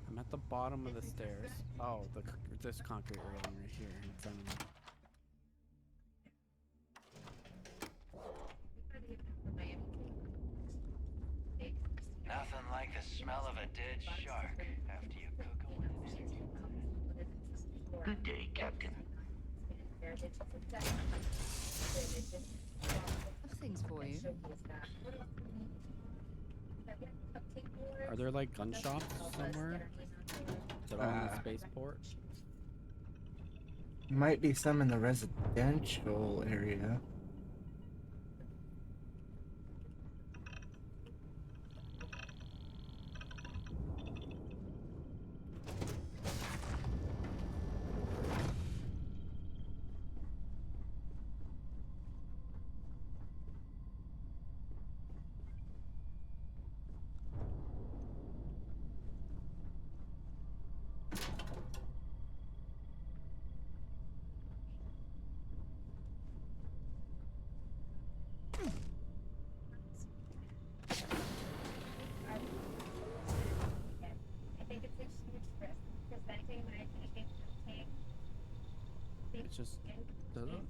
I'm at the bottom of the stairs. Oh, this concrete railing right here in front of me. Nothing like the smell of a dead shark after you cook him with Good day, Captain. Have things for you. Are there like gun shops somewhere? Is it on the spaceport? Might be some in the residential area. It just doesn't.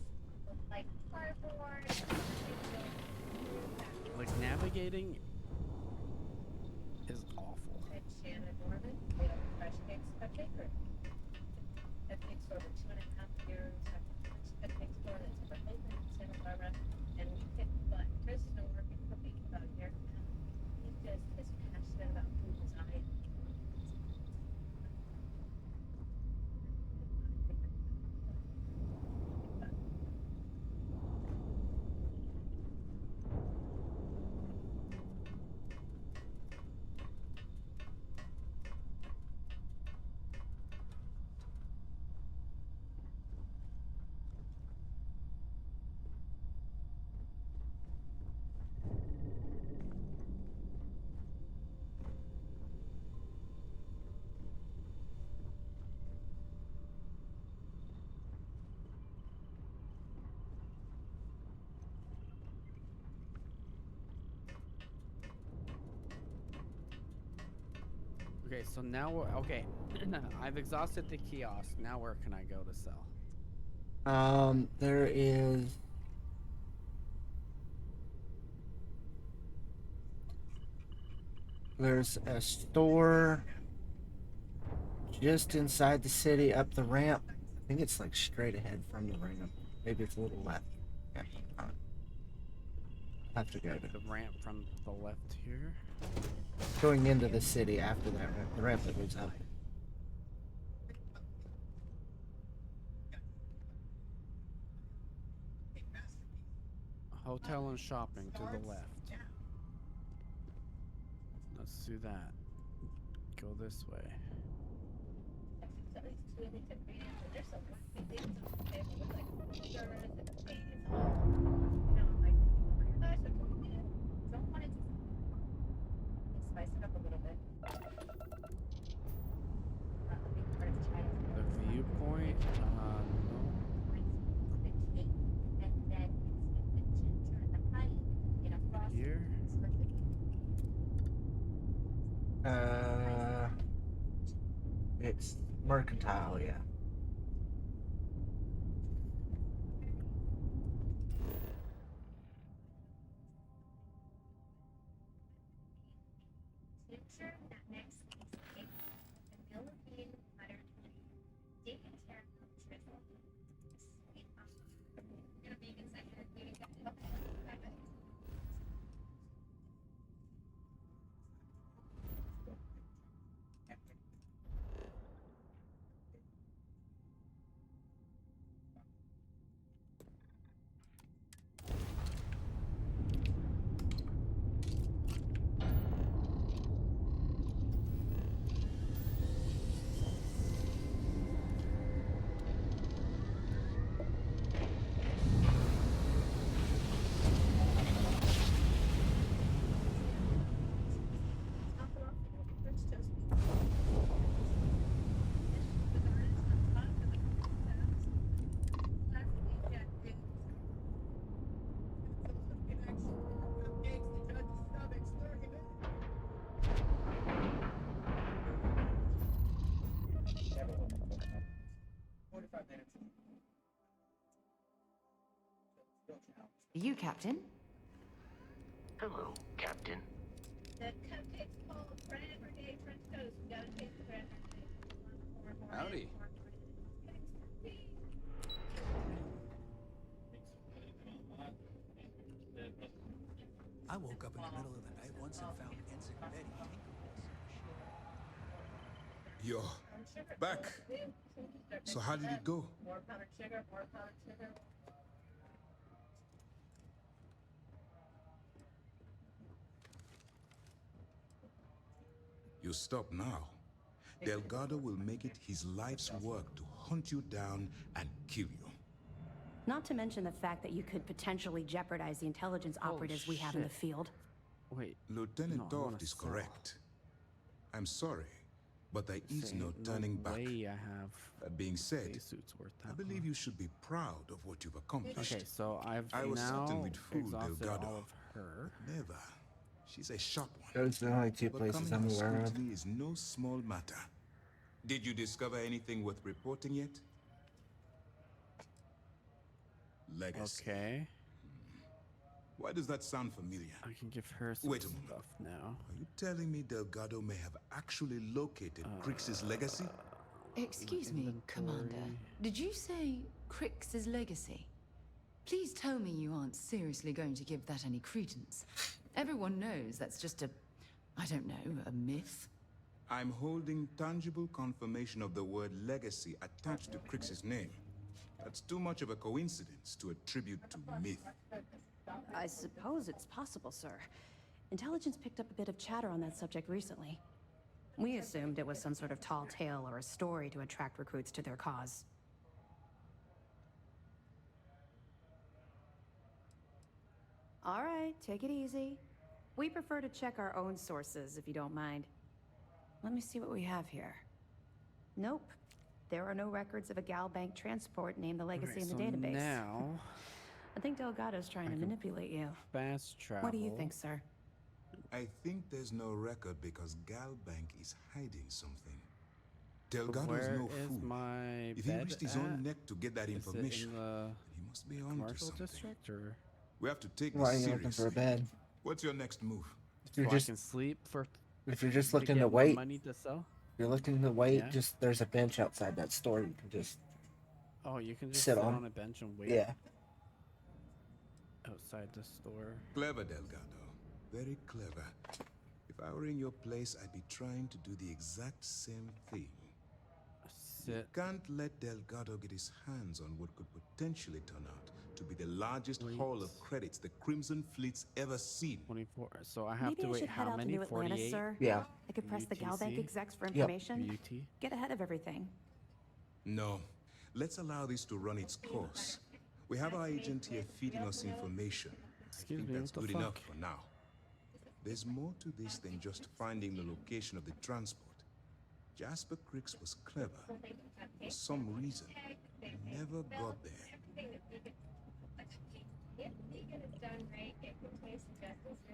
Like navigating is awful. I've been for over 2.5 years. I've been for that's over open in Santa Barbara, and we picked but Chris has been working for me for about a year now. He just is passionate about food design. Okay, so now we're okay. I've exhausted the kiosk. Now where can I go to sell? There is. There's a store just inside the city up the ramp. I think it's like straight ahead from the ramp. Maybe it's a little left. Yeah. Have to go to The ramp from the left here. going into the city after that ramp. The ramp that goes up. Hotel and shopping to the left. Let's do that. Go this way. There's some wacky things on the table with like burgers and cheese. Don't want it to spice it up a little bit. The viewpoint. Here. It's mercantile, yeah. You, Captain? Hello, Captain. The cupcakes called Fran Brigade French Toast. We gotta taste the Fran Brigade. Howdy. I woke up in the middle of the night once and found Ensign Betty Yo, back. So how did it go? More powdered sugar, more powdered sugar. You stop now. Delgado will make it his life's work to hunt you down and kill you. Not to mention the fact that you could potentially jeopardize the intelligence operatives we have in the field. Wait. Lieutenant Toft is correct. I'm sorry, but there is no turning back. That being said, I believe you should be proud of what you've accomplished. Okay, so I was now certain we'd fool Delgado. all of her. Never. She's a sharp one. Those are the only two places I'm aware of. Scrutiny is no small matter. Did you discover anything worth reporting yet? Legacy. Okay. Why does that sound familiar? I can give her some Wait a moment. stuff now. Are you telling me Delgado may have actually located Crix's legacy? Excuse me, Commander. Did you say Crix's legacy? Please tell me you aren't seriously going to give that any credence. Everyone knows that's just a, I don't know, a myth. I'm holding tangible confirmation of the word legacy attached to Crix's name. That's too much of a coincidence to attribute to myth. I suppose it's possible, sir. Intelligence picked up a bit of chatter on that subject recently. We assumed it was some sort of tall tale or a story to attract recruits to their cause. All right, take it easy. We prefer to check our own sources, if you don't mind. Let me see what we have here. Nope. There are no records of a Gal Bank transport named the Legacy in the database. Now, I think Delgado's trying to manipulate you. Fast travel. What do you think, sir? I think there's no record because Gal Bank is hiding something. Delgado's no fool. My if he risked his own neck to get that information, then he must be on to commercial something. district, or We have to take Why are this you looking seriously. for a bed? What's your next move? If you're so just I can sleep for. if you're just to looking get to more wait, money to sell. you're looking to wait. Yeah. Just there's a bench outside that store. You can just Oh, you can just sit sit on. on a bench and wait. Yeah. Outside the store. Clever, Delgado. Very clever. If I were in your place, I'd be trying to do the exact same thing. You can't let Delgado get his hands on what could potentially turn out to be the largest haul of credits the Crimson Fleet's ever seen. 24. So I have Maybe to I wait should head how out to many? New Atlanta, 48? sir. Yeah. I could press the Gal Bank UTC? execs for Yep. information. UT? Get ahead of everything. No. Let's allow this to run its course. We have our agent here feeding us information. Excuse I think me, that's what the good enough fuck? for now. There's more to this than just finding the location of the transport. Jasper Crix was clever. For some reason, he never got there.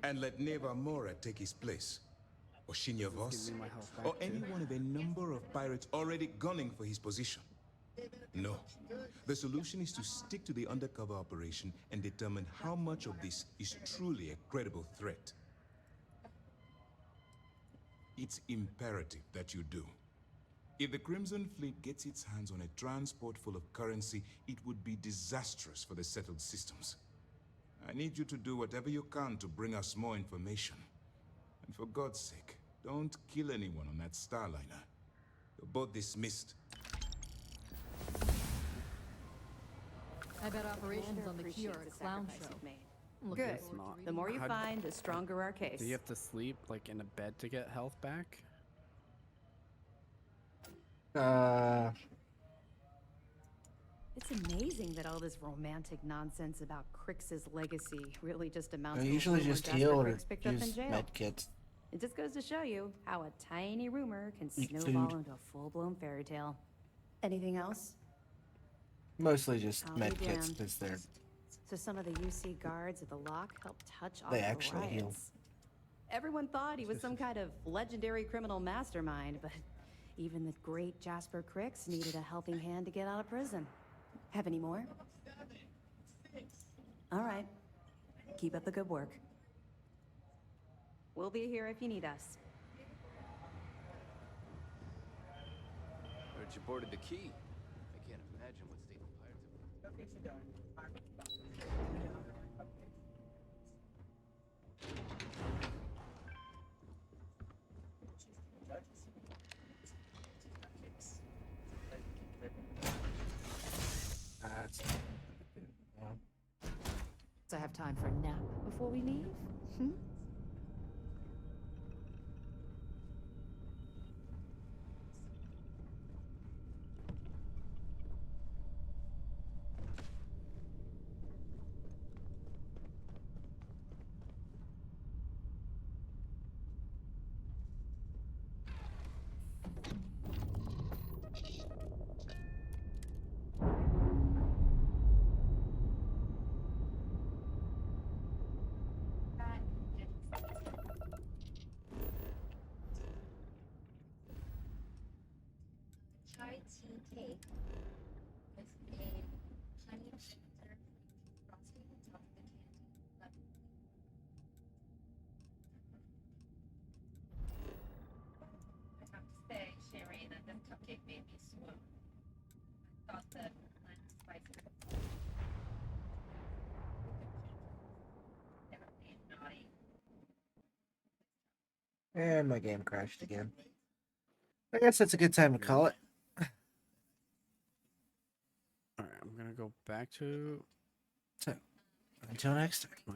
And let Neva Mora take his place. Or Shinya Voss. Give me my health back Or too. any one of a number of pirates already gunning for his position. No. The solution is to stick to the undercover operation and determine how much of this is truly a credible threat. It's imperative that you do. If the Crimson Fleet gets its hands on a transport full of currency, it would be disastrous for the settled systems. I need you to do whatever you can to bring us more information. And for God's sake, don't kill anyone on that Starliner. You're both dismissed. I bet operations on the Key are a Appreciates the clown sacrifice show. you've made. Look Good. at The more you How'd- find, the stronger our case. Do you have to sleep like in a bed to get health back? It's amazing that all this romantic nonsense about Crix's legacy really just amounts I to a usually rumor just Jasper heal or Crix picked up in use jail. med kits. It just goes to show you how a tiny rumor can Eat snowball food. into a full-blown fairy tale. Anything else? Mostly just I'll med be kits damned. because they're So some of the UC guards at the lock helped touch off They the actually heal. riots. Everyone thought he was some kind of legendary criminal mastermind, but even the great Jasper Crix needed a helping hand to get out of prison. Have any more? All right. Keep up the good work. We'll be here if you need us. Heard you boarded the Key. I can't imagine what state the pirates are. So I have time for a nap before we leave? Hmm? Chai tea cake with a honey sugar frosting on top of the candy. I have to say, Sherry, that this cupcake made me thought the spice naughty. And my game crashed again. I guess that's a good time to call it. Alright, I'm gonna go back to... So, until next time. My